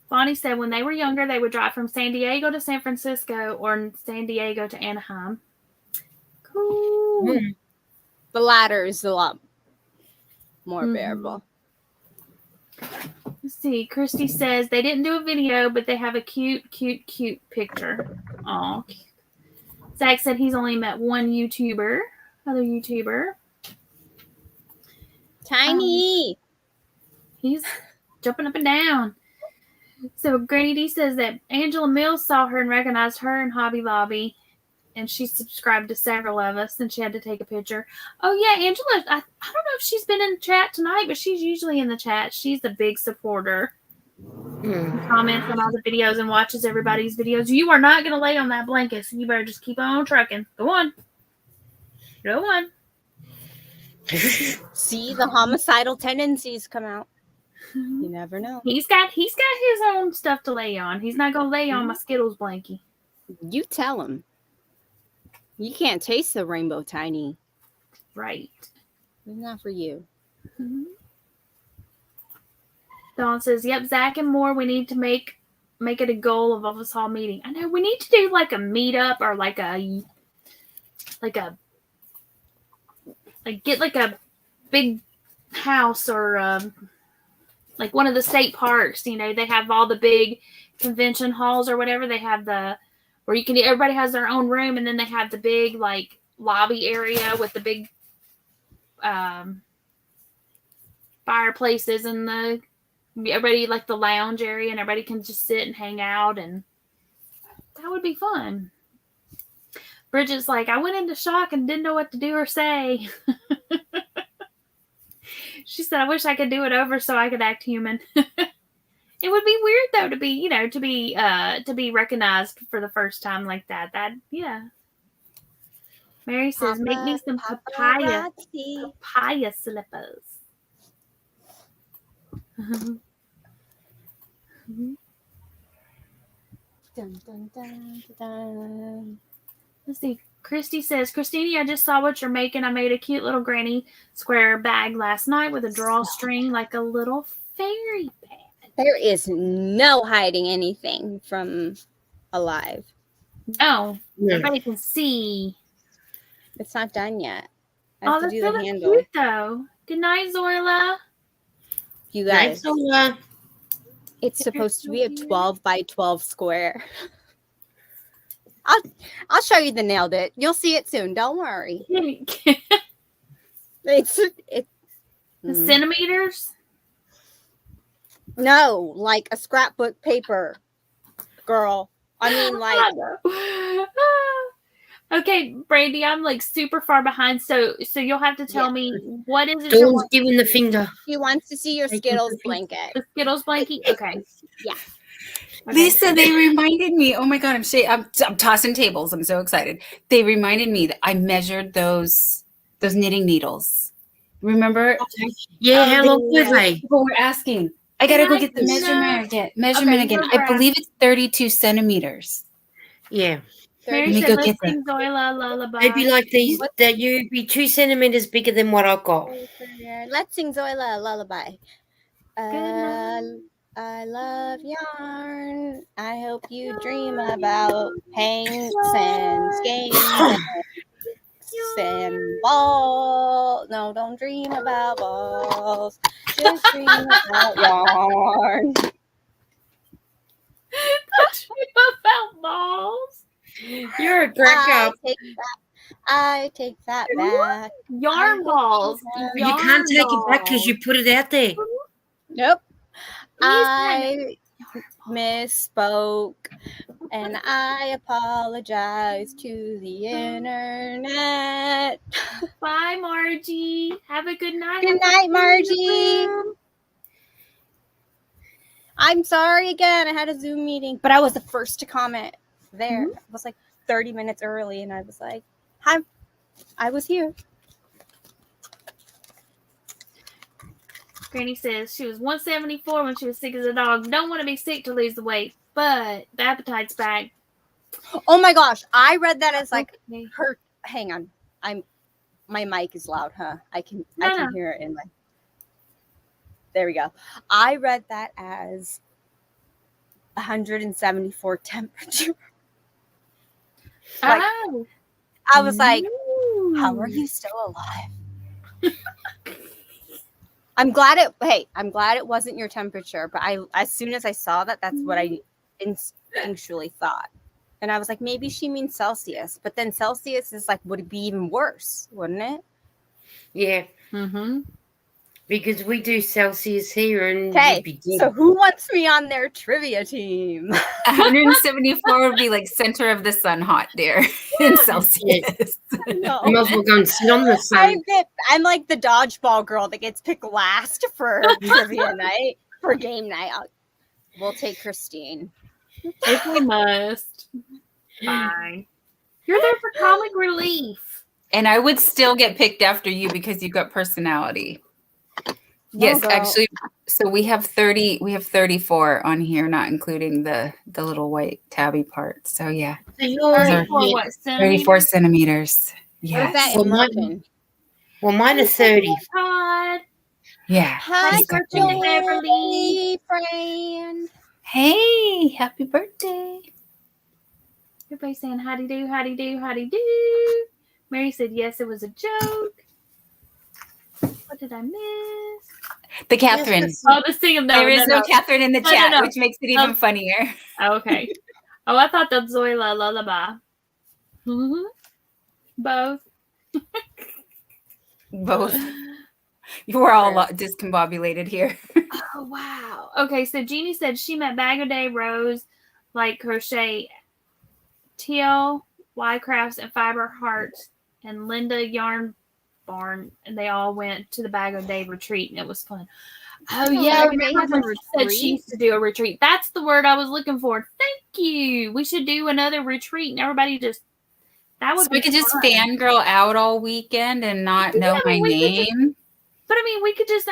Bonnie said when they were younger, they would drive from San Diego to San Francisco or San Diego to Anaheim. Cool. The latter is a lot more bearable. Let's see. Christy says they didn't do a video, but they have a cute picture. Aw. Zach said he's only met one other YouTuber. Tiny. He's jumping up and down. So Granny D says that Angela Mills saw her and recognized her in Hobby Lobby, and she subscribed to several of us, and she had to take a picture. Oh yeah, Angela, I don't know if she's been in the chat tonight, but she's usually in the chat. She's a big supporter. Comments on all the videos and watches everybody's videos. You are not going to lay on that blanket, so you better just keep on trucking. Go on. See, the homicidal tendencies come out. You never know. He's got his own stuff to lay on. He's not going to lay on my Skittles blankie. You tell him. You can't taste the rainbow, Tiny. Right. It's not for you. Dawn says, yep, Zach and more, we need to make it a goal of us all meeting. I know we need to do like a meetup or get like a big house or like one of the state parks. You know, they have all the big convention halls or whatever. They have where everybody has their own room, and then they have the big like lobby area with the big fireplaces and everybody like the lounge area, and everybody can just sit and hang out, and that would be fun. Bridget's like, I went into shock and didn't know what to do or say. She said, I wish I could do it over so I could act human. It would be weird though to be recognized for the first time like that. Yeah. Mary says, make me some papaya slippers. Dun, dun, dun, dun. Let's see. Christy says, Christine, I just saw what you're making. I made a cute little granny square bag last night with a drawstring like a little fairy bag. There is no hiding anything from Alive. No. Everybody can see. It's not done yet. I have to do that's the really handle. cute though. Good night, Zoila. You guys, Night, it's supposed to be a 12 by 12 square. I'll show you the nailed it. You'll see it soon. Don't worry. It's The centimeters? No, like a scrapbook paper, girl. I mean, like. Okay, Brandy, I'm like super far behind, so you'll have to tell me what is it. Dawn's giving the finger. She wants to see your Skittles blanket. The Skittles blanket? Okay. Yeah. Okay. Lisa, they reminded me. Oh my God, I'm tossing tables. I'm so excited. They reminded me that I measured those knitting needles. Remember? Yeah, how long were they? People were asking. I gotta go get the measurement again. I believe it's 32 centimeters. Yeah. Mary said, let's sing Zoila lullaby. Maybe like these, that you'd be 2 centimeters bigger than what I've got. Let's sing Zoila a lullaby. I love yarn. I hope you dream about paints and skeins and balls. No, don't dream about balls. Just dream about yarn. Don't dream about balls. You're a crack up. I take that back. Yarn balls. You can't take it back because you put it out there. Nope. I misspoke, and I apologize to the internet. Bye, Margie. Have a good night. Good night, Margie. I'm sorry again. I had a Zoom meeting, but I was the first to comment there. I was like 30 minutes early, and I was like, hi, I was here. Granny says she was 174 when she was sick as a dog. Don't want to be sick to lose the weight, but the appetite's back. Oh my gosh, I read that as like Okay. her. Hang on, my mic is loud, huh? I can No. hear it in my. There we go. I read that as 174 temperature. Like, Oh. I was like, how Ooh. are you still alive? I'm glad it wasn't your temperature, but as soon as I saw that, that's what I instinctually thought. And I was like, maybe she means Celsius, but then Celsius is like, would it be even worse, wouldn't it? Yeah. Mm-hmm. Because we do Celsius here, and Okay, you'd be so who wants me on their trivia team? 174 would be like center of the sun hot there in Celsius. No. You might as well go and sit on the sun. I'm like the dodgeball girl that gets picked last for trivia night, for game night. We'll take Christine. If we must. Fine. You're there for comic relief. And I would still get picked after you because you've got personality. Yes, girl. actually, so we have 34 on here, not including the little white tabby part. So yeah, So you're 34 what, 34 centimeters. What Yeah. is that Well, in Martin? mine are 30. Todd. Yeah. Hi, She's got birthday, you. Beverly. friend. Hey, happy birthday. Everybody saying howdy do, howdy do, howdy do. Mary said yes, it was a joke. What did I miss? The Catherine. Yes, Oh, the singing. No, There is no Catherine in the No, chat, no. which makes it even funnier. Oh, okay. Oh, I thought that Zoila lullaby. Mm-hmm. Both. Both. You were all discombobulated here. Oh, wow. Okay, so Jeannie said she met Bag of Day, Rose, like crochet, Teal, Y Crafts, and Fiber Hearts, and Linda Yarn Barn, and they all went to the Bag of Day retreat, and it was fun. Oh, yeah. Bag of Day has a Remember said retreat? she used to do a retreat. That's the word I was looking for. Thank you. We should do another retreat, and everybody just, that would So be we could just fun. fangirl out all weekend and not know I my mean, we could name. But I mean, we could just,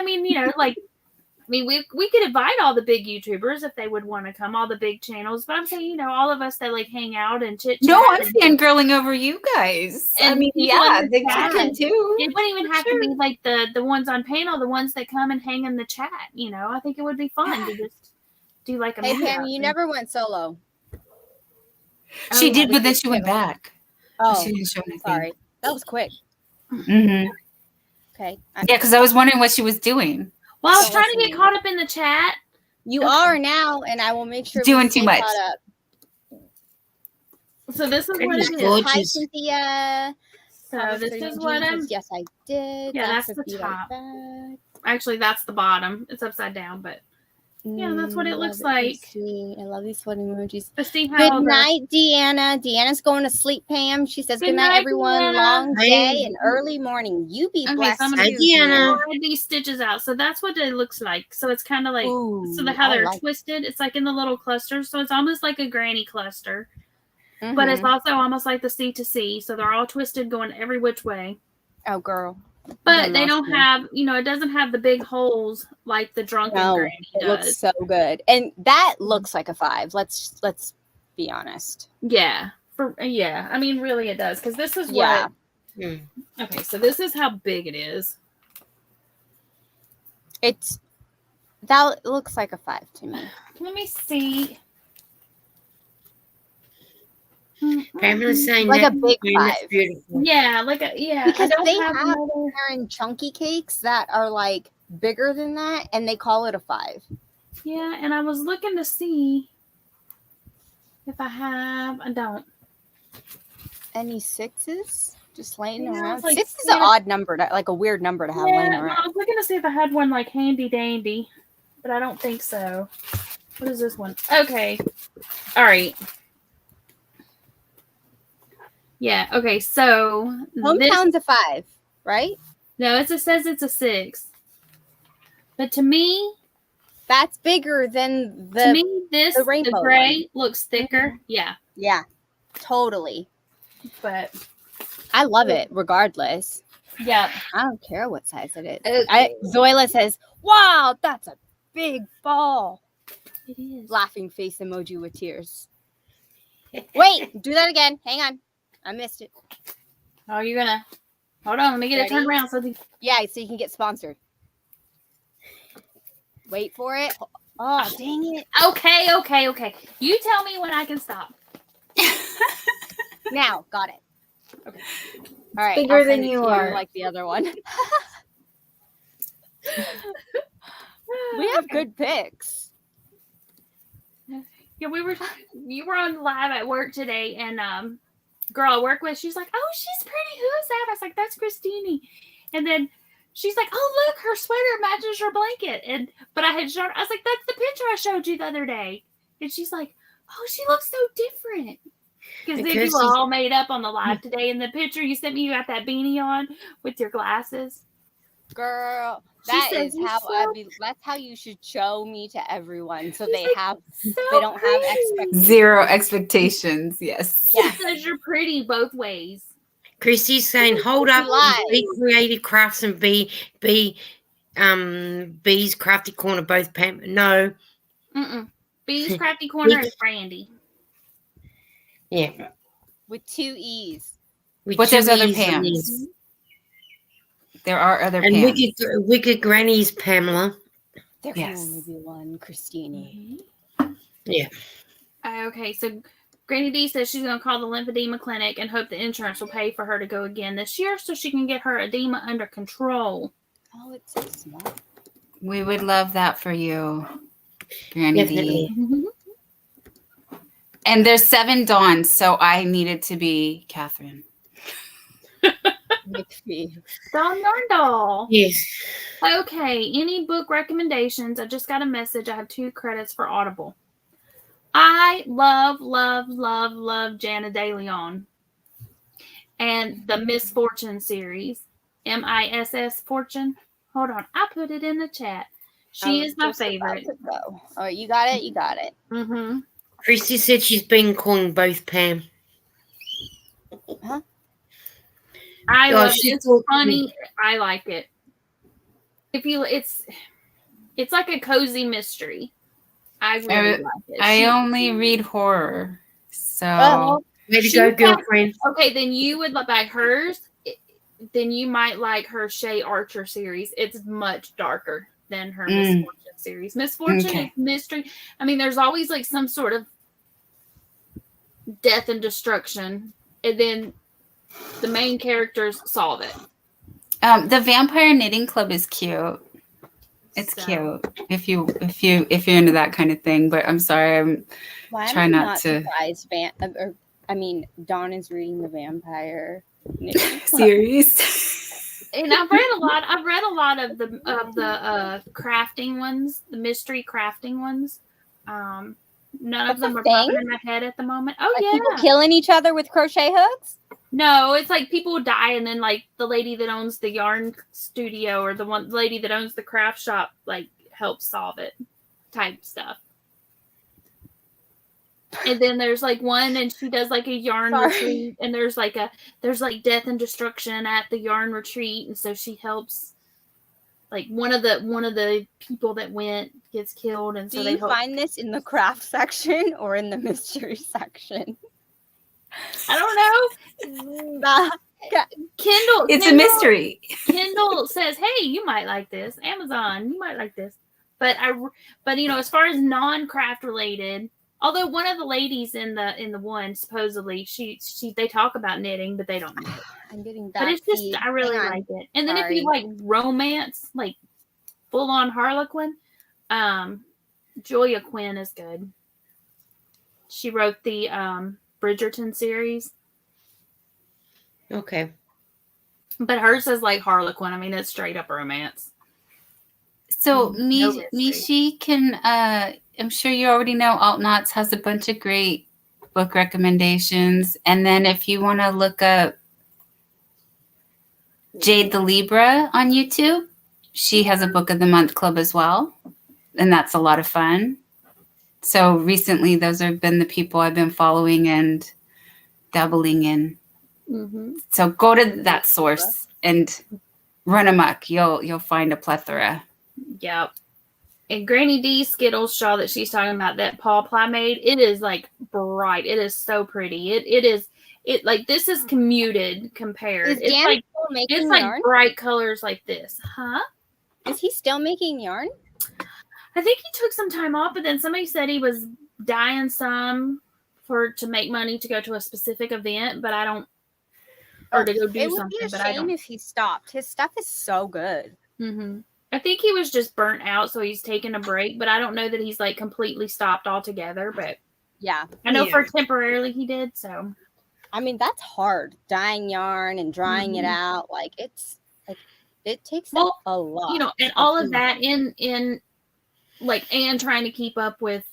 we could invite all the big YouTubers if they would want to come, all the big channels. But I'm saying, all of us that like hang out and chit chat. No, I'm fangirling over you guys. I And mean, people yeah, in the they chat. can too. It wouldn't even have to be like the ones on panel, the ones that come and hang in the chat. I think it would be fun to just do like a Hey, meetup. Pam, you never went solo. She Oh, did, we but then did she went too. back. Oh, She didn't show anything. sorry. That was quick. Mm-hmm. Okay. Yeah, because I was wondering what she was doing. Well, I was So trying to listen. get caught up in the chat. You are now, and I will make sure Doing we too stay much. caught up. So this is what It's it is. gorgeous. Hi, Cynthia. So this is what I'm. Yes, I did. Yeah, that's a the be top. Right Actually, that's the bottom. It's upside down, but yeah, that's what it looks love like. Sweet. I love these sweaty emojis. Let's see how. Good night, Deanna. Deanna's going to sleep, Pam. She says, Good good night, night, everyone. Deanna. Long Hey. day and early morning. You be Okay, blessed. so I'm gonna Hi, do Deanna. slide these stitches out. So that's what it looks like. So it's kind of like how I they're like twisted. It's like in the little clusters. So it's almost like a granny cluster, it. but it's Mhm. also almost like the C to C. So they're all twisted, going every which way. Oh, girl. But You they lost don't me. have, it doesn't have the big holes like the drunken No, granny it does. looks so good. And that looks like a 5. Let's be honest. Yeah. I mean, really, it does, because this is what. Yeah. Mm. Okay, so this is how big it is. That looks like a 5 to me. Let me see. Pamela's saying Like that, a big and that's 5. beautiful. Yeah, Because I don't they have have another. Karen chunky cakes that are like bigger than that, and they call it a 5. Yeah, and I was looking to see if I have. I don't. Any 6s just laying Yeah, around? it's like 6 is an odd number, like a weird number to have laying Yeah, around. I was looking to see if I had one like handy dandy, but I don't think so. What is this one? Okay. All right. Yeah. Okay. So Hometown's a 5, right? it says it's a 6, but to me, That's bigger than to me, the rainbow gray looks thicker. Yeah, Yeah, totally. but I love it regardless. Yeah. I don't care what size it is. Okay. Zoila says, "Wow, that's a big ball." It is. Laughing face emoji with tears. Wait, do that again. Hang on. I missed it. Oh, you're gonna hold on. Let me get it turned Ready? around so the Yeah, so you can get sponsored. Wait for it. Oh, dang it. Okay. You tell me when I can stop. Now, got it. Okay. All right. bigger I'll than send it you to are. like the other one. We have good picks. Yeah, you were on live at work today, and girl I work with, she's like, "Oh, she's pretty. Who is that?" I was like, "That's Christine." And then she's like, "Oh, look, her sweater matches her blanket." But I had shown her, I was like, "That's the picture I showed you the other day." And she's like, "Oh, she looks so different." Because then you were all made up on the live today. In the picture you sent me, you got that beanie on with your glasses. Girl, That's how you should show me to everyone, so they so don't have expectations. Zero expectations. Yes. Yeah. Because you're pretty both ways. Christy's saying, hold up, BeeCreative Crafts and Bee's Crafty Corner, both Pam. No. Bee's Crafty Corner is Brandy. Yeah. With 2 E's. But there's other Pams. There are other and Pams. Wicked Granny's Pamela. There can only be one Christine. Yeah. Okay, so Granny D says she's going to call the lymphedema clinic and hope the insurance will pay for her to go again this year so she can get her edema under control. Oh, it's so small. We would love that for you, Granny D. And there's 7 Dawns, so I needed to be Catherine. Dawn Norndal. Yes. Okay, any book recommendations? I just got a message. I have 2 credits for Audible. I love Jana De Leon and the Miss Fortune series. MISS Fortune. Hold on, I put it in the chat. She is my favorite. Oh, you got it. You got it. Mm-hmm. Christy said she's been calling both Pam. Huh? I love it. It's funny. I like it. It's like a cozy mystery. I really like it. I only read horror, so way to go, girlfriend. Okay, then you would like hers. Then you might like her Shay Archer series. It's much darker than her Miss Fortune series. Miss Fortune is mystery. I mean, there's always like some sort of death and destruction, and then the main characters solve it. The Vampire Knitting Club is cute. It's cute if you're into that kind of thing. But I'm sorry, I'm trying not to. Surprised Dawn is reading the Vampire series. And I've read a lot of the crafting ones, the mystery crafting ones. None of them are popping in my head at the moment. Oh, yeah. People killing each other with crochet hooks? No, it's like people die and then like the lady that owns the yarn studio or the lady that owns the craft shop like helps solve it type stuff. And then there's like one and she does like a yarn retreat and there's like death and destruction at the yarn retreat and so she helps like one of the people that went gets killed and so do you find this in the craft section or in the mystery section? I don't know. Kindle. It's a mystery. Kindle says, "Hey, you might like this." Amazon, you might like this. But as far as non-craft related, although one of the ladies in the one supposedly they talk about knitting, but they don't knit. I'm getting that. But it's just I really like it. And then if you like romance, like full on Harlequin, Julia Quinn is good. She wrote the Bridgerton series. Okay. But hers is like Harlequin. I mean, it's straight up romance. So Mishi can I'm sure you already know Alt Knots has a bunch of great book recommendations. And then if you want to look up Jade the Libra on YouTube, she has a book of the month club as well. And that's a lot of fun. So recently, those have been the people I've been following and dabbling in. Mm-hmm. So go to that source and run amok. You'll find a plethora. Yep. And Granny D's Skittles shawl that she's talking about that Paul Ply made, it is like bright. It is so pretty. It like this is commuted compared. Is Dan still making it's like yarn? bright colors like this. Huh? Is he still making yarn? I think he took some time off, but then somebody said he was dyeing some to make money to go to a specific event, but I don't or to go do It would something. be a But I shame don't. if he stopped. His stuff is so good. Mm-hmm. I think he was just burnt out, so he's taking a break. But I don't know that he's like completely stopped altogether. But Yeah. I know for temporarily he did. So I mean, that's hard. Dyeing yarn and drying it out. Like it takes a lot. You know, and all of that in like and trying to keep up with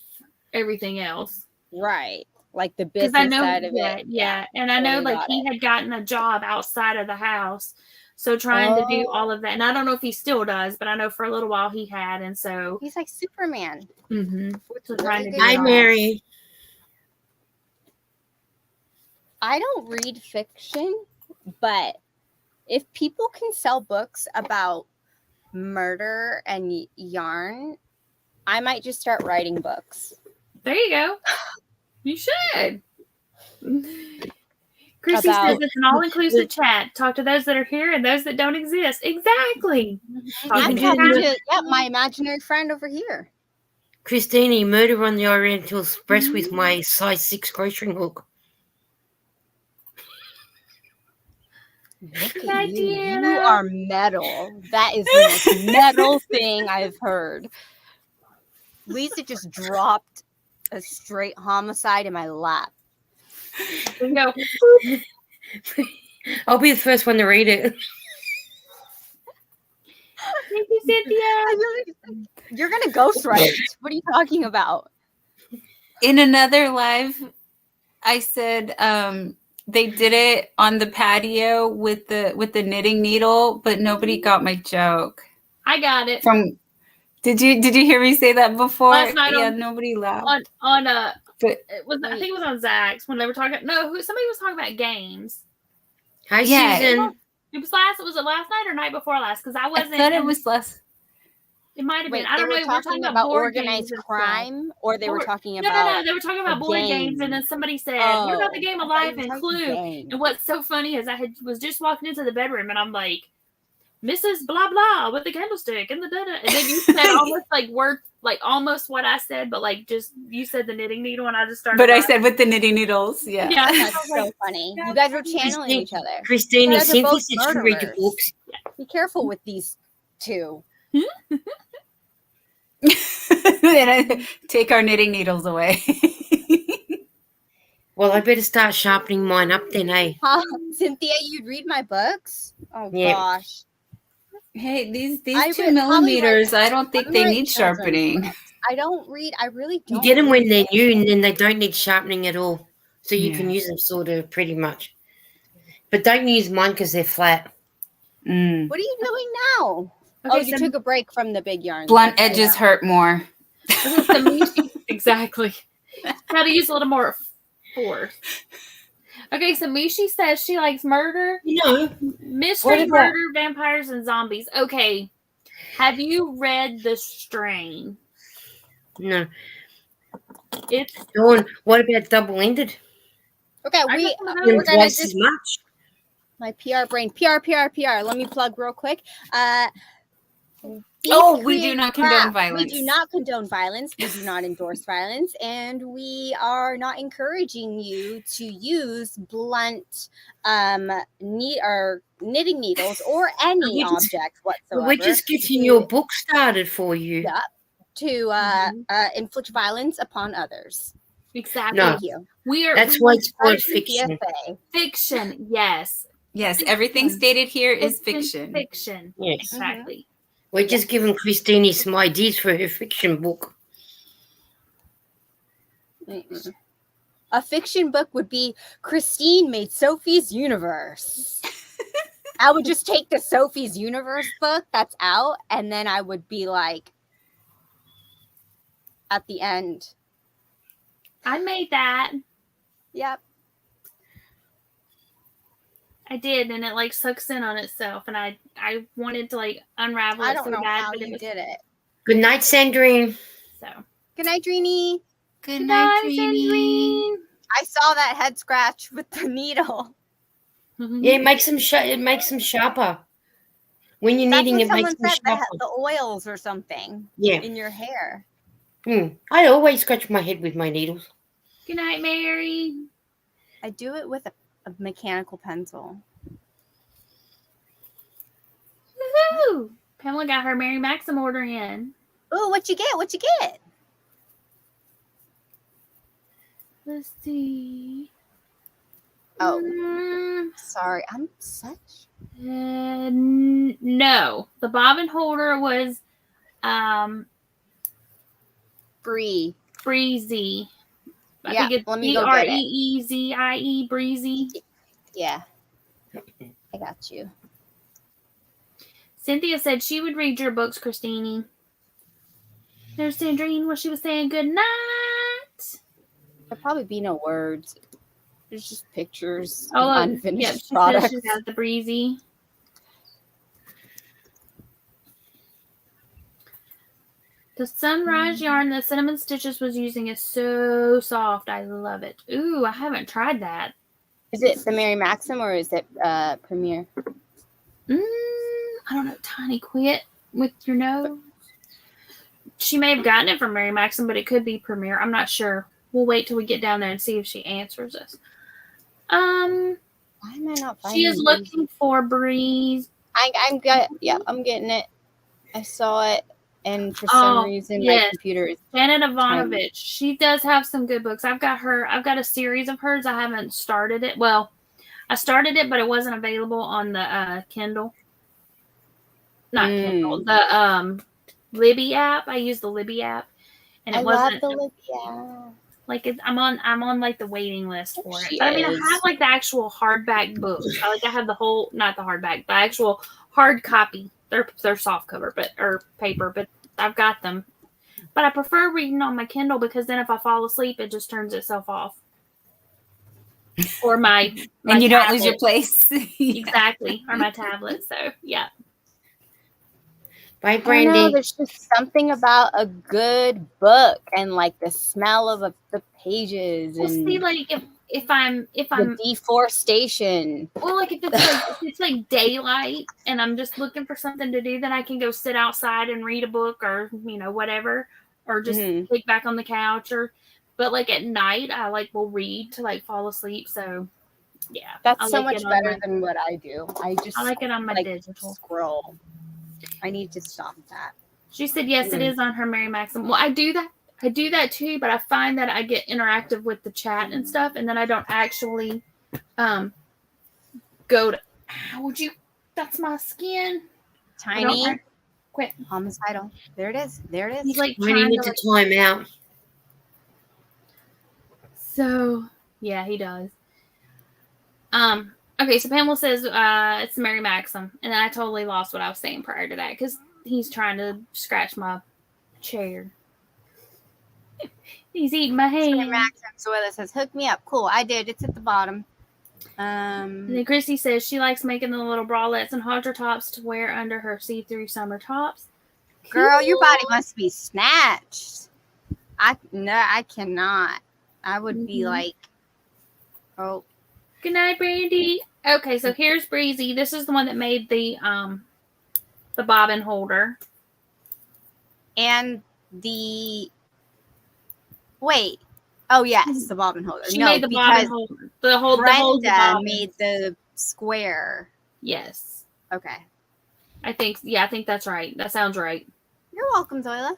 everything else. Right. Like the Because business I know side of it. Yeah. And I know totally like got he had gotten a job outside of the house. So trying to do all of that. And I don't know if he still does, but I know for a little while he had. And so he's like Superman. So trying to do Hi, it all. Mary. I don't read fiction, but if people can sell books about murder and yarn, I might just start writing books. There you go. You should. Chrissy says it's an all-inclusive chat. Talk to those that are here and those that don't exist. Exactly. I'm talking to my imaginary friend over here. Christine, Murder on the Oriental Express with my size 6 grocery hook. Look at you. You are metal. That is the most metal thing I've heard. Lisa just dropped a straight homicide in my lap. There you go. I'll be the first one to read it. Thank you, Cynthia. You're gonna ghostwrite. What are you talking about? In another live, I said they did it on the patio with the knitting needle, but nobody got my joke. I got it. Did you hear me say that before? Last night nobody laughed. It was, I think it was on Zach's when they were talking. No, somebody was talking about games. Hi, Susan. Was it last night or night before last? Because I wasn't. I thought it was last. It might have been. Wait, I don't know. They were talking about organized crime, or they were talking about no. They were talking about board games, and then somebody said, "What about the game of life and Clue?" And what's so funny is was just walking into the bedroom, and I'm like, "Mrs. Blah blah with the candlestick and the da da," and then you said almost like words, like almost what I said, but like just you said the knitting needle, and I just started. But I said with the knitting needles, yeah. That's so funny. You guys were channeling each other. Christine, Cynthia said she read the books. Be careful with these two. Take our knitting needles away. Well, I better start sharpening mine up then, eh? Cynthia, you'd read my books? Oh, yeah. Gosh. Hey, these 2 millimeters, I don't think they need sharpening. I don't read. I really don't. You get them when they're new, and then they don't need sharpening at all. So you can use them sort of pretty much. But don't use mine because they're flat. What are you doing now? Okay, you took a break from the big yarn. Blunt edges hurt more. Exactly. Got to use a little more force. Okay, so Mishi says she likes murder. Mystery, murder, vampires, and zombies. Okay. Have you read The Strain? No. It's Dawn, what about double-ended? Okay, we're gonna twice just as much. my PR brain. PR. Let me plug real quick. We do not condone violence. We do not condone violence. We do not endorse violence. And we are not encouraging you to use blunt knitting needles or any object whatsoever. We're just getting your book started for you. Yeah, to inflict violence upon others. Exactly. No. Thank you. That's why it's called fiction. Fiction, yes. Yes, everything stated here is fiction. Fiction. Yes. Exactly. We're just giving Christine some ideas for her fiction book. A fiction book would be Christine Made Sophie's Universe. I would just take the Sophie's Universe book that's out, and then I would be like, at the end. I made that. Yep. I did, and it like sucks in on itself, and I wanted to like unravel I it don't so know bad, how but it you was did it. Good night, Sandrine. so. Good night, Dreenie. Good Good night, night, Trini. Sandrine. I saw that head scratch with the needle. Yeah, it makes them sharper. When you're That's kneading, what it makes someone them said. sharper. The oils or something Yeah. in your hair. I always scratch my head with my needles. Good night, Mary. I do it with a mechanical pencil. Woohoo! Pamela got her Mary Maxim order in. Oh, what you get? What you get? Let's see. Oh, sorry. I'm such. No, the bobbin holder was breezy. I think it's let me go get it. BREEZIE, breezy. Yeah, I got you. Cynthia said she would read your books, Christine. There's Sandrine where she was saying good night. There'll probably be no words. There's just pictures Oh, of unfinished yep, she products. says she has the breezy. The sunrise yarn that Cinnamon Stitches was using is so soft. I love it. Ooh, I haven't tried that. Is it the Mary Maxim or is it Premier? I don't know. Tiny, quit with your nose. She may have gotten it from Mary Maxim, but it could be Premier. I'm not sure. We'll wait till we get down there and see if she answers us. Why am I not finding She is looking for Breeze. I'm getting it. I saw it, and for some reason my computer is Janet Ivanovich. She does have some good books. I've got a series of hers. I haven't started it. Well, I started it, but it wasn't available on the Kindle. Not Kindle. The Libby app. I use the Libby app, and it wasn't. Love the Libby app. Like I'm on like the waiting list for it. She But I mean, I is. have like the actual hardback books. I have the whole, not the hardback, the actual hard copy. They're soft cover, or paper, but I've got them. But I prefer reading on my Kindle because then if I fall asleep, it just turns itself off. Or my And you don't tablet. lose your place. Exactly. Or my tablet. So yeah. Bye, I Brandy. know, there's just something about a good book and like the smell of the pages Well, and see, like if I'm the deforestation. well, like if it's like daylight and I'm just looking for something to do, then I can go sit outside and read a book or whatever, or just kick back on the couch but like at night I will read to like fall asleep. So yeah, That's so much better than what I do. I like it on my digital. Scroll. I need to stop that. She said yes, it is on her Mary Maxim. Well, I do that too, but I find that I get interactive with the chat and stuff, and then I don't actually go to. How would you? That's my skin. Tiny. Quit. Homicidal. There it is. There it is. He's like We need to time out. So yeah, he does. Okay, so Pamela says it's Mary Maxim, and then I totally lost what I was saying prior to that because he's trying to scratch my chair. He's eating my hand. Mary Maxim. So it says, "Hook me up." Cool, I did. It's at the bottom. And then Christy says she likes making the little bralettes and halter tops to wear under her see-through summer tops. Girl, your body must be snatched. I cannot. I would be like, oh. Good night, Brandy. Okay, so here's Breezy. This is the one that made the bobbin holder. And the wait. Oh yes, the bobbin holder. She made the bobbin holder. Brenda made the square. Yes. Okay. I think that's right. That sounds right. You're welcome, Zoila.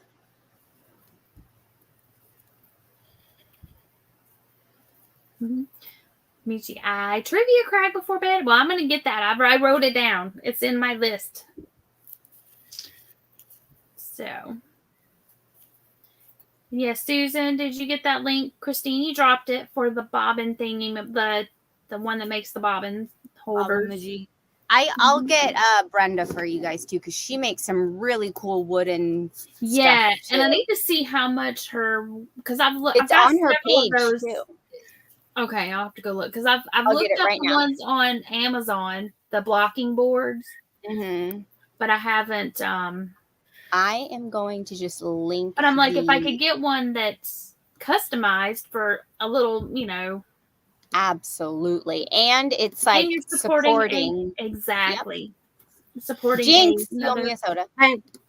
Michi, I trivia cried before bed. Well, I'm gonna get that. I wrote it down. It's in my list. So, yes, Susan, did you get that link? Christine, you dropped it for the bobbin thingy, the one that makes the bobbin holders. I'll get Brenda for you guys too, because she makes some really cool wooden yeah, stuff and I need to see how much because I've looked. It's on her page too. Okay, I'll have to go look because I've I'll looked get it up right the now. ones on Amazon, the blocking boards, Mm-hmm. but I haven't. I am going to just link. But I'm like, if I could get one that's customized for a little, Absolutely, and it's like and you're supporting. exactly. Supporting Jinx, you owe another me a soda.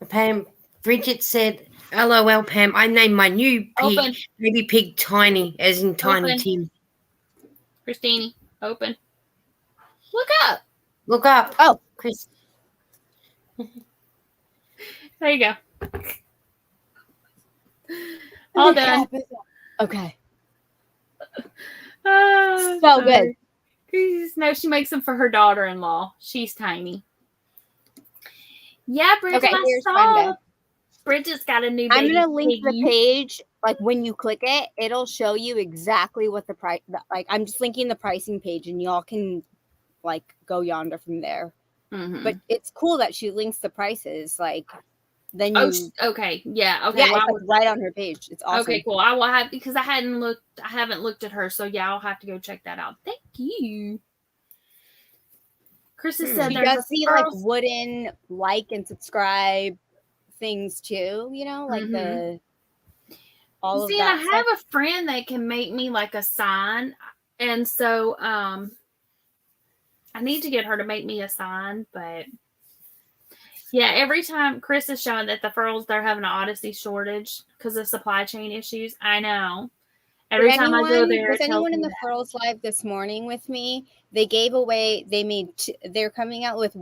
Pam, Bridget said, "LOL, Pam. I named my new pig, Open. baby pig, Tiny, as in Tiny Open. Tim. Christine, open. Look up. Look up. Oh, Chris. There you go. All done. Okay. Oh, So good. No, she makes them for her daughter-in-law. She's tiny. Yeah, Bridget, Okay, I here's saw. Brenda. Bridget's got a new I'm baby gonna link piggy. the page. Like when you click it, it'll show you exactly what the price. Like I'm just linking the pricing page, and y'all can like go yonder from there. Mm-hmm. But it's cool that she links the prices. Like then you. Okay. Yeah. Okay. Yeah, well, it's like right on her page. It's awesome. Okay, cool. I will have because I haven't looked at her, so yeah, I'll have to go check that out. Thank you. Chris has said She there's does a see like wooden like and subscribe things too. You know, like the all of See, that. and I have a friend that can make me like a sign, and so I need to get her to make me a sign, but. Yeah, every time Chris is showing that the furls, they're having an Odyssey shortage because of supply chain issues. I know. Every time I go there, was anyone in the Furls Live this morning with me? They gave away. They're coming out with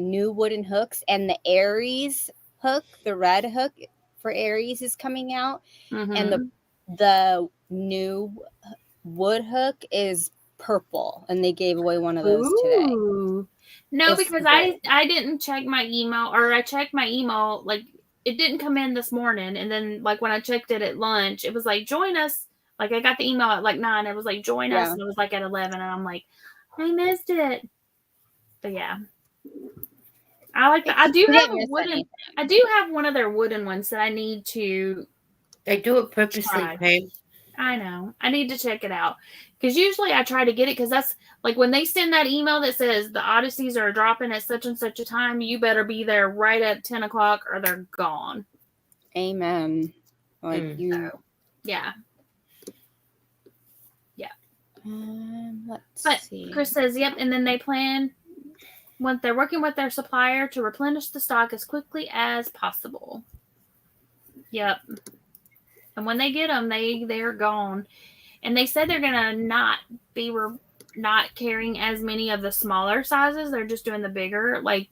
new wooden hooks, and the Aries hook, the red hook for Aries, is coming out, and the new wood hook is purple, and they gave away one of those today. No, because I didn't check my email, or I checked my email, like it didn't come in this morning. And then like when I checked it at lunch, it was like, join us. Like I got the email at like 9. It was like, join us. And it was like at 11. And I'm like, I missed it. But yeah. I like that. I do have one of their wooden ones that I need to. They do it purposely, Pam. I know. I need to check it out. Because usually I try to get it because that's like when they send that email that says the Odysseys are dropping at such and such a time, you better be there right at 10 o'clock or they're gone. Amen. Like So, yeah. Yeah. Let's see. Chris says, yep. And then they plan, once they're working with their supplier, to replenish the stock as quickly as possible. Yep. And when they get them, they're gone. And they said they're gonna not carrying as many of the smaller sizes. They're just doing the bigger, like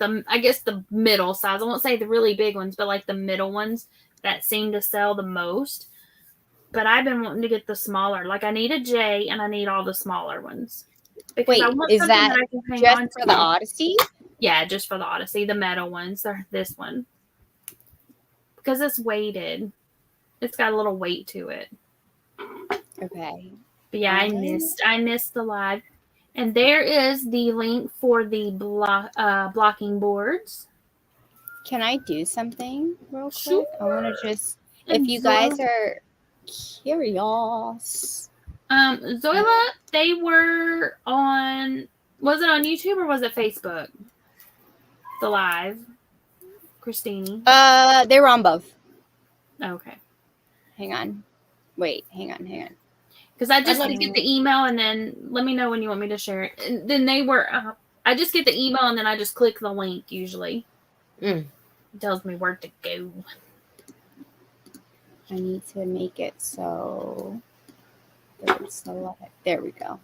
I guess the middle size. I won't say the really big ones, but like the middle ones that seem to sell the most. But I've been wanting to get the smaller. Like I need a J, and I need all the smaller ones. Wait, is that just for the Odyssey? Yeah, just for the Odyssey. The metal ones. They're this one because it's weighted. It's got a little weight to it. Okay. But yeah, I missed the live. And there is the link for the blocking boards. Can I do something real quick? Sure. I want to just, if you guys are curious. Zoila, they were on, was it on YouTube or was it Facebook? The live. Christine. They were on both. Okay. Hang on. Wait, hang on. Because I just get the email and then let me know when you want me to share it. And then they were, I just get the email and then I just click the link usually. It tells me where to go. I need to make it so there's a lot. There we go.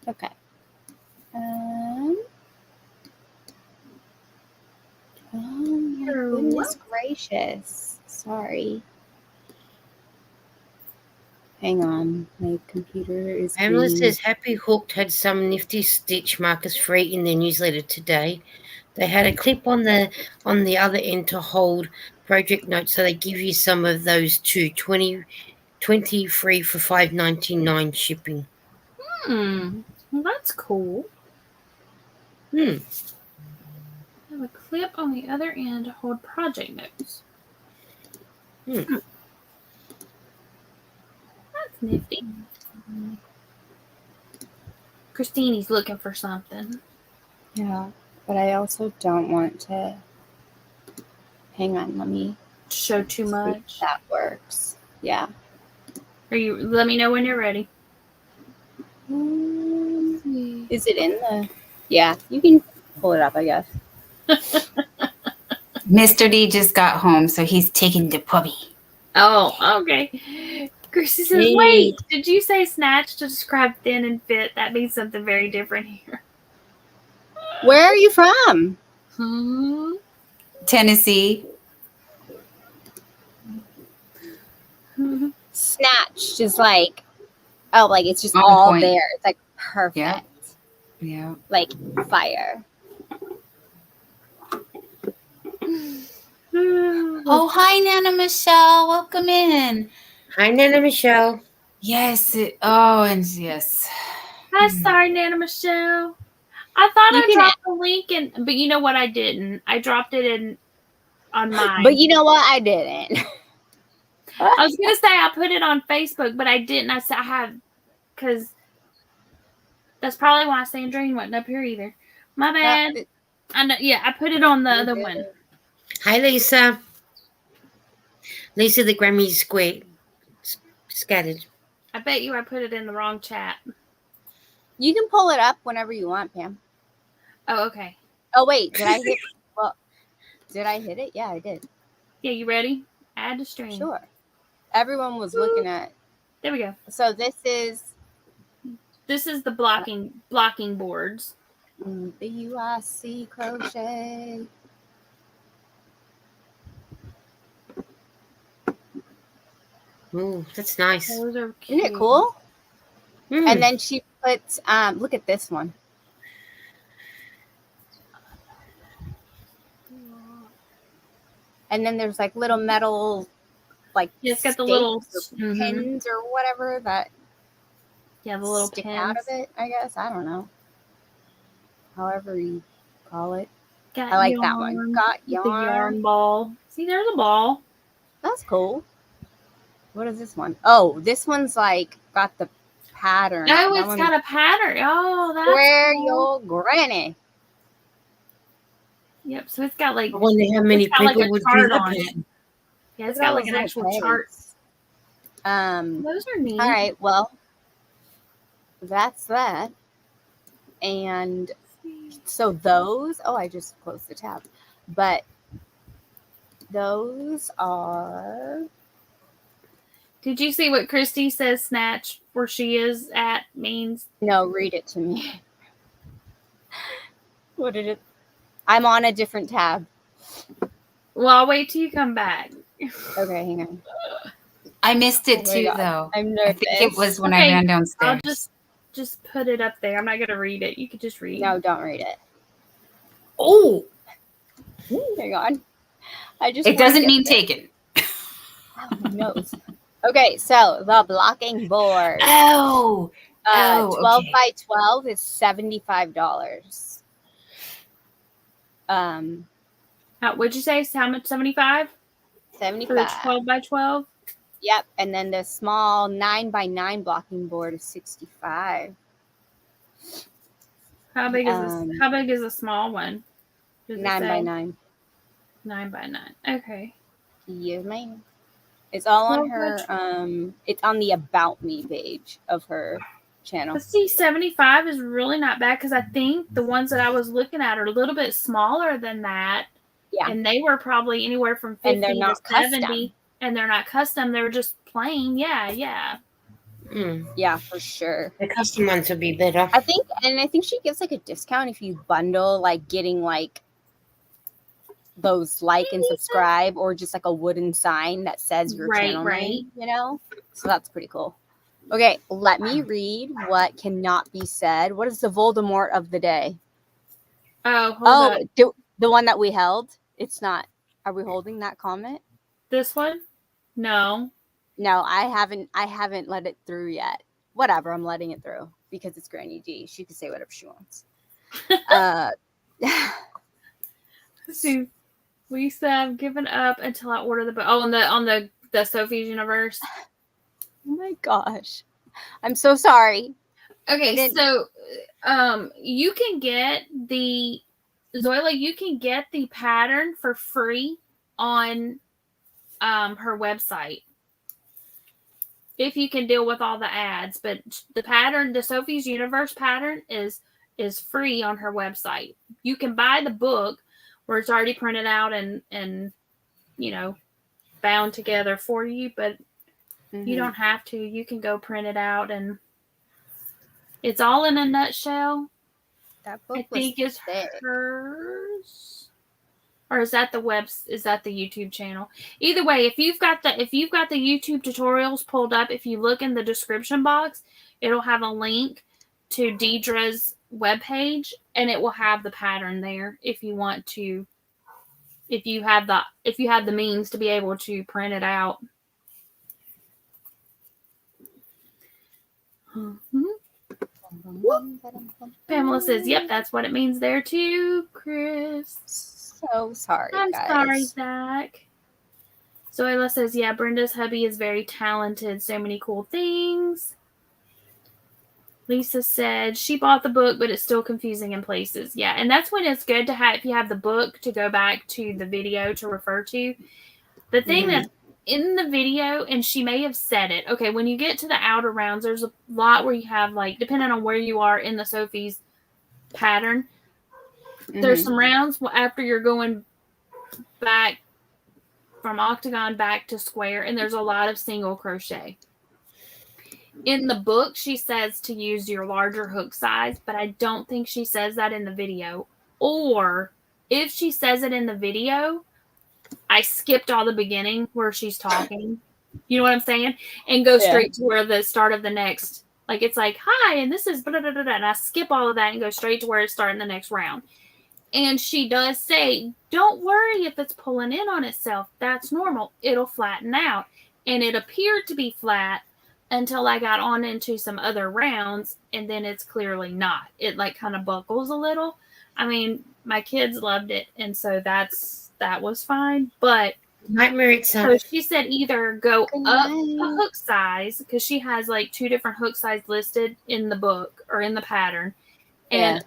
Okay. Oh my goodness gracious. Sorry. Hang on. My computer is Pamela says Happy Hooked had some nifty stitch markers free in their newsletter today. They had a clip on the other end to hold project notes, so they give you some of those too. 20 free for $5.99 shipping. Well, that's cool. I have a clip on the other end to hold project notes. Nifty. Christine's looking for something. Yeah, but I also don't want to. Hang on, let me Show too see if much. that works. Yeah. Let me know when you're ready. Is it in the? Yeah, you can pull it up, I guess. Mr. D just got home, so he's taking the puppy. Oh, okay. Chrissy says, Hey. wait, did you say snatch to describe thin and fit? That means something very different here. Where are you from? Tennessee. Snatched is like, like it's just On all point. there. It's like perfect. Yeah. Yeah. Like fire. Oh, hi, Nana Michelle. Welcome in. Hi, Nana Michelle. Yes. Yes. Hi, sorry, Nana Michelle. I thought I dropped the link in, but you know what? I didn't. I dropped it in on mine. But you know what? I didn't. I was gonna say I put it on Facebook, but I didn't. I said I have, because that's probably why Sandrine wasn't up here either. My bad. I know. Yeah, I put it on the other one. Hi, Lisa. Lisa, the Grammy's scattered. I bet you I put it in the wrong chat. You can pull it up whenever you want, Pam. Oh, okay. Oh, wait. Did I hit? Well, did I hit it? Yeah, I did. Yeah, you ready? Add to stream. Sure. Everyone was looking at. There we go. So this is the blocking boards. BYC crochet. Ooh, that's nice. Those are cute. Isn't it cool? Mm. And then she puts, look at this one. And then there's like little metal, like it's got the little pins or whatever that the little stick pins out of it, I guess. I don't know. However you call it. Got I like yarn, that one. Got yarn. The yarn ball. See, there's a ball. That's cool. What is this one? Oh, this one's like got the pattern. Oh, it's got a pattern. Oh, that's Where cool. your granny? Yep. So it's got like. I wonder how many people like would chart do on that. it. Yeah, it's got like an actual chart. Those are neat. All right. Well, that's that. And so those. Oh, I just closed the tab. But those are. Did you see what Christy says snatch where she is at means? No, read it to me. What did it? I'm on a different tab. Well, I'll wait till you come back. Okay, hang on. I missed it too, God. though. I'm nervous. I think it was when I ran downstairs. I'll just put it up there. I'm not gonna read it. You could just read. No, don't read it. Oh, hang on. It doesn't mean taken. Oh, my nose. Okay, so the blocking board. 12 by 12 is $75. What'd you say? How much? 75? 75. For 12 by 12? Yep. And then the small 9 by 9 blocking board is $65. How big is this? How big is a small one? 9 by 9. 9 by 9. Okay. Yes, ma'am. It's all on her. It's on the About Me page of her channel. Let's see, 75 is really not bad because I think the ones that I was looking at are a little bit smaller than that. Yeah. And they were probably anywhere from 50 and they're not to 70. Custom. And they're not custom. They were just plain. Yeah. Yeah, for sure. The custom ones would be better. I think she gives like a discount if you bundle like getting like those like and subscribe or just like a wooden sign that says your channel name, you know? So that's pretty cool. Okay, let me read what cannot be said. What is the Voldemort of the day? Oh, the one that we held? It's not. Are we holding that comment? This one? No, I haven't let it through yet. Whatever, I'm letting it through because it's Granny G. She can say whatever she wants. See, Lisa, I've given up until I order the book. Oh, on the Sophie's Universe. Oh my gosh. I'm so sorry. Okay, so you can get the Zoila, you can get the pattern for free on her website if you can deal with all the ads. But the pattern, the Sophie's Universe pattern, is free on her website. You can buy the book where it's already printed out and bound together for you, but you don't have to. You can go print it out, and it's all in a nutshell. That book I think is hers, or is that the YouTube channel? Either way, if you've got the YouTube tutorials pulled up, if you look in the description box, it'll have a link to Deidre's webpage, and it will have the pattern there if you want to. If you have the means to be able to print it out. Mm-hmm. Pamela says, "Yep, that's what it means there too, Chris." So sorry, I'm guys. sorry, Zach. Zoila says, "Yeah, Brenda's hubby is very talented. So many cool things." Lisa said she bought the book, but it's still confusing in places. Yeah, and that's when it's good to have, if you have the book, to go back to the video to refer to. The thing that's in the video, and she may have said it, okay, when you get to the outer rounds, there's a lot where you have, like, depending on where you are in the Sophie's pattern, there's some rounds after you're going back from octagon back to square, and there's a lot of single crochet. In the book, she says to use your larger hook size, but I don't think she says that in the video. Or if she says it in the video, I skipped all the beginning where she's talking. You know what I'm saying? And go straight to where the start of the next, like it's like, hi, and this is blah, blah, blah, blah, and I skip all of that and go straight to where it's starting the next round. And she does say, don't worry if it's pulling in on itself. That's normal. It'll flatten out. And it appeared to be flat until I got on into some other rounds, and then it's clearly not. It like kind of buckles a little. I mean, my kids loved it, and so that was fine. But so she said either go up a hook size, because she has like 2 different hook size listed in the book or in the pattern, and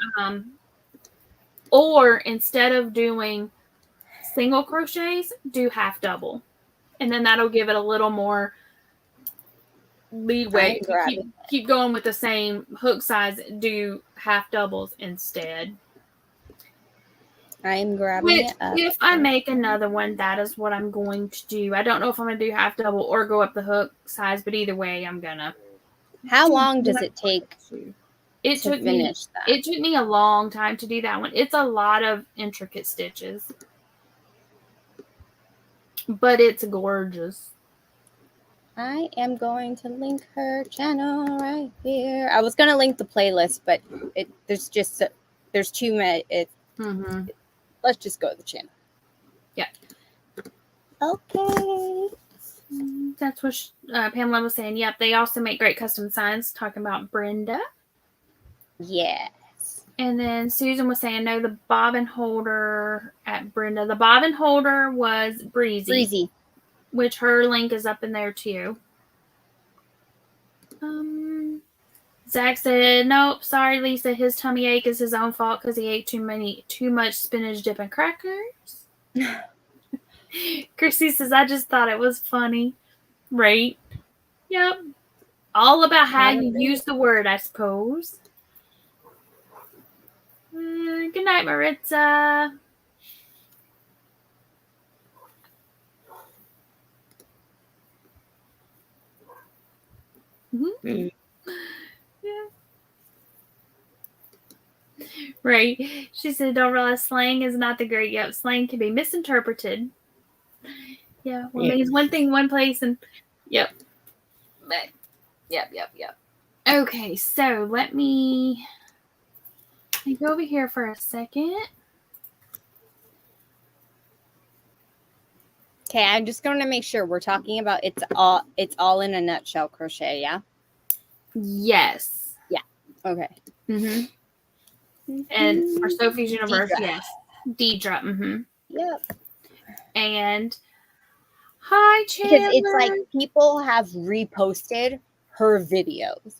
or instead of doing single crochets, do half double, and then that'll give it a little more leeway. Keep going with the same hook size, do half doubles instead. I'm grabbing it up. If I make another one, that is what I'm going to do. I don't know if I'm going to do half double or go up the hook size, but either way, I'm going to. How long does it take to finish that? It took me a long time to do that one. It's a lot of intricate stitches, but it's gorgeous. I am going to link her channel right here. I was going to link the playlist, but there's too many. Let's just go to the channel. Yeah. Okay. That's what Pamela was saying. Yep. They also make great custom signs, talking about Brenda. Yes. And then Susan was saying, no, the bobbin holder at Brenda. The bobbin holder was Breezy. Which her link is up in there too. Zach said, nope, sorry, Lisa. His tummy ache is his own fault because he ate too much spinach dip and crackers. Chrissy says, I just thought it was funny. Right? Yep. All about how you use the word, I suppose. Good night, Maritza. Yeah. Right. She said, don't realize slang is not the great. Yep. Slang can be misinterpreted. Yeah. Well, it means one thing, one place, and yep. But, yep. Okay. So let me go over here for a second. Okay. I'm just going to make sure we're talking about it's all in a nutshell crochet. Yeah. Yes. Yeah. Okay. And for Sophie's Universe, yes. Deidre. Yep. And Hi, Because Chandler. it's like people have reposted her videos.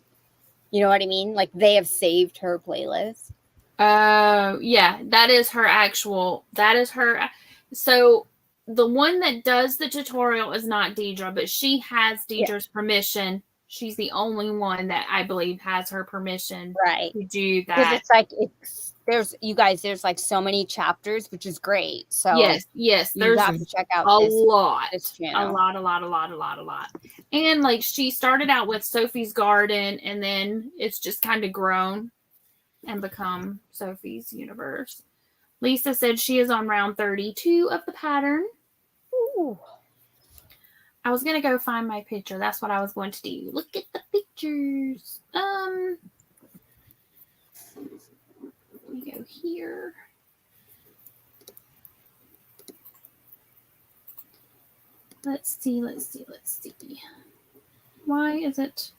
You know what I mean? Like they have saved her playlist. Yeah, that is her actual. That is her. So the one that does the tutorial is not Deidre, but she has Deidre's permission. She's the only one that I believe has her permission to do that. Because it's like there's like so many chapters, which is great. So yes, you have to check out a this lot, channel. a lot. And like she started out with Sophie's Garden, and then it's just kind of grown and become Sophie's Universe. Lisa said she is on round 32 of the pattern. Ooh. I was going to go find my picture. That's what I was going to do. Look at the pictures. We go here. Let's see. Why is it?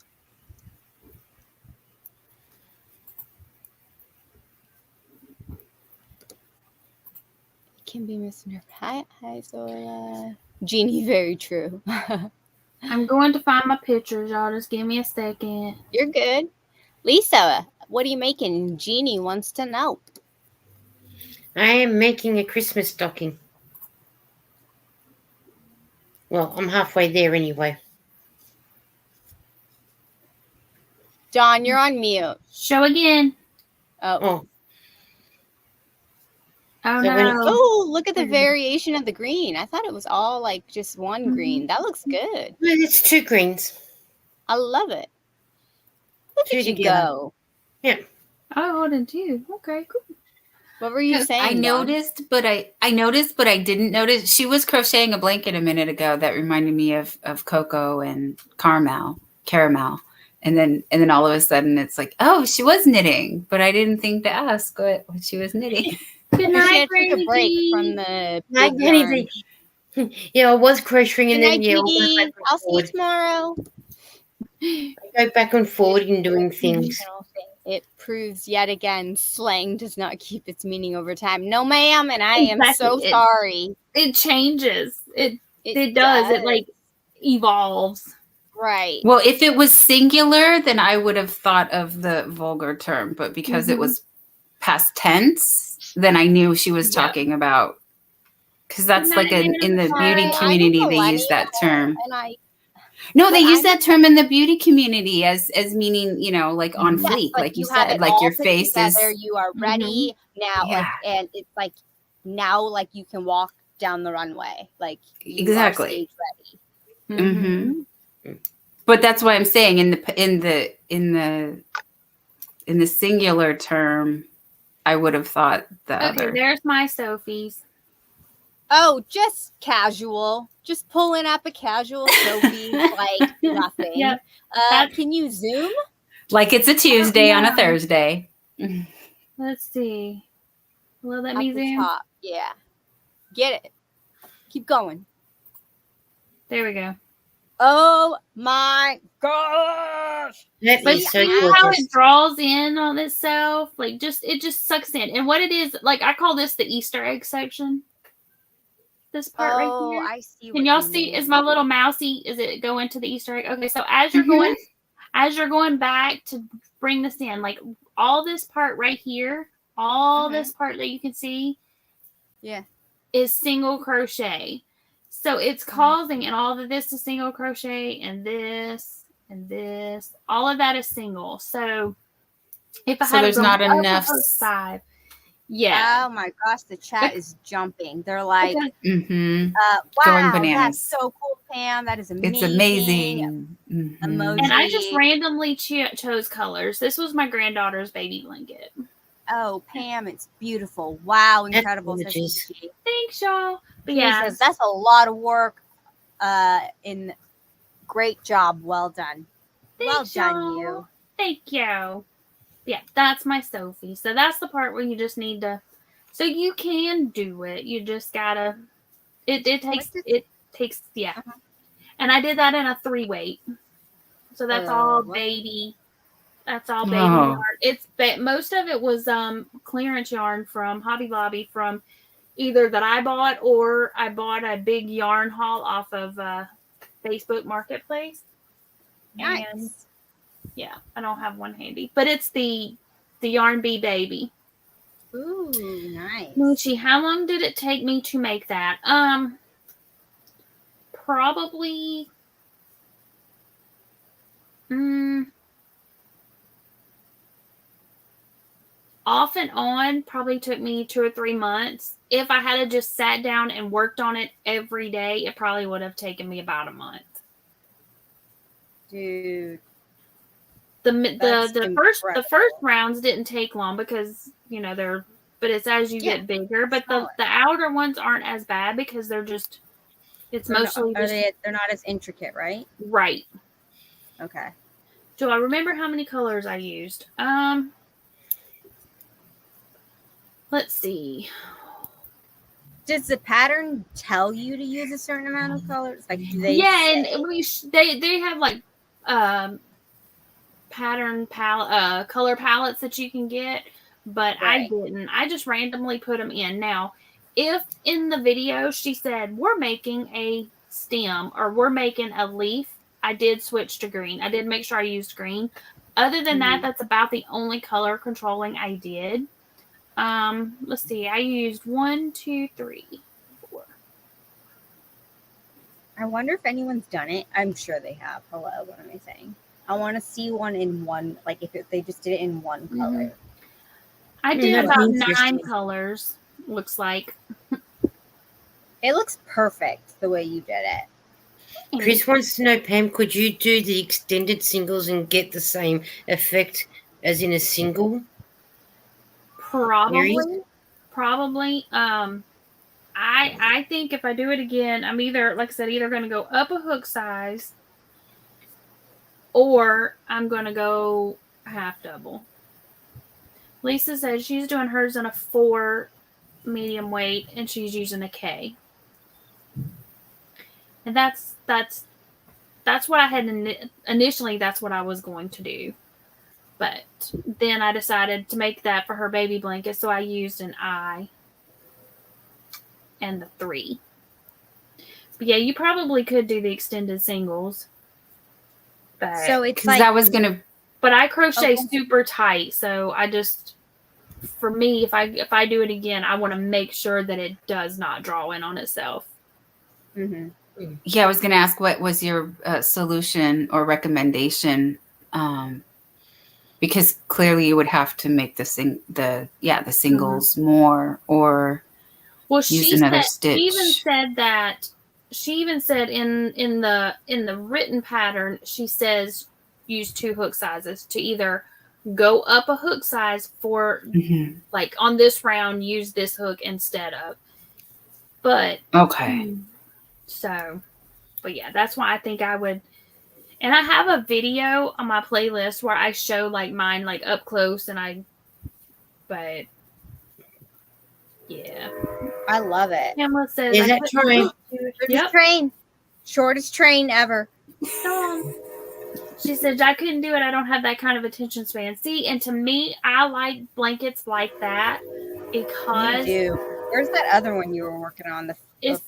Can be missing her. Hi, Zola. Jeannie, very true. I'm going to find my pictures, y'all. Just give me a second. You're good. Lisa, what are you making? Jeannie wants to know. I am making a Christmas stocking. Well, I'm halfway there anyway. Dawn, you're on mute. Show again. Oh so no. Oh, look at the variation of the green. I thought it was all like just one green. That looks good. It's two greens. I love it. Look at you go. Yeah. Oh, I did too. Okay, cool. What were you saying? I noticed, but I didn't notice. She was crocheting a blanket a minute ago that reminded me of Coco and caramel. And then all of a sudden it's like, oh, she was knitting, but I didn't think to ask what she was knitting. Good night, she had to take a break from the Yeah, I was crocheting and then I'll see you tomorrow. I go back and forward in doing things. It proves yet again slang does not keep its meaning over time. No, ma'am, and I am so sorry. It changes. It does. It like evolves. Right. Well, if it was singular, then I would have thought of the vulgar term, but because it was past tense, then I knew she was talking about, because that's like in the beauty community they use that term. They use that term in the beauty community as meaning, like on fleek, like you said, like your face is. You are ready now, and it's like now, like you can walk down the runway, like you are stage ready. Mm-hmm. But that's why I'm saying in the singular term, I would have thought the other. There's my Sophie's. Oh, just casual. Just pulling up a casual Sophie, like nothing. Yep. Can you zoom? Like it's a Tuesday on a Thursday. Let's see. Will that Up me the zoom? top. Yeah. Get it. Keep going. There we go. Oh my gosh. But see how it draws in on itself? Like it just sucks in. And what it is, like I call this the Easter egg section. This part right here. I see. Can y'all see? Is my little mousey? Is it go into the Easter egg? Okay, so as you're going back to bring this in, like all this part right here, this part that you can see, is single crochet. So it's causing, and all of this is single crochet, and this, all of that is single. So if I had there's not enough 5. Yeah. Oh my gosh, the chat is jumping. They're like, wow, going bananas. That's so cool, Pam. That is amazing. It's amazing. Emoji. And I just randomly chose colors. This was my granddaughter's baby blanket. Oh, Pam, it's beautiful. Wow, incredible. Thanks, y'all. But Jesus, that's a lot of work. Great job. Well done. Thanks, y'all. You. Thank you. Yeah, that's my Sophie. So that's the part where you just need to. So you can do it. You just gotta. It takes. And I did that in a 3-weight. So that's all baby. That's all baby yarn. Most of it was clearance yarn from Hobby Lobby from either that I bought or I bought a big yarn haul off of Facebook Marketplace. Nice. And yeah, I don't have one handy, but it's the Yarn Bee Baby. Ooh, nice. Moochie, how long did it take me to make that? Probably off and on probably took me 2 or 3 months. If I had just sat down and worked on it every day, it probably would have taken me about a month. Dude. The first rounds didn't take long because but it's as you get bigger. But the outer ones aren't as bad because they're not as intricate, right? Right. Okay. Do I remember how many colors I used? Let's see. Does the pattern tell you to use a certain amount of colors? Like, do they? Yeah, and they have like pattern palette, color palettes that you can get, but right. I didn't. I just randomly put them in. Now, if in the video she said we're making a stem or we're making a leaf, I did switch to green. I did make sure I used green. Other than that, that's about the only color controlling I did. Let's see. I used 1, 2, 3, 4. I wonder if anyone's done it. I'm sure they have. Hello, what am I saying? I want to see one in one, like if they just did it in one color. I did about 9 colors, looks like. It looks perfect the way you did it. Chris wants to know, Pam, could you do the extended singles and get the same effect as in a single? Probably. I think if I do it again, I'm either, like I said, either going to go up a hook size or I'm going to go half double. Lisa says she's doing hers in a 4 medium weight and she's using a K. And that's what I had initially. That's what I was going to do. But then I decided to make that for her baby blanket. So I used an I and the 3. But yeah, you probably could do the extended singles. But so it's like, I was going to. But I crochet super tight. So I just, for me, if I do it again, I want to make sure that it does not draw in on itself. Mm-hmm. Yeah, I was going to ask, what was your solution or recommendation? Because clearly you would have to make the singles more or use another stitch. She even said in the written pattern, she says use 2 hook sizes to either go up a hook size for like on this round, use this hook instead of. But okay. So, but yeah, that's why I think I would. And I have a video on my playlist where I show like mine like up close but yeah. I love it. Pamela says, is that train? Yep. Train. Shortest train ever. She said, I couldn't do it. I don't have that kind of attention span. See, and to me, I like blankets like that because you do. Where's that other one you were working on? It's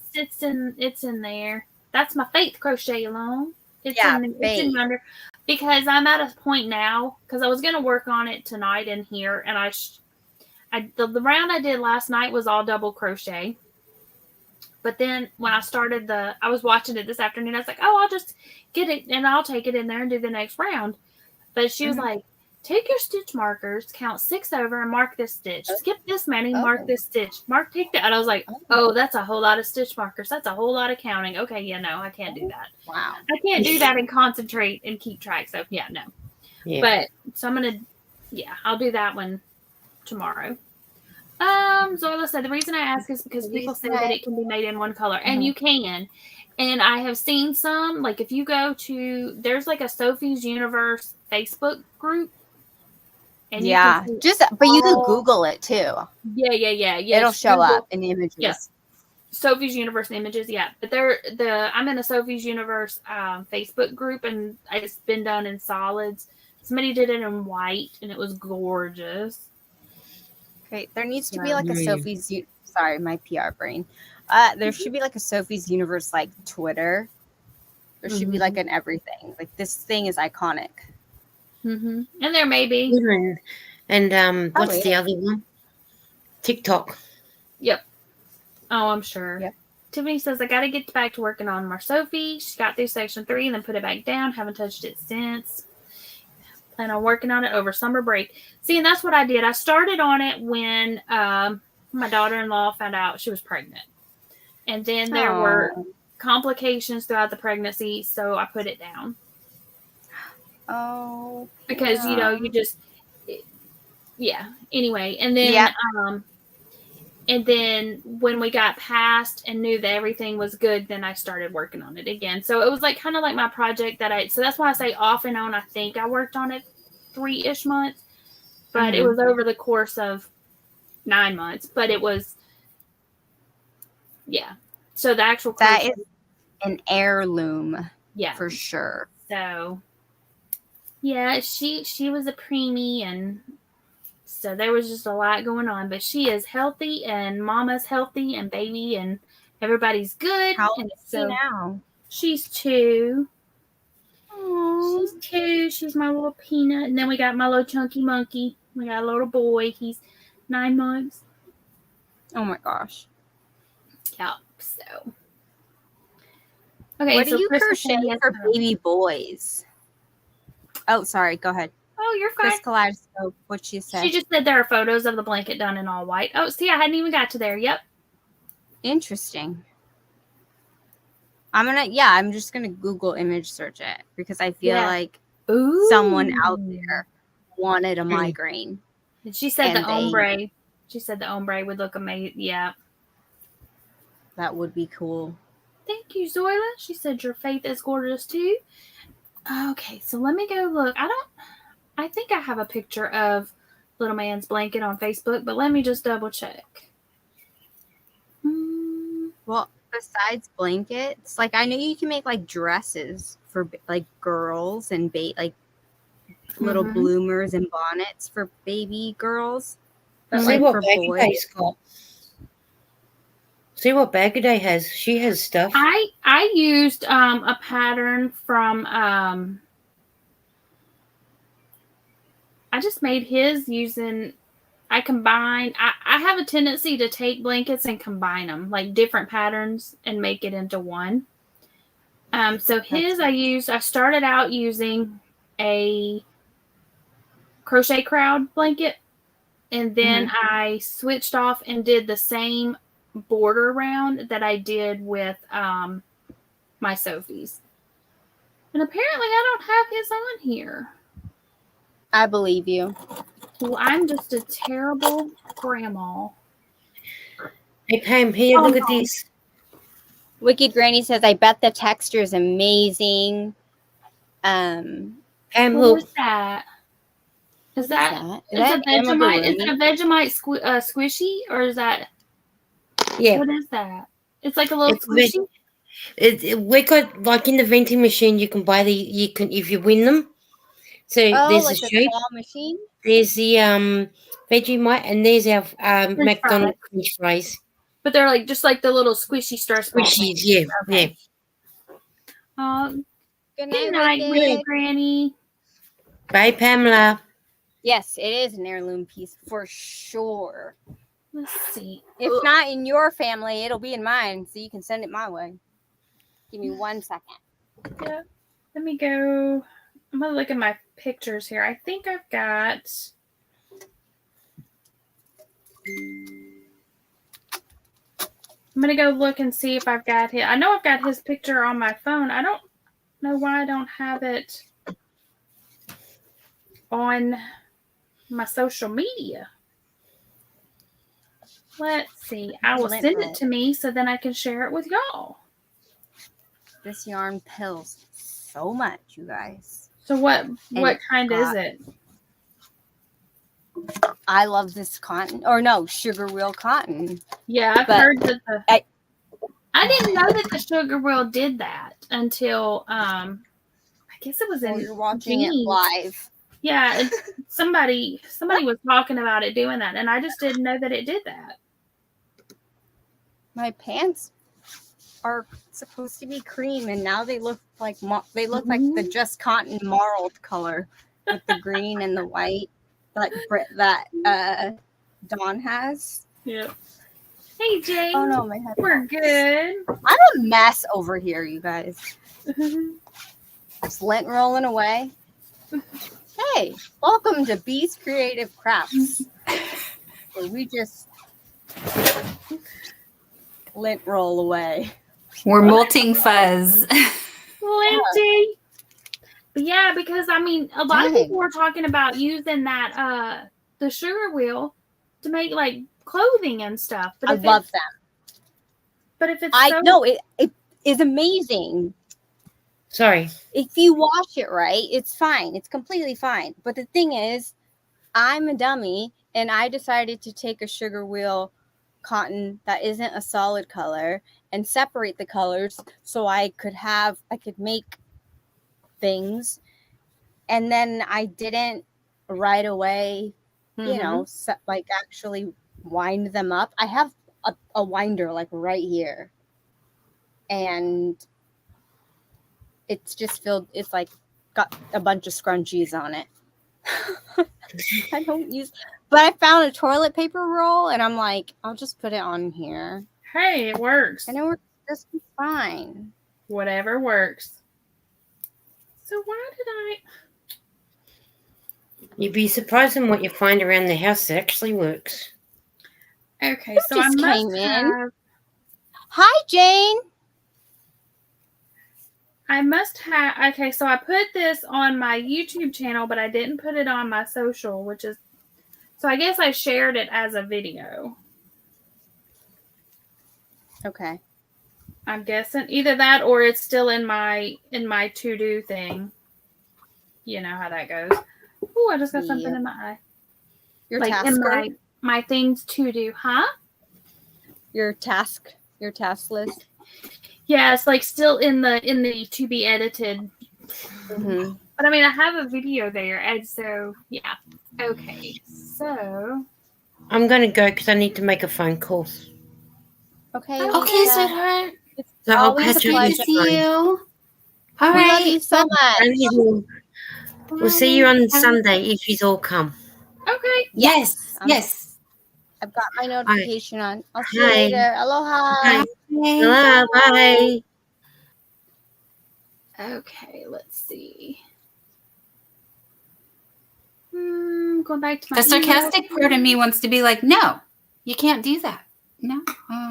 in there. That's my Faith crochet along. It's in yonder. Because I'm at a point now, because I was going to work on it tonight in here, and the round I did last night was all double crochet. But then when I started I was watching it this afternoon, I was like, oh, I'll just get it and I'll take it in there and do the next round. But she was like, take your stitch markers, count 6 over and mark this stitch. Skip this many, mark this stitch. Take that. And I was like, oh, that's a whole lot of stitch markers. That's a whole lot of counting. Okay, yeah, no, I can't do that. Wow. I can't do that and concentrate and keep track. So, yeah, no. Yeah. But, so I'm going to, I'll do that one tomorrow. Zoila said, the reason I ask is because people say that it can be made in one color. And you can. And I have seen some, like if you go to, there's like a Sophie's Universe Facebook group. And but you can Google it too. Yeah. It'll show up in the images. Yeah. Sophie's Universe images, yeah. But I'm in a Sophie's Universe Facebook group, and it's been done in solids. Somebody did it in white, and it was gorgeous. Great. There needs to be like a Sorry, my PR brain. There should be like a Sophie's Universe like Twitter. There should be like an everything. Like this thing is iconic. And there may be. And what's the other one? TikTok. Yep. Oh, I'm sure. Yep. Tiffany says, I got to get back to working on my Sophie. She got through section 3 and then put it back down. Haven't touched it since. Plan on working on it over summer break. See, and that's what I did. I started on it when my daughter-in-law found out she was pregnant. And then there were complications throughout the pregnancy, so I put it down. Oh. Because, you know, you just... Yeah. Anyway, and then and then when we got past and knew that everything was good, then I started working on it again. So it was like kind of like my project so that's why I say off and on. I think I worked on it 3-ish months, but it was over the course of 9 months. But it was, So the actual that is an heirloom, for sure. So yeah, she was a preemie, and so there was just a lot going on, but she is healthy, and Mama's healthy, and baby, and everybody's good. How old is she now? She's 2. Aww. She's 2. She's my little peanut. And then we got my little chunky monkey. We got a little boy. He's 9 months. Oh my gosh. Yeah. So. Okay. What do you crochet for baby boys? Oh, sorry. Go ahead. Oh, you're fine. Chris Kaleidoscope, what'd she say? She just said there are photos of the blanket done in all white. Oh, see, I hadn't even got to there. Yep. Interesting. I'm just gonna Google image search it because I feel like someone out there wanted a migraine. And she said the ombre. She said the ombre would look amazing. Yeah. That would be cool. Thank you, Zoila. She said your faith is gorgeous too. Okay, so let me go look. I think I have a picture of Little Man's blanket on Facebook, but let me just double check. Well, besides blankets, like I know you can make like dresses for like girls and like little bloomers and bonnets for baby girls. But See what Baggaday's got. See what Baggaday has. She has stuff. I used a pattern from I just made his using, I combined, I have a tendency to take blankets and combine them, like different patterns, and make it into one. So his I started out using a crochet crowd blanket, and then I switched off and did the same border round that I did with my Sophie's. And apparently I don't have his on here. I believe you. Well, I'm just a terrible grandma. Hey, Pam, here, look at this. Wicked Granny says, I bet the texture is amazing. Pam, what look. Is that? Is that Is that Vegemite? Is it a Vegemite squishy, or is that? Yeah. What is that? It's like a little squishy. We got like in the vending machine. You can buy if you win them. So there's like a shape. Claw machine. There's the Vegemite, and there's our McDonald's French fries. But they're like just like the little squishy squishies. Yeah, okay. Good night, Granny. Bye, Pamela. Yes, it is an heirloom piece for sure. Let's see. If not in your family, it'll be in mine, so you can send it my way. Give me 1 second. Yeah. Let me go. I'm going to look at my pictures here. I think I've got... I'm going to go look and see if I've got his... I know I've got his picture on my phone. I don't know why I don't have it on my social media. Let's see. I will send it to me so then I can share it with y'all. This yarn pills so much, you guys. So what kind is it? I love this cotton. Or no, sugar wheel cotton. Yeah, I've heard that I didn't know that the sugar wheel did that until I guess it was in you're watching it live. Yeah, somebody was talking about it doing that, and I just didn't know that it did that. my pants are supposed to be cream, and now they look like like the Just Cotton marled color with the green and the white that Dawn has. Yeah. Hey, Jane. Oh no, my head. We're good. I'm a mess over here, you guys. Just lint rolling away. Hey, welcome to BeeCreative Crafts, where we just lint roll away. We're molting fuzz. Linty. But yeah, because I mean, a lot of Dang. people were talking about using that the sugar wheel to make like clothing and stuff. But I if love it's, them. But if it's I know it is amazing. Sorry. If you wash it right, it's fine. It's completely fine. But the thing is, I'm a dummy, and I decided to take a sugar wheel cotton that isn't a solid color and separate the colors so I could make things. And then I didn't right away, like actually wind them up. I have a winder like right here, and it's just filled. It's like got a bunch of scrunchies on it. I don't use, but I found a toilet paper roll, and I'm like, I'll just put it on here. Hey, it works. And it works just fine. Whatever works. So why did I? You'd be surprised in what you find around the house that actually works. Okay, Who so I just must came in? have. Hi, Jane. I must have. Okay, so I put this on my YouTube channel, but I didn't put it on my social, which is. So I guess I shared it as a video. Okay. I'm guessing either that or it's still in my to-do thing. You know how that goes. Oh, I just got something in my eye. Your Like task in my things to do, huh? Your task list. Yeah, it's like still in the to be edited. Mm-hmm. But I mean, I have a video there, and so yeah. Okay, so I'm going to go because I need to make a phone call. Okay. Okay, Lisa. sweetheart. So I'll Always catch a you Good pleasure. to see you. All We love right. you so much. We'll see you on Sunday if you's all come. okay. Yes. I'm- Yes. I've got my notification on. I'll see you Hi. later. Aloha. Hi. Bye. Hello, bye. Okay, let's see. Going back to my The sarcastic part of me wants to be like, no, you can't do that. No,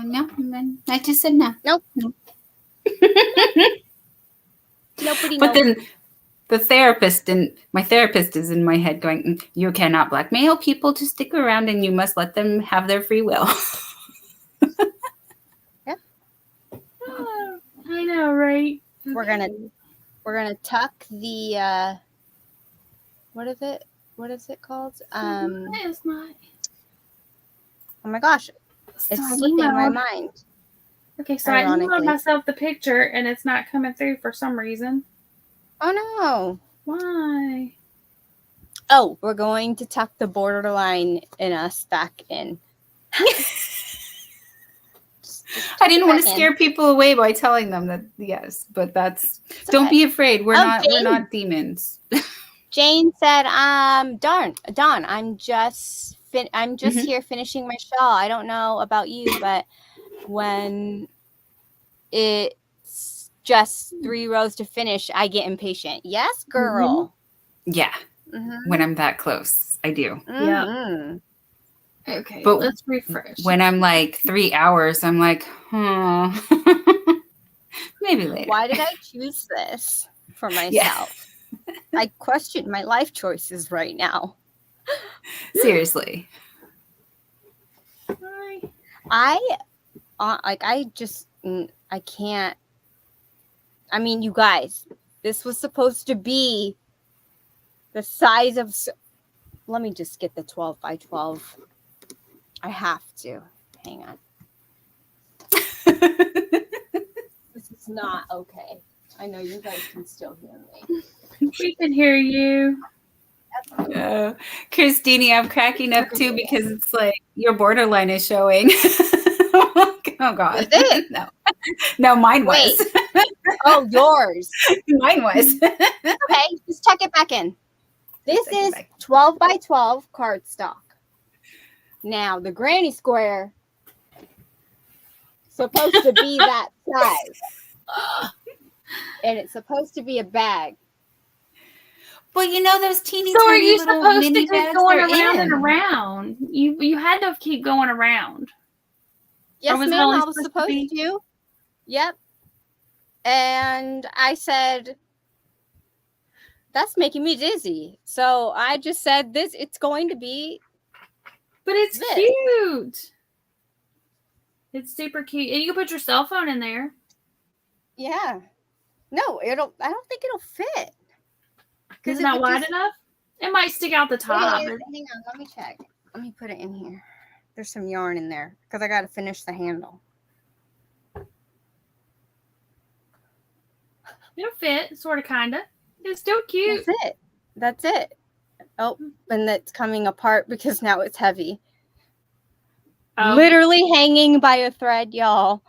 no. And then I just said no. Nope. No. Nobody But knows. then my therapist is in my head going, you cannot blackmail people to stick around and you must let them have their free will. Oh, I know, right? We're gonna tuck the what is it? What is it called? It's not. Oh my gosh, it's So I slipping my emailed- mind. Okay, so I emailed Ironically. myself the picture and it's not coming through for some reason. Oh no. Why? Oh, we're going to tuck the borderline in us back in. I didn't want to Second. scare people away by telling them that yes, but that's It's don't okay. be afraid. We're Jane. not demons. Jane said, Dawn, I'm just here finishing my shawl. I don't know about you, but when it's just 3 rows to finish, I get impatient. Yes, girl. Yeah, Mm-hmm. when I'm that close, I do. Mm-hmm. Okay, But let's refresh. When I'm like 3 hours, I'm like, maybe later. Why did I choose this for myself? I question my life choices right now. Seriously. Hi. I can't. I mean, you guys, this was supposed to be the size of. Let me just get the 12 by 12. I have to. Hang on. This is not okay. I know you guys can still hear me. We can hear you. Christine, I'm cracking up too because it's like your borderline is showing. Oh my Oh God. Was it? No. No, mine Wait. was. Oh, yours. Mine was. Okay, just tuck it back in. This Tuck it is back. 12 by 12 cardstock. Now, the granny square supposed to be that size. And it's supposed to be a bag. Well, you know those teeny So are tiny you little supposed to mini keep bags going they're around and in. around? You had to keep going around. Yes, was it ma'am, only I was supposed to supposed be- to. Yep. And I said, that's making me dizzy. So I just said it's going to be But it's this. cute. It's super cute. And you can put your cell phone in there. Yeah. No, I don't think it'll fit. Is it not wide enough? It might stick out the top. Hang on, let me check. Let me put it in here. There's some yarn in there because I got to finish the handle. It'll fit, sort of, kind of. It's still cute. That's it. Oh, and that's coming apart because now it's heavy. Oh. Literally hanging by a thread, y'all.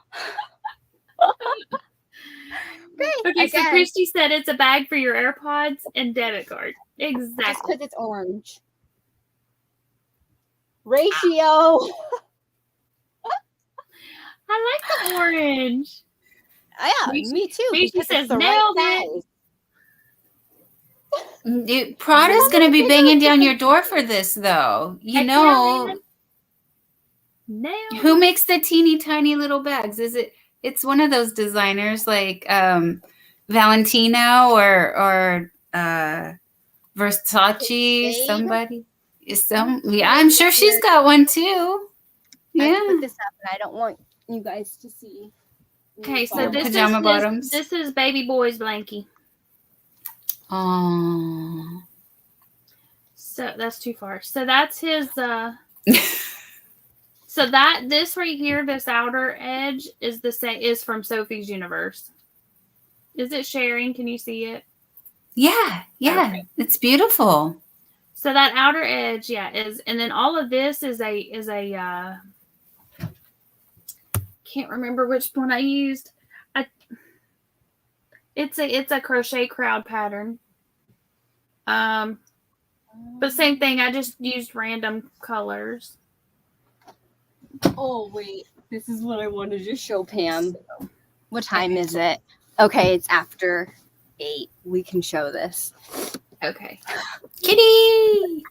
Okay, so again. Christy said it's a bag for your AirPods and debit card. Just Exactly. because it's orange. Ratio. I like the orange. Yeah, Misha- me too. Misha because says, it's the nailed right it. size. Prada's going to be banging down your door for this, though. You Heck yeah, know, man. Nailed who it. makes the teeny tiny little bags? It's one of those designers like Valentino or Versace, Shade? somebody. Yeah, I'm sure she's got one too. I Yeah. put this up and I don't want you guys to see. Okay, so Your this pajama bottoms. this is baby boy's blankie. Oh. So that's too far. So that's his so this right here, this outer edge is the same is from Sophie's Universe. Is it sharing? Can you see it? Yeah. Okay. It's beautiful. So that outer edge, yeah, is, and then all of this is a can't remember which one I used. It's a crochet crowd pattern. But same thing. I just used random colors. Oh, wait. This is what I wanted to show Pam. What time is it? Okay, it's after 8. We can show this. Okay. Kitty.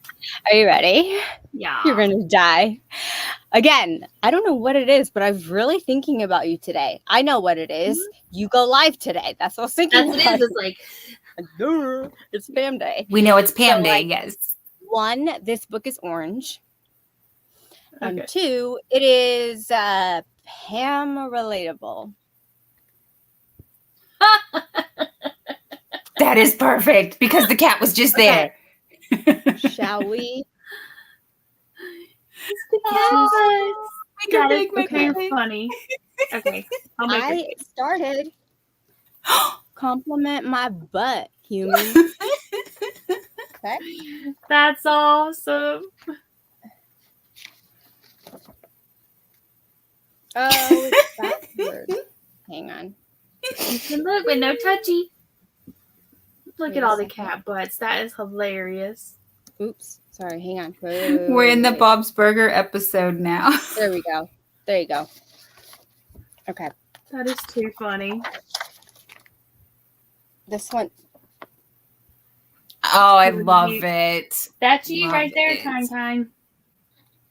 Are you ready? Yeah. You're going to die. Again, I don't know what it is, but I'm really thinking about you today. I know what it is. You go live today. That's what I was thinking. That's what it is. It's like, it's Pam Day. We know it's Pam So, Day, like, yes. 1, this book is orange. And okay. 2, it is Pam relatable. That is perfect because the cat was just there. Shall we? Make her big, make okay. her funny. Okay. I'll make I started compliment my butt, human. Okay. That's awesome. Oh, it's backwards. Hang on. You can look, but no touchy. Look at all the cat butts. That is hilarious. Oops. Sorry. Hang on. We're in the Bob's Burger episode now. There we go. There you go. Okay. That is too funny. This one. Oh, I love it. That's you Love right there, it. Time.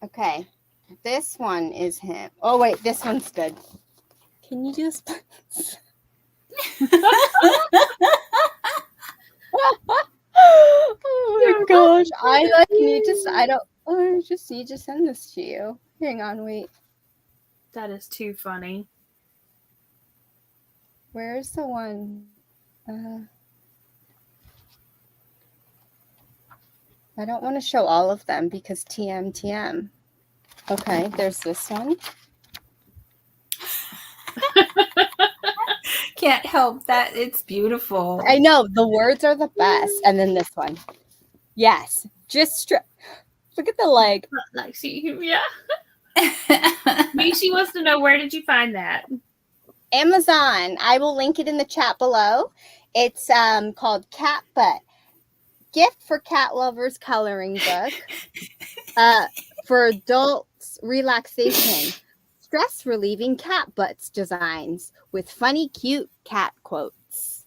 Okay. This one is him. Oh, wait. This one's good. Can you do this? Oh my gosh. I like need to. I don't. I just need to send this to you. Hang on. Wait. That is too funny. Where's the one? I don't want to show all of them because TM. Okay, there's this one. Can't help that. It's beautiful. I know the words are the best, and then this one. Yes, just look at the leg. Like, see, yeah. She wants to know, where did you find that? Amazon. I will link it in the chat below. It's called Cat Butt. Gift for cat lovers coloring book. For adults, relaxation. Stress relieving cat butts designs with funny, cute cat quotes.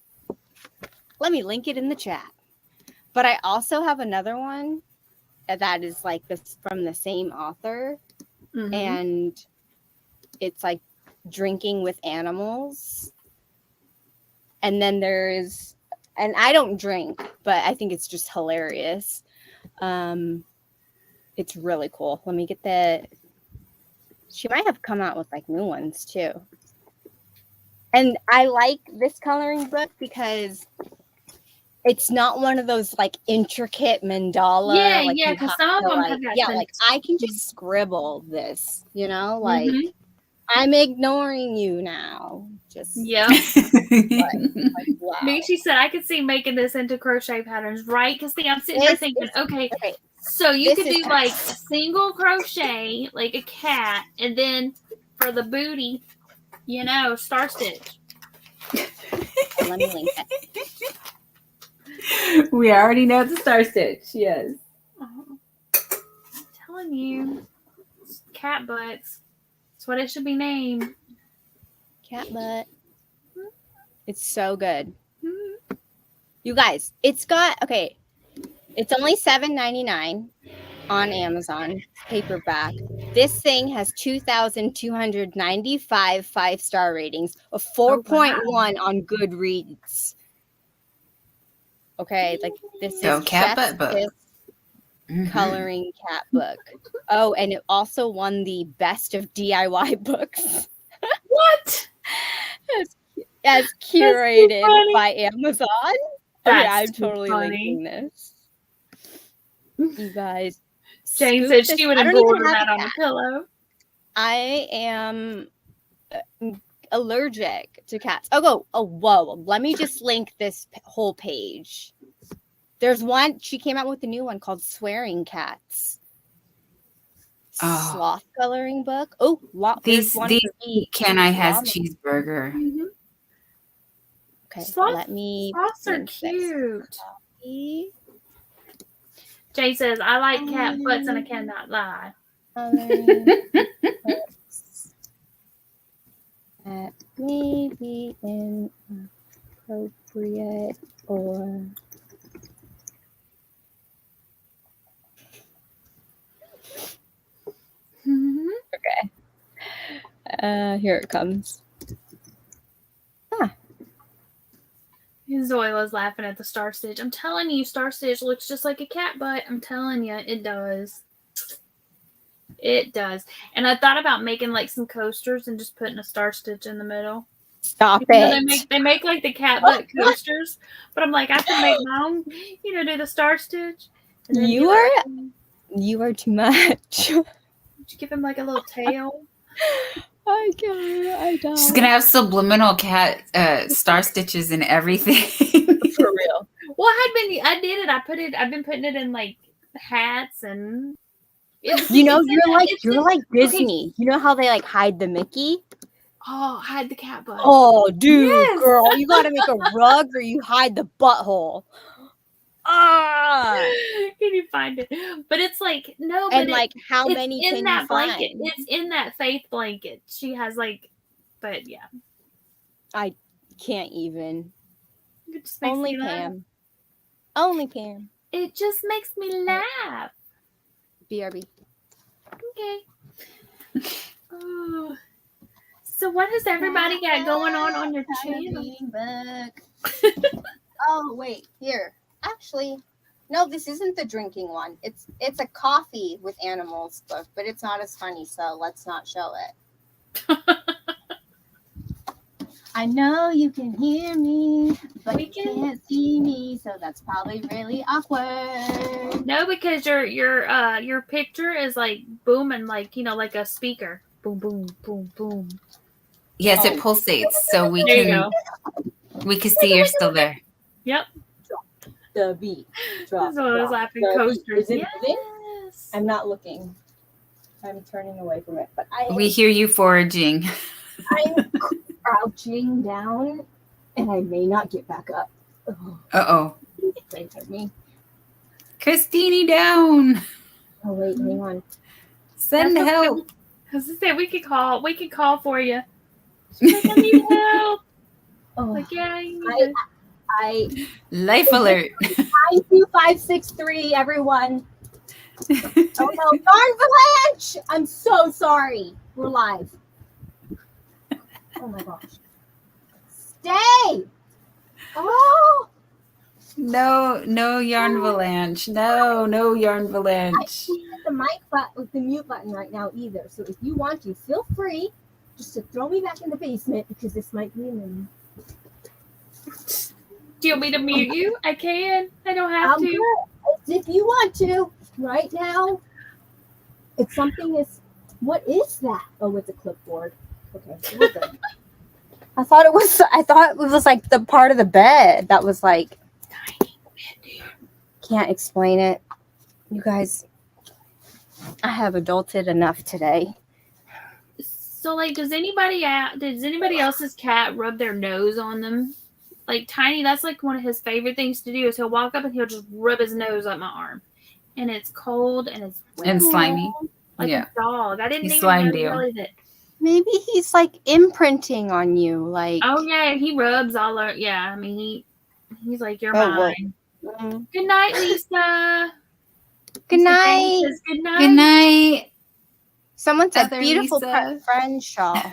Let me link it in the chat. But I also have another one that is like this from the same author. Mhm. And it's like drinking with animals. And then there's, and I don't drink, but I think it's just hilarious. It's really cool. Let me get she might have come out with like new ones too. And I like this coloring book because it's not one of those like intricate mandala. Yeah, like yeah, you because have some of to, them like, have got yeah, some. like I can just scribble this, you know, like Mhm. I'm ignoring you now. Just Yep. like wow. She said I could see making this into crochet patterns, right? Because I'm sitting there thinking, okay, so you could do like single crochet, like a cat, and then for the booty, you know, star stitch. Let me link it. We already know the star stitch. Yes. I'm telling you, cat butts. That's what it should be named. Cat butt. It's so good. Mhm. You guys, it's only $7.99 on Amazon paperback. This thing has 2,295 5-star ratings, a 4.1 on Goodreads. Okay, like this So is cat Chef's butt book. Kiss coloring cat book. Oh, and it also won the best of DIY books. What? As curated by Amazon. Okay, That's I'm too totally funny. linking this. You guys. Jane scoop said she this. would I don't even embroider have that a on the cat. pillow. I am allergic to cats. Oh, whoa. Let me just link this whole page. There's one, she came out with a new one called Swearing Cats. Oh. Sloth coloring book. Oh, These Can I has Llama. cheeseburger. Mm-hmm. Okay, Sloths, let me. sloths are cute. Jay says, I like cat butts and I cannot lie. That may be inappropriate or okay. Here it comes. Zoila's laughing at the star stitch. I'm telling you, star stitch looks just like a cat butt. I'm telling you, it does. It does. And I thought about making like some coasters and just putting a star stitch in the middle. Stop You it. know, they make like the cat butt coasters, but I'm like, I can make my own, you know, do the star stitch. And then You are too much. Give him like a little tail. I don't. She's gonna have subliminal cat star stitches and everything. For real. Well, I did it. I've been putting it in like hats and. You know, you're like Disney. Okay. You know how they like hide the Mickey? Oh, hide the cat butt. Oh, dude, yes. Girl, you gotta make a rug or you hide the butthole. Can you find it? But it's like no, and but like how many in can that you blanket? find? It's in that faith blanket. She has like, but yeah, I can't even. It just makes Only me Pam. laugh. Only Pam. It just makes me laugh. BRB. Okay. Oh. So what has everybody got going on your channel? Oh wait, here. Actually, no, this isn't the drinking one. It's a coffee with animals book, but it's not as funny, so let's not show it. I know you can hear me, but you can't see me, so that's probably really awkward. No, because your picture is like booming, like you know, like a speaker. Boom, boom, boom, boom. Yes, it pulsates, so we can see you're still there. Yep. Drop the beat. That's what I was laughing. Coasters. Yes. I'm not looking. I'm turning away from it, but We hear you foraging. I'm crouching down, and I may not get back up. Uh-oh. They took me. Christine down. Oh wait, hang on. Send That's help. I was gonna say we could call for you. She's like, I need help. Oh, Like, yeah, you need I Life alert. 92563, everyone. Oh no, darn Avalanche! I'm so sorry. We're live. Oh my gosh. Stay! Oh! No yarn avalanche. No yarn I avalanche. can't hit the mic button with the mute button right now either. So if you want to, feel free just to throw me back in the basement because this might be a minute. Do you want me to mute you? I can. I don't have to. Good. If you want to, right now. It's something is. What is that? Oh, it's a clipboard. Okay, we're good. I thought it was like the part of the bed that was like. Can't explain it, you guys. I have adulted enough today. So, like, does anybody else's cat rub their nose on them? Like Tiny, that's like one of his favorite things to do is he'll walk up and he'll just rub his nose on my arm, and it's cold and it's And slimy. like Yeah. a dog. I didn't He even slimed know you. really that. Maybe he's like imprinting on you, like. Oh yeah, he rubs all over. Yeah, I mean he's like you're Oh, mine. well. Good night, Lisa. Good Lisa night. Jane says, good night. Good night. Someone said Other beautiful Lisa. friend shawl.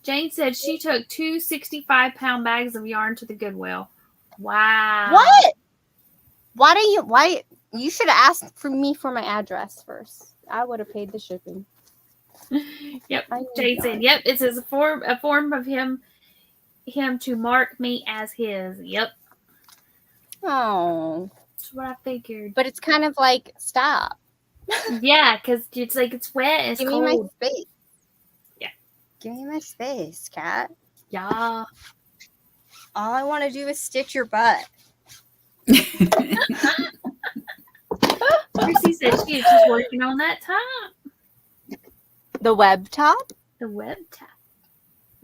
Jane said she took 2 65-pound bags of yarn to the Goodwill. Wow. What? Why you should have asked for me for my address first. I would have paid the shipping. Yep. I need Jane yarn. said, yep, it says a form of him to mark me as his. Yep. Oh. That's what I figured. But it's kind of like stop. Yeah, because it's like it's wet, it's Give cold. me my space. Yeah. Give me my space, cat. Yeah. All I want to do is stitch your butt. Chrissy said she is just working on that top. The web top? The web top.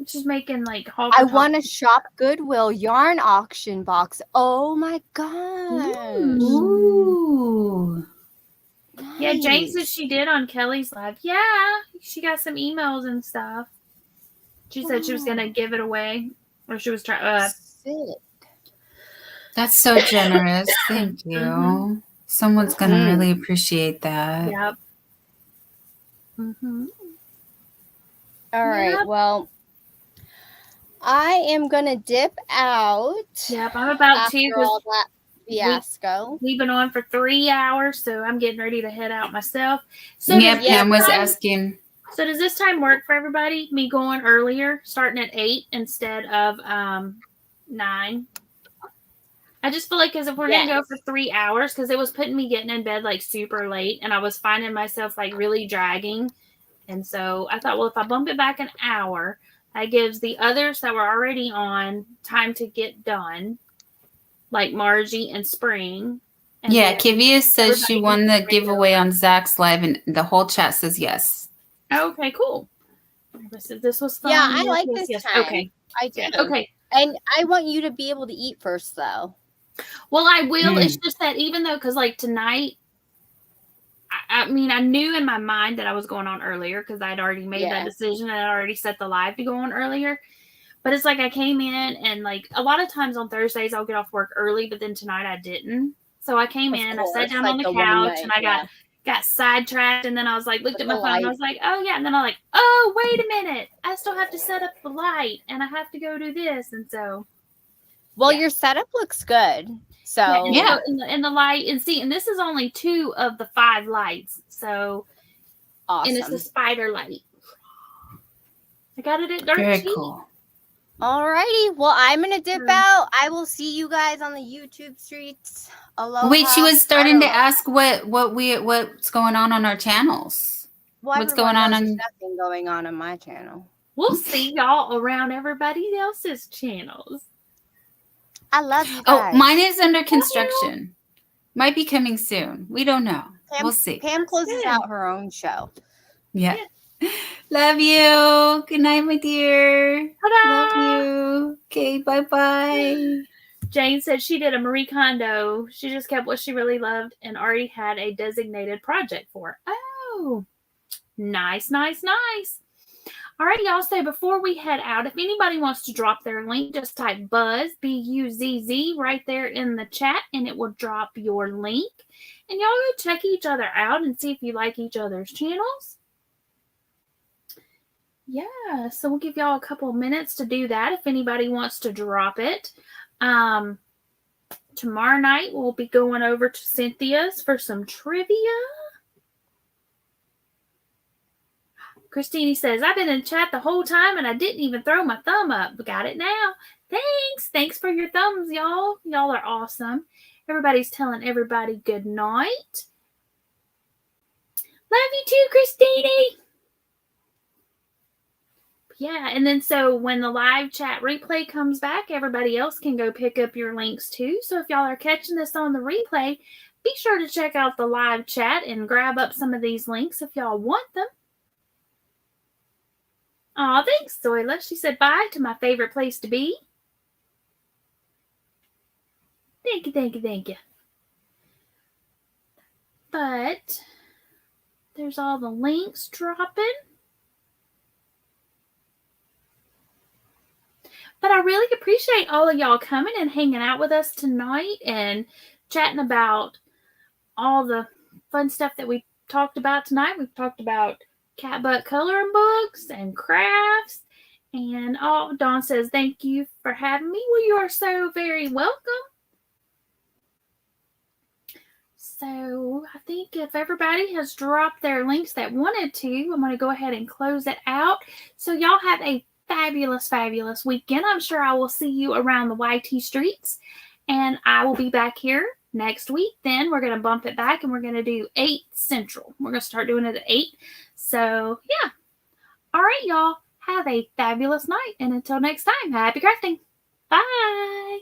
She's making like I want a shop Goodwill yarn auction box. Oh my gosh. Ooh. Yeah, Jane said Nice. she did on Kelly's live. Yeah, she got some emails and stuff. She said she was gonna give it away, or she was trying. Sick. That's so generous. Thank you. Mhm. Someone's going to really appreciate that. Yep. Mm-hmm. All right. Yep. Well, I am gonna dip out. Yep, I'm about After to. all that fiasco. We've been on for 3 hours, so I'm getting ready to head out myself. So Yeah, does Pam this was time- asking. So does this time work for everybody? Me going earlier, starting at 8 instead of 9? I just feel like because if we're gonna go for 3 hours, because it was putting me getting in bed like super late, and I was finding myself like really dragging, and so I thought, well, if I bump it back an hour, that gives the others that were already on time to get done, like Margie and Spring. And Yeah, then Kivia says she everybody won can the bring giveaway their- on Zach's live, and the whole chat says yes. Okay, cool. This was fun. Yeah, I Yes, like yes, this yes. time. Okay. I do. Okay. And I want you to be able to eat first, though. Well, I will. It's just that even though, because like tonight, I mean, I knew in my mind that I was going on earlier because I'd already made that decision and I'd already set the live to go on earlier. But it's like I came in and like a lot of times on Thursdays I'll get off work early, but then tonight I didn't. So I came in, I sat down on the couch, and I got sidetracked, and then I was like, looked at my phone, and I was like, oh yeah, and then I'm like, oh wait a minute, I still have to set up the light, and I have to go do this, and so. Well, your setup looks good. So yeah, and the light, and see, and this is only 2 of the 5 lights, so awesome. And it's a spider light. I got it at dirt Very cheap. cool. Alrighty. Well, I'm gonna dip out. I will see you guys on the YouTube streets. Aloha. Wait, she was starting to ask what's going on our channels. Well, what's going on? There's nothing going on my channel. We'll see y'all around everybody else's channels. I love you guys. Oh, mine is under construction. Might be coming soon. We don't know. We'll see. Pam closes Good. out her own show. Yeah. Love you. Good night, my dear. Ta-da! Love you. Okay, bye-bye. Jane said she did a Marie Kondo. She just kept what she really loved and already had a designated project for it. Oh, nice, nice, nice. All right, y'all. So before we head out, if anybody wants to drop their link, just type Buzz, B-U-Z-Z, right there in the chat, and it will drop your link. And y'all go check each other out and see if you like each other's channels. Yeah, so we'll give y'all a couple of minutes to do that if anybody wants to drop it. Tomorrow night, we'll be going over to Cynthia's for some trivia. Christine says, I've been in chat the whole time and I didn't even throw my thumb up. Got it now. Thanks. Thanks for your thumbs, y'all. Y'all are awesome. Everybody's telling everybody good night. Love you too, Christine. Yeah, and then so when the live chat replay comes back, everybody else can go pick up your links too. So if y'all are catching this on the replay, be sure to check out the live chat and grab up some of these links if y'all want them. Aw, thanks, Zoila. She said bye to my favorite place to be. Thank you, thank you, thank you. But there's all the links dropping. But I really appreciate all of y'all coming and hanging out with us tonight and chatting about all the fun stuff that we talked about tonight. We've talked about cat butt coloring books and crafts. And Dawn says, thank you for having me. Well, you are so very welcome. So I think if everybody has dropped their links that wanted to, I'm going to go ahead and close it out. So y'all have a fabulous, fabulous weekend. I'm sure I will see you around the YT streets. And I will be back here next week. Then we're going to bump it back and we're going to do 8 Central. We're going to start doing it at 8. So, yeah. All right, y'all. Have a fabulous night. And until next time, happy crafting. Bye.